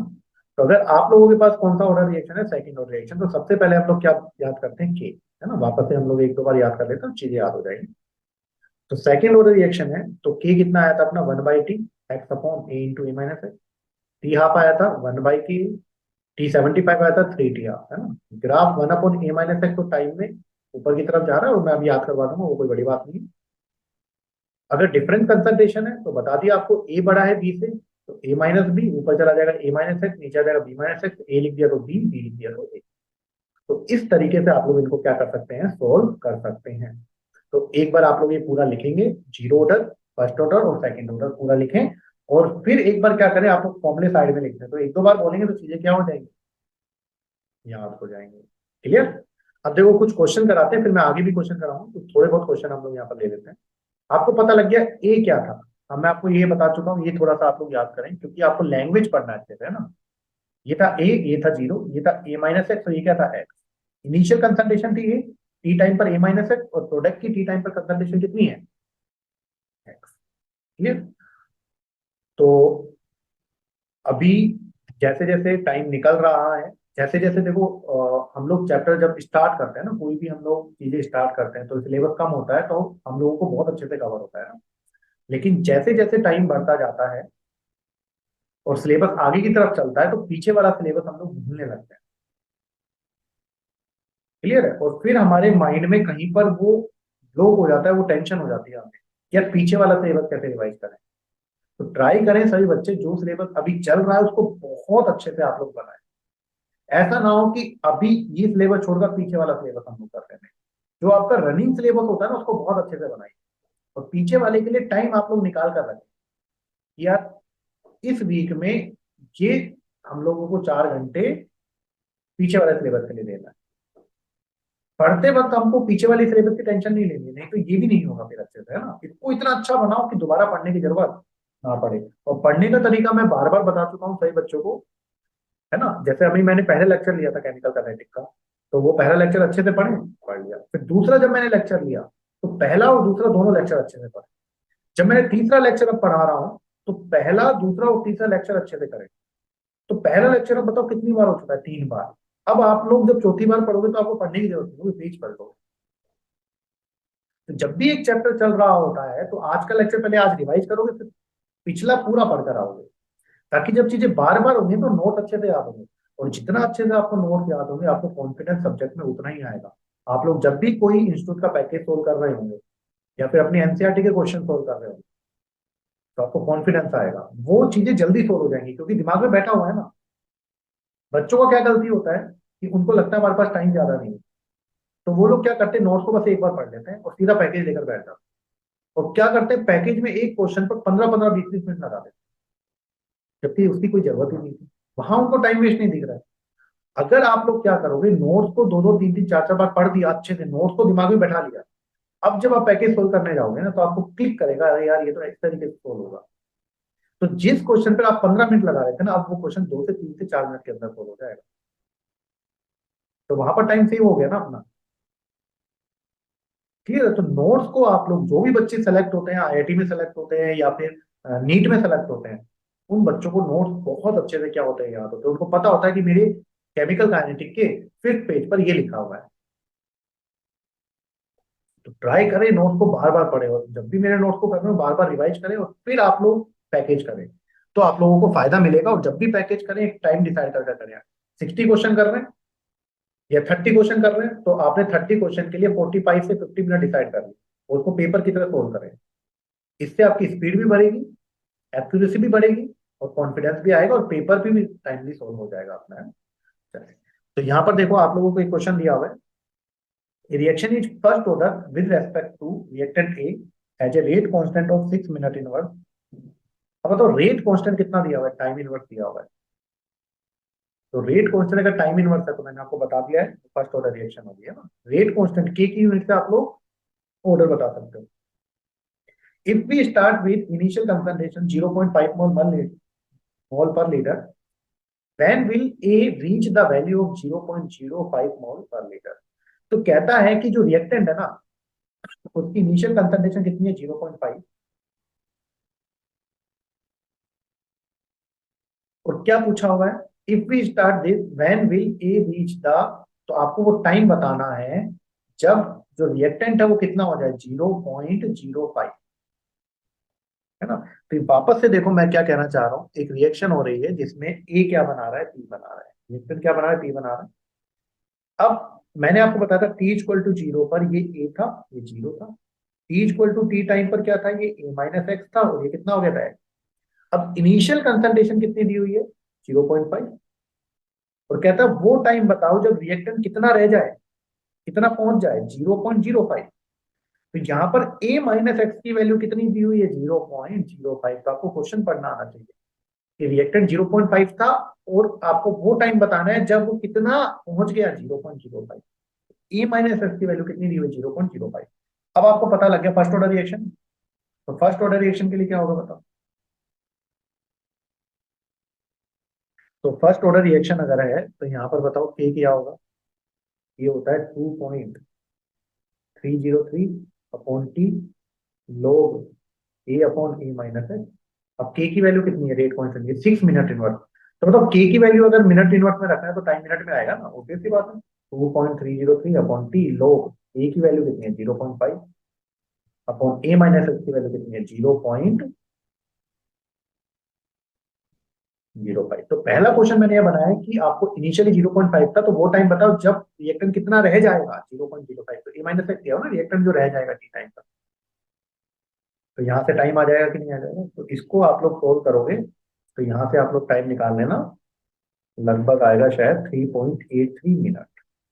तो अगर आप लोगों के पास कौन सा ऑर्डर रिएक्शन है, सेकंड ऑर्डर रिएक्शन, तो सबसे पहले हम लोग क्या याद करते हैं, के, है ना। वापस से हम लोग एक दो बार याद कर लेते हैं, चीजें याद हो जाएगी। तो सेकंड ऑर्डर रिएक्शन है तो के कितना आया था अपना, 1/t X upon A into A minus x. T half आया था 1/k, टी 75 आया था 3t हाफ, है ना। ग्राफ 1/a माइनस एक्स तो टाइम में ऊपर की तरफ जा रहा है और मैं अभी याद करवा दूंगा, वो कोई बड़ी बात नहीं है। अगर डिफरेंट कंसंट्रेशन है तो बता दिया आपको, ए बड़ा है बी से तो ए माइनस बी, ऊपर चला जाएगा ए माइनस एक्स, नीचे आ जाएगा बी माइनस एक्स, ए लिख दिया तो बी, बी लिख दिया तो ए। तो इस तरीके से आप लोग इनको क्या कर सकते हैं, सोल्व कर सकते हैं। तो एक बार आप लोग ये पूरा लिखेंगे, जीरो ऑर्डर, फर्स्ट ऑर्डर और सेकंड ऑर्डर पूरा लिखें, और फिर एक बार क्या करें, आप लोग फॉर्मूले साइड में लिख दें। तो एक दो बार बोलेंगे तो चीजें क्या हो जाएंगी, याद हो जाएंगे। क्लियर? अब देखो कुछ क्वेश्चन कराते हैं, फिर मैं आगे भी क्वेश्चन कराऊंगा, तो थोड़े बहुत क्वेश्चन हम लोग यहाँ पर ले लेते हैं। आपको पता लग गया ए क्या था। अब मैं आपको ये बता चुका हूँ, ये थोड़ा सा आप लोग याद करें क्योंकि आपको लैंग्वेज पढ़ना अच्छे से, है ना। ये था ए, ये था जीरो, ये था ए माइनस एक्स और ये क्या था एक्स। इनिशियल कंसंट्रेशन थी ए, टी टाइम पर ए माइनस एक्स, और प्रोडक्ट की टी टाइम पर कंसंट्रेशन कितनी है, एक्स। क्लियर? तो अभी जैसे जैसे टाइम निकल रहा है, जैसे जैसे देखो हम लोग चैप्टर जब स्टार्ट करते हैं ना, कोई भी हम लोग चीजें स्टार्ट करते हैं तो सिलेबस कम होता है तो हम लोगों को बहुत अच्छे से कवर होता है ना। लेकिन जैसे जैसे टाइम बढ़ता जाता है और सिलेबस आगे की तरफ चलता है तो पीछे वाला सिलेबस हम लोग भूलने लगते हैं। क्लियर है? और फिर हमारे माइंड में कहीं पर वो ब्लॉक हो जाता है, वो टेंशन हो जाती है हमें, यार पीछे वाला सिलेबस कैसे रिवाइज करें। तो ट्राई करें सभी बच्चे, जो सिलेबस अभी चल रहा है उसको बहुत अच्छे से आप लोग बनाएं। ऐसा ना हो कि अभी ये सिलेबस छोड़कर पीछे वाला सिलेबस हम लोग कर रहे हैं। जो आपका रनिंग सिलेबस होता है ना उसको बहुत अच्छे से बनाइए, और पीछे वाले के लिए टाइम आप लोग निकाल कर रखें यार इस वीक में ये हम लोगों को 4 घंटे पीछे वाले सिलेबस के लिए देना है। पढ़ते वक्त हमको पीछे वाली सिलेबस की टेंशन नहीं लेनी है, नहीं तो ये भी नहीं होगा फिर अच्छे से, है ना। इसको इतना अच्छा बनाओ कि दोबारा पढ़ने की जरूरत ना पड़े। और पढ़ने का तरीका मैं बार बार बता चुका हूँ सभी बच्चों को, है ना। जैसे अभी मैंने पहले लेक्चर लिया था केमिकल काइनेटिक का, तो वो पहला लेक्चर अच्छे से पढ़ लिया। फिर दूसरा जब मैंने लेक्चर लिया तो पहला और दूसरा दोनों लेक्चर अच्छे से पढ़े। जब मैंने तीसरा लेक्चर अब पढ़ा रहा हूँ तो पहला दूसरा और तीसरा लेक्चर अच्छे से करें। तो पहला लेक्चर अब बताओ कितनी बार हो चुका है, 3 बार। अब आप लोग जब चौथी बार पढ़ोगे तो आपको पढ़ने की जरूरत नहीं होगी, पेज पढ़ लो। तो जब भी एक चैप्टर चल रहा होता है तो आज का लेक्चर पहले आज रिवाइज करोगे, फिर पिछला पूरा पढ़कर आओगे, ताकि जब चीजें बार बार होंगी तो नोट अच्छे से याद होंगे। और जितना अच्छे से आपको नोट याद होंगे आपको कॉन्फिडेंस सब्जेक्ट में उतना ही आएगा। आप लोग जब भी कोई इंस्टीट्यूट का पैकेज सोल्व कर रहे होंगे या फिर अपनी एनसीईआरटी के क्वेश्चन सोल्व कर रहे होंगे तो आपको कॉन्फिडेंस आएगा, वो चीजें जल्दी सोल्व हो जाएंगी क्योंकि दिमाग में बैठा हुआ है ना। बच्चों का क्या गलती होता है कि उनको लगता है हमारे पास टाइम ज्यादा नहीं है, तो वो लोग क्या करते हैं, नोट्स को बस एक बार पढ़ लेते हैं और सीधा पैकेज लेकर बैठ जाते हैं। और क्या करते हैं, पैकेज में एक क्वेश्चन पर 15-15 20-20 मिनट लगा देते हैं, जबकि उसकी कोई जरूरत ही नहीं थी। वहां उनको टाइम वेस्ट नहीं दिख रहा है। अगर आप लोग क्या करोगे, नोट्स को 2-2 3-3 4-4 बार पढ़ दिया अच्छे से, नोट्स को दिमाग में बैठा लिया, अब जब आप पैकेज सोल्व करने जाओगे ना तो आपको क्लिक करेगा, अरे यार ये तो इस तरीके से सोल्व होगा। तो जिस क्वेश्चन पर आप 15 मिनट लगा रहे थे ना, अब वो क्वेश्चन 2 से 3 से 4 मिनट के अंदर सोल्व हो जाएगा। तो वहां पर टाइम सेव हो गया ना अपना। क्लियर है। तो नोट्स को आप लोग, जो भी बच्चे सेलेक्ट होते हैं आईआईटी में सेलेक्ट होते हैं या फिर नीट में सेलेक्ट होते हैं, उन बच्चों को नोट्स बहुत अच्छे से क्या होते हैं याद होते हैं। उनको पता होता है कि मेरे केमिकल काइनेटिक के 5th पेज पर ये लिखा हुआ है। तो ट्राई करें नोट्स को बार बार पढ़े, और जब भी मेरे नोट्स को पढ़े बार बार रिवाइज करें और फिर आप लोग पैकेज करें, तो आप लोगों को फायदा मिलेगा। और जब भी पैकेज करें एक टाइम डिसाइड करके करें। 60 क्वेश्चन कर रहे हैं या 30 क्वेश्चन कर रहे हैं तो आपने 30 क्वेश्चन के लिए 45 से 50 मिनट डिसाइड कर लिया, उसको पेपर की तरह सोल्व करें। इससे आपकी स्पीड भी बढ़ेगी, एक्यूरेसी भी बढ़ेगी, और कॉन्फिडेंस भी आएगा, और पेपर भी टाइमली सोल्व हो जाएगा अपना। चलिए, तो यहाँ पर देखो आप लोगों को एक क्वेश्चन दिया हुआ है, reaction is first order with respect to reactant A has a rate constant of 6 minute inverse. अब बताओ रेट कांस्टेंट कितना दिया हुआ है, टाइम इनवर्स दिया हुआ है। तो रेट कांस्टेंट अगर टाइम इनवर्स है तो मैंने आपको बता दिया है फर्स्ट ऑर्डर रिएक्शन हो गया ना। रेट कांस्टेंट के की यूनिट से आप लोग ऑर्डर बता सकते हो। If we start with initial concentration 0.5 mole per litre, when will A reach the value of 0.05 mole per litre. तो कहता है कि जो रिएक्टेंट है ना उसकी इनिशियल कंसंट्रेशन कितनी है, 0.5। और क्या पूछा हुआ है, if we start this when will A reach the, तो आपको वो टाइम बताना है जब जो रिएक्टेंट है वो कितना हो जाए, 0.05, है ना। तो वापस से देखो मैं क्या कहना चाह रहा हूँ, एक रिएक्शन हो रही है जिसमें ए क्या बना रहा है, पी बना रहा है, रिएक्टेंट क्या बना रहा है, पी बना रहा है। अब मैंने आपको बताया था टी इक्वल टू जीरो पर ये ए था, ये जीरो था। T equal to T time पर क्या था, ये ए माइनस एक्स था, और ये कितना हो गया था, एक्स। अब इनिशियल कंसंट्रेशन कितनी दी हुई है, 0.5। और कहता है वो टाइम बताओ जब रिएक्टेंट कितना रह जाए, कितना पहुंच जाए, 0.05। तो यहाँ पर a माइनस एक्स की वैल्यू कितनी दी हुई है, 0.05। तो आपको क्वेश्चन पढ़ना आना चाहिए कि रिएक्टेंट 0.5 था, और आपको वो टाइम बताना है जब वो कितना पहुंच गया, 0.05। ए माइनस एक्स की वैल्यू कितनी दी हुई, 0.05। अब आपको पता लग गया फर्स्ट ऑर्डर रिएक्शन। तो फर्स्ट ऑर्डर रिएक्शन के लिए क्या होगा बताओ। तो फर्स्ट ऑर्डर रिएक्शन अगर है तो यहाँ पर बताओ के क्या होगा, ये होता है 2.303 अपॉन टी लॉग ए अपॉन ए माइनस एक्स। अब के की वैल्यू कितनी है, रेट कांस्टेंट की 6 मिनट इनवर्स। तो मतलब के की वैल्यू अगर मिनट इनवर्स में रखना है तो टाइम मिनट में आएगा ना, ऑब्वियस सी बात है। 2.303 अपॉन टी लॉग ए की वैल्यू कितनी है, 0.5 अपॉन ए माइनस एक्स की वैल्यू कितनी है, 0.05। तो पहला क्वेश्चन मैंने ये बनाया है कि आपको इनिशियली 0.5 था, तो वो टाइम बताओ जब रिएक्टेंट कितना रह जाएगा, 0.05। तो ए माइनस एक्स क्या हो ना, रिएक्टेंट जो रह जाएगा टी टाइम पर। तो यहाँ से टाइम आ जाएगा कि नहीं आ जाएगा, तो इसको आप लोग सोल्व करोगे तो यहाँ से आप लोग टाइम निकाल लेना, लगभग आएगा शायद 3.83 मिनट,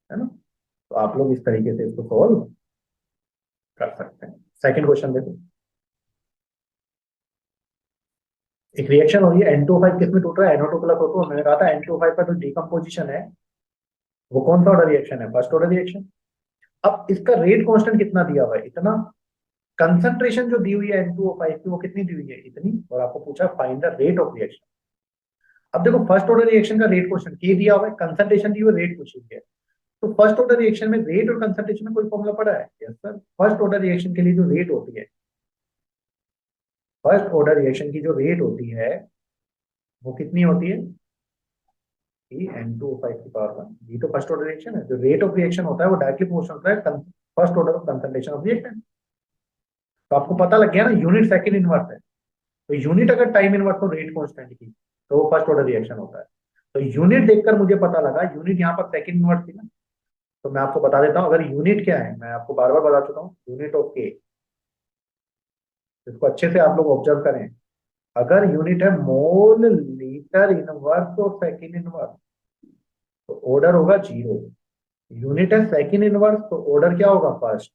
है ना। तो आप लोग इस तरीके से इसको सोल्व कर सकते हैं। सेकंड क्वेश्चन देखो। एक रिएक्शन हो रही है, N2O5 किसमें टूट रहा है, NO2 प्लस O2। मैंने कहा था N2O5 का जो डिकम्पोजिशन है वो कौन सा ऑर्डर रिएक्शन है, फर्स्ट ऑर्डर रिएक्शन। अब इसका रेट कांस्टेंट कितना दिया हुआ है, इतना। कंसंट्रेशन जो दी हुई है N2O5 की वो कितनी दी हुई है, इतनी। और आपको पूछा find the rate of reaction. अब देखो फर्स्ट ऑर्डर रिएक्शन का रेट क्वेश्चन के दिया हुआ है, कंसंट्रेशन दी हुई है, रेट पूछी हुई है। तो फर्स्ट ऑर्डर रिएक्शन में रेट और कंसंट्रेशन में कोई फॉर्मूला पड़ा है, yes sir. First order reaction के लिए जो रेट होती है, फर्स्ट ऑर्डर रिएक्शन की जो रेट होती है वो कितनी होती है, N2O5 की पावर वन। ये तो फर्स्ट ऑर्डर रिएक्शन है। जो रेट ऑफ रिएक्शन होता है वो डायरेक्टली प्रोपोर्शनल होता है first order of concentration of reactant. तो आपको पता लग गया ना, यूनिट सेकंड इनवर्स है। तो यूनिट अगर टाइम इनवर्स हो रेट कांस्टेंट की तो वो फर्स्ट ऑर्डर रिएक्शन होता है। तो यूनिट देखकर मुझे पता लगा, यूनिट यहाँ पर सेकंड इनवर्स थी ना। तो मैं आपको बता देता हूँ, अगर यूनिट क्या है, मैं आपको बार बार बता चुका हूँ, यूनिट ऑफ के। इसको अच्छे से आप लोग ऑब्जर्व करें। अगर यूनिट है मोल लीटर इनवर्स और सेकंड इनवर्स तो ऑर्डर होगा जीरो। यूनिट है सेकंड इनवर्स तो ऑर्डर क्या होगा, फर्स्ट।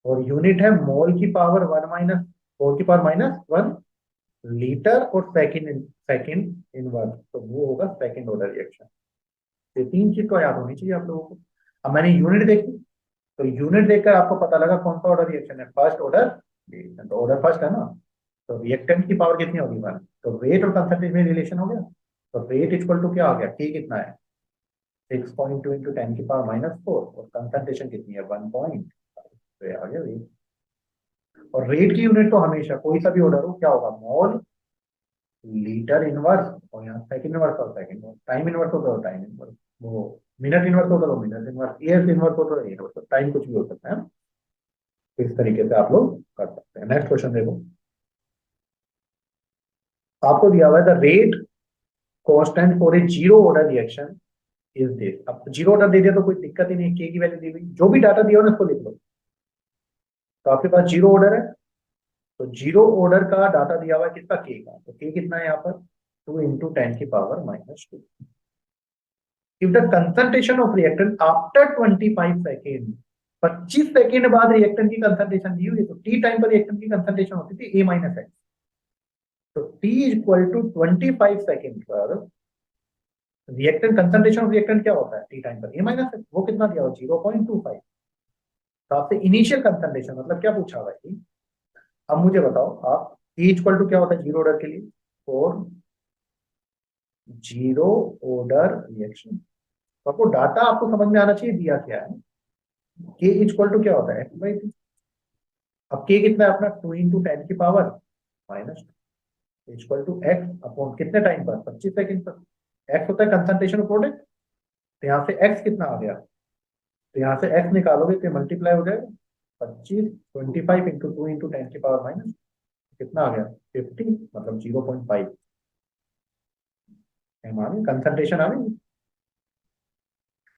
और यूनिट है मोल की पावर वन माइनस, मोल की पावर माइनस वन लीटर और सेकंड इनवर्स तो वो होगा सेकंड ऑर्डर रिएक्शन। ये तीन चीज तो याद होनी चाहिए आप लोगों को। अब मैंने यूनिट देखी, तो यूनिट देखकर आपको पता लगा कौन सा ऑर्डर रिएक्शन है, फर्स्ट ऑर्डर रिएक्शन। तो ऑर्डर फर्स्ट है ना, तो रिएक्टेंट की पावर कितनी होगी, वन। तो रेट और कंसंट्रेशन में रिलेशन हो गया। तो रेट इक्वल टू क्या हो गया, के कितना है, 6.2 इंटू 10⁻⁻⁴। और कंसंट्रेशन कितनी है, 1 तो ये आ गया रेट। और रेट की यूनिट तो हमेशा कोई सा भी ऑर्डर हो क्या होगा, मोल लीटर इनवर्स। और यहाँ सेकंड इनवर्स और सेकंड टाइम इनवर्स होता है, टाइम इनवर्स वो मिनट इनवर्स होता है, वो मिनट इनवर्स, ईयर्स इनवर्स होता है, ईयर टाइम कुछ भी हो सकता है। तो इस तरीके से आप लोग कर सकते हैं। नेक्स्ट क्वेश्चन देखो, आपको दिया हुआ है the rate constant for a zero order reaction is this. अब जीरो ऑर्डर दे दिया तो कोई दिक्कत ही नहीं, के की वैल्यू दी हुई, जो भी डाटा दिया हो ना उसको लिख लो। तो आपके पास जीरो ऑर्डर है, तो जीरो ऑर्डर का डाटा दिया हुआ है किसका, के का। तो के कितना है यहाँ पर, 2 × 10⁻⁻²। If the concentration of reactant after 25 second, 25 second बाद रिएक्टेंट की कंसंट्रेशन दी हुई है, तो टी टाइम पर रिएक्टेंट की कंसंट्रेशन होती थी A-X। तो T इक्वल टू 25 सेकेंड पर रिएक्टेंट कंसंट्रेशन ऑफ रिएक्टेंट क्या होता है, टी टाइम पर A-X। वो कितना दिया हुआ, 0.25। तो आपसे इनिशियल कंसंट्रेशन मतलब क्या पूछा हुआ है। अब मुझे बताओ आप, T इक्वल टू क्या होता है जीरो ऑर्डर के लिए, फॉर जीरो ऑर्डर रिएक्शन। तो आपको डाटा आपको समझ में आना चाहिए दिया क्या है। के इक्वल टू क्या होता है, x/t। अब के कितना है अपना, 2 × 10⁻⁻² इक्वल टू एक्स अपॉन कितने टाइम पर, 25 सेकेंड पर। एक्स होता है कंसंट्रेशन ऑफ प्रोडक्ट। तो यहाँ से एक्स कितना आ गया, तो यहाँ से एक्स निकालोगे तो मल्टीप्लाई हो जाएगा 25, 25 इंटू 2 × 10⁻⁻, कितना आ गया 50, मतलब 0.5 एम आ गई, कंसंट्रेशन आ गई।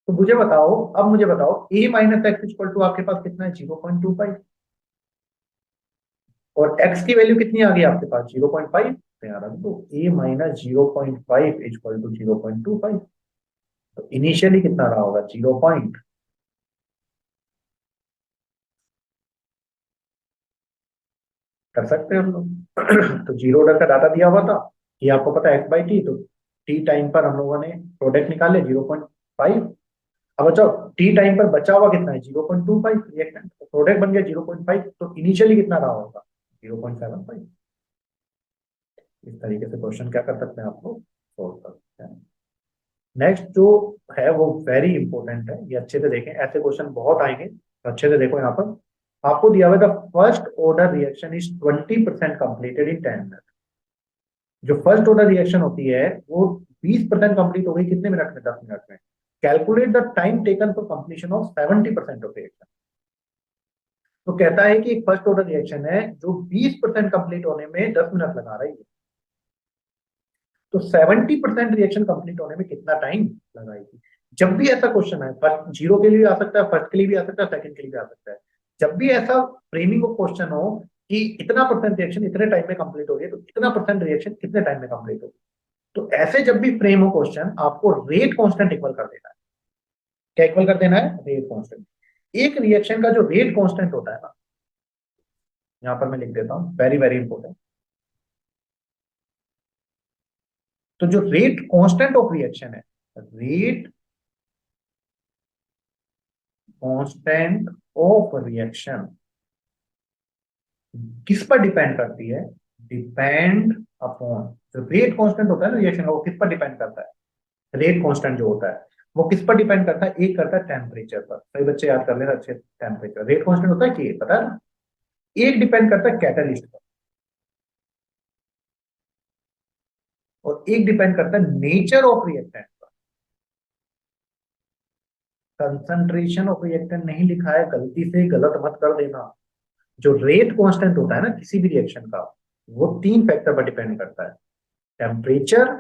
तो मुझे बताओ, अब मुझे बताओ A-X इक्वल टू आपके पास कितना है, 0.25। और x की वैल्यू कितनी आ गई आपके पास, 0.5। तो यहाँ रख दो A-0.5 इक्वल टू 0.25। तो इनिशियली कितना रहा होगा, 0 पॉइंट, कर सकते हैं हम लोग। तो जीरो ऑर्डर का डाटा दिया हुआ था कि आपको पता है x/t। तो टी टाइम पर हम लोगों ने प्रोडक्ट निकाले 0.5। अब बचाओ टी टाइम पर बचा हुआ कितना है, 0.25 रिएक्टेंट। तो प्रोडक्ट बन गया 0.5, तो इनिशियली कितना रहा होगा, 0.75। इस तरीके से क्वेश्चन क्या कर सकते हैं आप लोग, सोल्व कर सकते हैं। नेक्स्ट जो है वो वेरी इंपॉर्टेंट है, ये अच्छे से देखें, ऐसे क्वेश्चन बहुत आएंगे तो अच्छे से देखो। यहाँ पर आपको दिया हुआ है the first order reaction is 20% completed in 10 minute. जो फर्स्ट ऑर्डर रिएक्शन होती है वो 20% कंप्लीट हो गई कितने मिनट में, 10 मिनट में। Calculate the time taken for completion of 70% of reaction. तो कहता है कि एक फर्स्ट ऑर्डर रिएक्शन है जो 20% कंप्लीट होने में 10 मिनट लगा रही है, तो 70% रिएक्शन कंप्लीट होने में कितना टाइम लगाएगी। जब भी ऐसा क्वेश्चन है, फर्स्ट जीरो के लिए भी आ सकता है, फर्स्ट के लिए भी आ सकता है, सेकंड के लिए भी आ सकता है। जब भी ऐसा फ्रेमिंग ऑफ क्वेश्चन हो कि इतना परसेंट रिएक्शन इतने टाइम में कंप्लीट हो रही है, तो इतना परसेंट रिएक्शन कितने टाइम में कंप्लीट होगी। तो ऐसे जब भी फ्रेम हो क्वेश्चन, आपको रेट कांस्टेंट इक्वल कर देना है। क्या इक्वल कर देना है, रेट कांस्टेंट। एक रिएक्शन का जो रेट कांस्टेंट होता है ना, यहाँ पर मैं लिख देता हूँ, वेरी वेरी इंपॉर्टेंट। तो जो रेट कांस्टेंट ऑफ रिएक्शन है, रेट कांस्टेंट ऑफ रिएक्शन किस पर डिपेंड करती है? डिपेंड अपॉन, जो रेट कांस्टेंट होता है ना रिएक्शन का, वो किस पर डिपेंड करता है? रेट कांस्टेंट जो होता है वो किस पर डिपेंड करता है? एक करता है टेम्परेचर पर, सही बच्चे याद कर लेना अच्छे। टेम्परेचर रेट कांस्टेंट होता है कि पता है ना। एक डिपेंड करता है कैटलिस्ट पर, और एक डिपेंड करता है नेचर ऑफ रिएक्टेंट पर। कंसंट्रेशन ऑफ रिएक्टेंट नहीं लिखा है, गलती से गलत मत कर देना। जो रेट कांस्टेंट होता है ना किसी भी रिएक्शन का, वो तीन फैक्टर पर डिपेंड करता है। Temperature,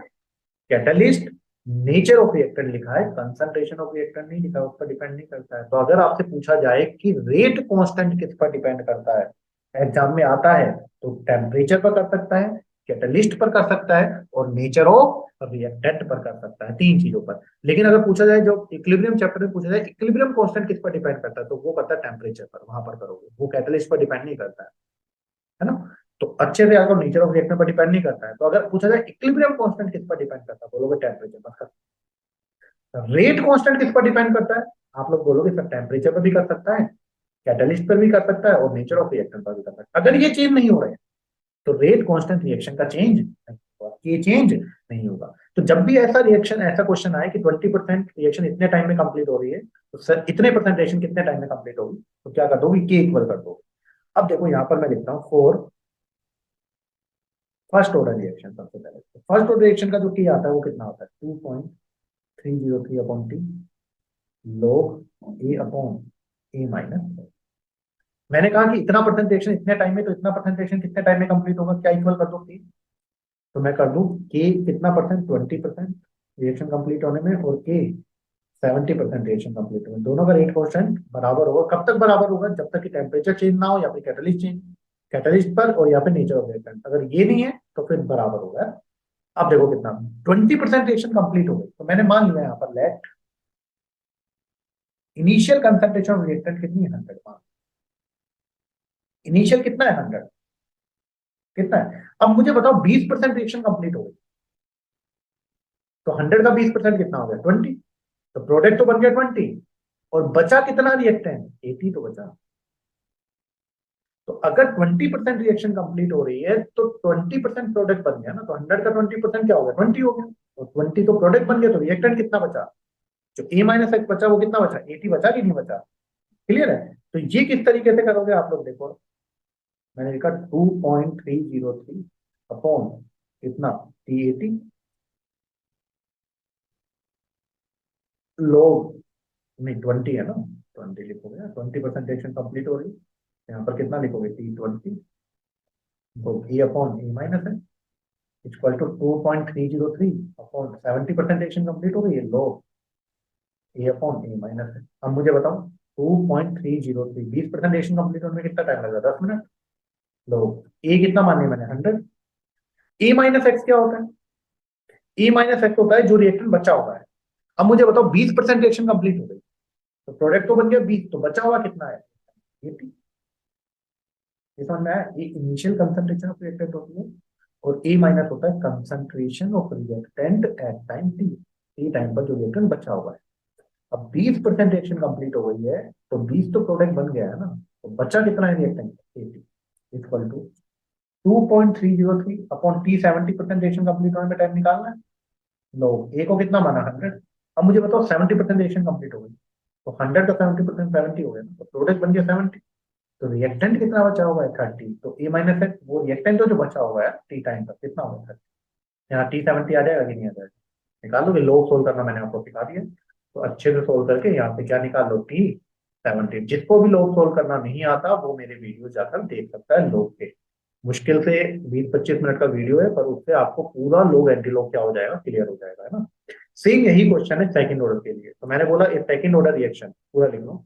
catalyst, nature of reactant लिखा है, कंसंट्रेशन ऑफ रिएक्टेंट नहीं लिखा, उस पर डिपेंड नहीं करता है। तो अगर आपसे पूछा जाए कि रेट कांस्टेंट किस पर डिपेंड करता है, एग्जाम में आता है, तो टेम्परेचर पर कर सकता है, कैटलिस्ट पर कर सकता है, और नेचर ऑफ रिएक्टेंट पर कर सकता है, तीन चीजों पर। लेकिन अगर पूछा जाए, जो इक्विलिब्रियम चैप्टर में पूछा जाए इक्विलिब्रियम कांस्टेंट किस पर डिपेंड करता है, तो वो करता है टेम्परेचर पर, वहां पर करोगे, वो कैटलिस्ट पर डिपेंड नहीं करता है ना। तो अच्छे से अगर नेचर ऑफ रिएक्शन पर डिपेंड नहीं करता है, तो अगर पूछा जाए इक्विलिब्रियम कांस्टेंट किस पर डिपेंड करता है, बोलोगे टेम्परेचर पर। रेट कांस्टेंट किस पर डिपेंड करता है? आप लोग बोलोगे सर टेम्परेचर पर भी कर सकता है, कैटलिस्ट पर भी कर सकता है, और नेचर ऑफ रिएक्शन पर भी कर सकता है। अगर ये चेंज नहीं हो रहे हैं, तो रेट कांस्टेंट रिएक्शन का चेंज नहीं होगा, ये चेंज नहीं होगा। तो जब भी ऐसा रिएक्शन, ऐसा क्वेश्चन आए कि 20% रिएक्शन इतने टाइम में कंप्लीट हो रही है, तो सर इतने परसेंट रिएक्शन कितने टाइम में कंप्लीट होगी, तो क्या कर दोगे? के इक्वल कर दो। अब देखो यहाँ पर मैं लिखता हूँ फॉर फर्स्ट ऑर्डर रिएक्शन। सबसे पहले फर्स्ट ऑर्डर रिएक्शन का जो टी आता है वो कितना होता है? 2.303 upon T log a upon A minus. मैंने कहा कि इतना परसेंट रिएक्शन इतने टाइम में, तो इतना परसेंट रिएक्शन कितने टाइम में कंप्लीट होगा, क्या इक्वल कर दो टी। तो मैं कर दूं के कितना परसेंट? 20% रिएक्शन कंप्लीट होने में, और के 70% रिएक्शन कंप्लीट होने में। दोनों का रेट कांस्टेंट बराबर होगा। कब तक बराबर होगा? जब तक कि टेम्परेचर चेंज ना हो, या फिर कैटलिस्ट चेंज, कैटलिस्ट पर, और या फिर नेचर ऑफ रिएक्टेंट। अगर ये नहीं है तो फिर बराबर होगा। अब देखो कितना, 20% रिएक्शन कंप्लीट हो गई, तो मैंने मान लिया यहाँ पर let initial concentration of reactant कितनी है? 100। इनिशियल कितना है? 100। कितना है? अब मुझे बताओ 20% रिएक्शन कंप्लीट हो गई, तो 100 का 20% कितना हो गया? 20। तो प्रोडक्ट तो बन गया 20, और बचा कितना रिएक्टेंट? 80 तो बचा। तो अगर 20% रिएक्शन कंप्लीट हो रही है, तो 20% प्रोडक्ट बन गया ना। तो 100 का 20% क्या हो गया? 20 हो गया। तो 20 तो प्रोडक्ट बन गया, तो रिएक्टेंट कितना बचा? जो ए माइनस एक्स बचा वो कितना बचा? 80 बचा कि नहीं बचा? क्लियर है? तो ये किस तरीके से करोगे आप लोग देखो। मैंने लिखा 2.303 अपॉन कितना? T80 लोग, नहीं 20 है ना, 20 लिखोगे ना। 20% रिएक्शन कंप्लीट हो रही है, यहाँ पर कितना लिखोगे? T20, तो ए अपॉन ए माइनस है, equal to 2.303 upon 70% reaction complete हो गई है, लो ए अपॉन ए माइनस है। अब मुझे बताओ 2.303, 20% रिएक्शन कंप्लीट होने में कितना टाइम लगा? 10 मिनट। लो ए कितना मान लिया मैंने? 100। ए माइनस एक्स क्या होता है? ए माइनस एक्स होता है जो रिएक्टेंट बचा हुआ है। अब मुझे बताओ 20% रिएक्शन कंप्लीट हो गई, तो प्रोडक्ट तो बन गया 20, तो बचा हुआ कितना है? 80। ये समझ में आया? ये इनिशियल कंसंट्रेशन ऑफ रिएक्टेंट होती है, और ए माइनस होता है concentration of reactant at time T, T time पर जो रिएक्टेंट बचा हुआ है। अब 20% रिएक्शन कंप्लीट हो गई है, तो 20 तो प्रोडक्ट बन गया है ना, तो बचा कितना है reactant? 80, equal to 2.303 upon T. 70% reaction complete होने में टाइम निकालना है। लो ए को कितना माना? 100। अब मुझे बताओ 70% रिएक्शन कंप्लीट हो गई, तो 100 का 70% 70 हो गया ना, तो प्रोडक्ट बन गया 70। तो रिएक्टेंट कितना बचा हुआ है? 30। तो ए माइनस है वो रिएक्टेंट जो बचा हुआ है टी टाइम पर, कितना होगा? 30। यहाँ टी 70 आ जाएगा कि नहीं आ जाएगा? निकाल लोगे। लोग सोल्व करना मैंने आपको सिखा दिया, तो अच्छे से सोल्व करके यहाँ पे क्या निकाल लो? टी 70। जिसको भी लोग सोल्व करना नहीं आता, वो मेरे वीडियो जाकर देख सकता है। लोग के मुश्किल से 20-25 मिनट का वीडियो है, पर उससे आपको पूरा लोग एंटी लोग क्या हो जाएगा? क्लियर हो जाएगा, है ना। सेम यही क्वेश्चन है सेकंड ऑर्डर के लिए। तो मैंने बोला सेकंड ऑर्डर रिएक्शन पूरा लिख लो।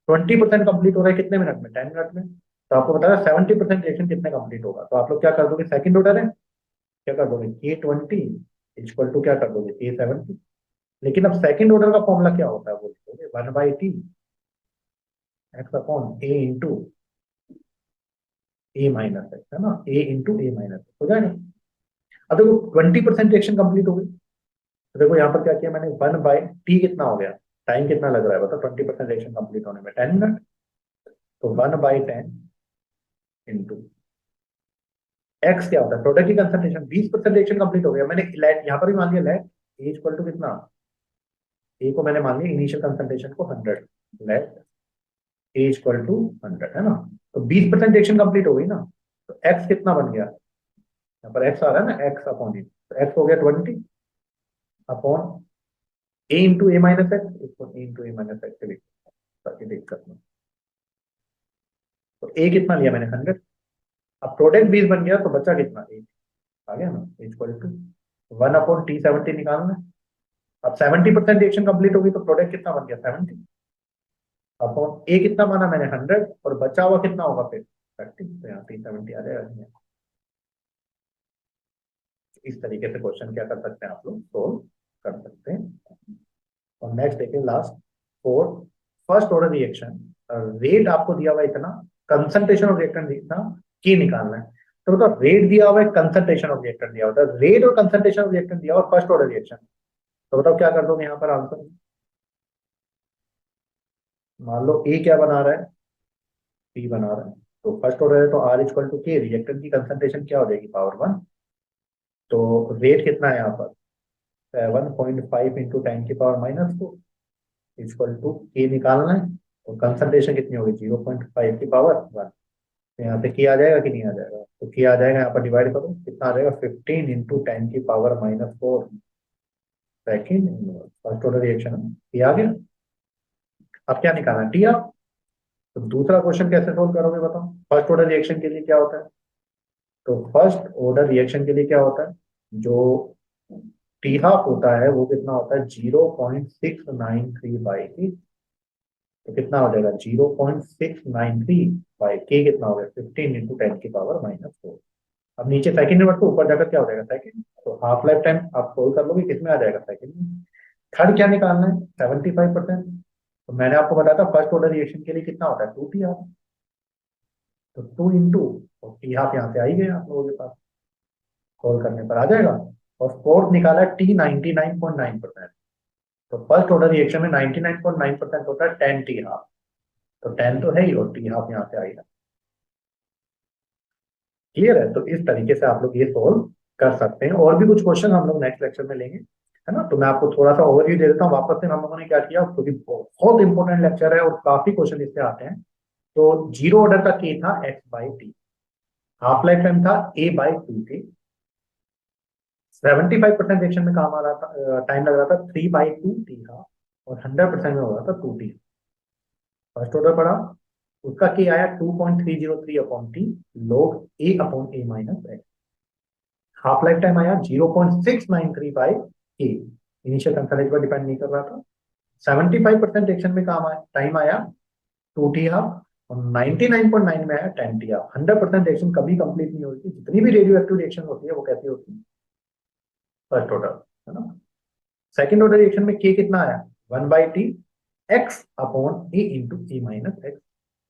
20% कंप्लीट हो रहा है कितने मिनट में? 10 मिनट में। तो आपको बताया 70% रिएक्शन कितने कंप्लीट होगा, तो आप लोग क्या कर दोगे? सेकंड ऑर्डर है, क्या कर दोगे? K20 इक्वल टू क्या कर दोगे? K70। लेकिन अब सेकंड ऑर्डर का फॉर्मूला क्या होता है? वो लिखोगे 1/T X upon A into A minus x, है ना। ए इंटू ए माइनस एक्स हो जाएगा। अब देखो 20% रिएक्शन कंप्लीट हो गई। तो देखो यहाँ पर क्या किया मैंने, 1/t कितना हो गया, टाइम कितना लग रहा है बताओ 20% रिएक्शन कंप्लीट होने में, 10 मिनट। तो 1/10 इंटू एक्स क्या होता है, प्रोडक्ट की कंसंट्रेशन, 20% रिएक्शन कंप्लीट हो गया। मैंने लेट यहाँ पर भी मान लिया, लेट ए इक्वल टू कितना, ए को मैंने मान लिया इनिशियल कंसंट्रेशन को 100, लेट ए इक्वल टू 100, है ना। तो 20% रिएक्शन कंप्लीट हो गई ना, तो एक्स कितना बन गया, यहाँ पर एक्स आ रहा है ना, एक्स अपॉन ए, तो एक्स हो गया 20 upon A into A minus x, इसको ए इंटू ए माइनस एक्स से लिख, ताकि दिक्कत नहीं। तो ए कितना लिया मैंने, 100। अब प्रोडक्ट 20 बन गया तो बचा कितना, ए आ गया ना, इक्वल टू 1/t 70 निकालना है। अब 70% रिएक्शन कंप्लीट होगी तो प्रोडक्ट कितना बन गया, 70 अपॉन ए कितना माना मैंने, 100, और बचा हुआ कितना होगा फिर 30, तो यहाँ पे 70 आ जाएगा। इस तरीके से क्वेश्चन क्या कर सकते हैं आप लोग, सोल्व कर सकते हैं। और नेक्स्ट देखिए last 4, first order reaction, rate आपको दिया हुआ इतना, कंसंट्रेशन ऑफ रिएक्टेंट इतना, की निकालना है। तो मतलब रेट दिया हुआ है, कंसंट्रेशन ऑफ रिएक्टेंट दिया हुआ है, रेट और कंसंट्रेशन ऑफ रिएक्टेंट दिया हुआ फर्स्ट ऑर्डर रिएक्शन। तो बताओ क्या कर दोगे यहाँ पर आंसर। मान लो ए क्या बना रहा है, पी बना रहा है, तो फर्स्ट ऑर्डर है तो आर इक्वल टू के, रिएक्टेंट की कंसंट्रेशन क्या हो जाएगी, पावर 1। तो रेट कितना है यहाँ पर, 7.5 इंटू 10⁻⁻4 इक्वल टू के निकालना है। तो कंसंट्रेशन कितनी होगी, 0.5 की पावर 1। तो यहाँ पे किया आ जाएगा कि नहीं आ जाएगा, तो किया आ जाएगा, यहाँ पर डिवाइड करो कितना आ जाएगा, 15 into 10⁻⁻4 second. First order reaction है, ये आ गया। अब क्या निकालना है, टी आप। तो दूसरा क्वेश्चन कैसे सोल्व करोगे बताओ, फर्स्ट ऑर्डर रिएक्शन के लिए क्या होता है। तो फर्स्ट ऑर्डर रिएक्शन के लिए क्या होता है, जो टी हाफ होता है वो कितना होता है, 0.693 तो कितना हो जाएगा, 0.693 के कितना हो गया, 15 इंटू 10⁻⁻4। अब नीचे सेकंड नंबर को, ऊपर जाकर क्या हो जाएगा सेकंड, तो हाफ लाइफ टाइम आप सोल्व कर लोगे, किसमें आ जाएगा, सेकंड में। थर्ड क्या निकालना है, 75%। तो मैंने आपको बताया था फर्स्ट ऑर्डर रिएक्शन के लिए कितना होता है, 2 टी हाफ, तो 2 इंटू, और टी हाफ यहाँ पे आ ही गया आप लोगों के पास, सोल्व करने पर आ जाएगा। और फोर्थ निकाला टी 99.9%। तो फर्स्ट ऑर्डर रिएक्शन में 99.9% होता है 10 टी हाफ, तो 10 तो है ही, और टी हाफ यहाँ से आएगा। क्लियर है, तो इस तरीके से आप लोग ये सोल्व कर सकते हैं। और भी कुछ क्वेश्चन हम लोग नेक्स्ट लेक्चर में लेंगे, है ना। तो मैं आपको थोड़ा सा ओवरव्यू दे देता हूँ वापस से, हम लोगों ने क्या किया, क्योंकि बहुत इंपॉर्टेंट लेक्चर है और काफी क्वेश्चन इससे आते हैं। तो जीरो ऑर्डर का के था x/t, हाफ लाइफ टाइम था a/2 के, 75% रिएक्शन में काम आ रहा था, टाइम लग रहा था 3/2 टी हाफ, और 100% में हो रहा था 2 टी। फर्स्ट ऑर्डर पढ़ा, उसका के आया 2.303 upon T log a upon a minus x. Half life time आया 0.693 के, इनिशियल कंसंट्रेशन पर डिपेंड नहीं कर रहा था। 75% रिएक्शन में काम आया, टाइम आया 2 टी हाफ, और 99.9 में आया 10 टी हाफ। 100% रिएक्शन कभी कंप्लीट नहीं होती, जितनी भी रेडियो एक्टिव रिएक्शन होती है वो कैसी होती है, फर्स्ट ऑर्डर, है ना। सेकंड ऑर्डर रिएक्शन में के कितना आया, 1/t X upon A into A minus x.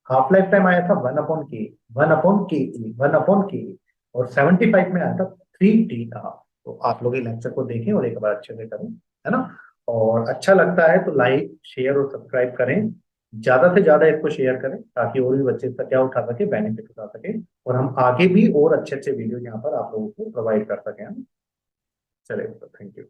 Half life time आया था 1/k, 1/k, 1/k, और 75 में आया था 3 टी का। तो आप लोग ये लेक्चर को देखें और एक बार अच्छे से करें, है ना। और अच्छा लगता है तो लाइक शेयर और सब्सक्राइब करें, ज्यादा से ज्यादा इसको शेयर करें, ताकि और भी बच्चे इसका क्या उठा सके, बेनिफिट उठा सके, और हम आगे भी और अच्छे अच्छे वीडियो यहाँ पर आप लोगों को प्रोवाइड कर सकें। चलिए, थैंक यू।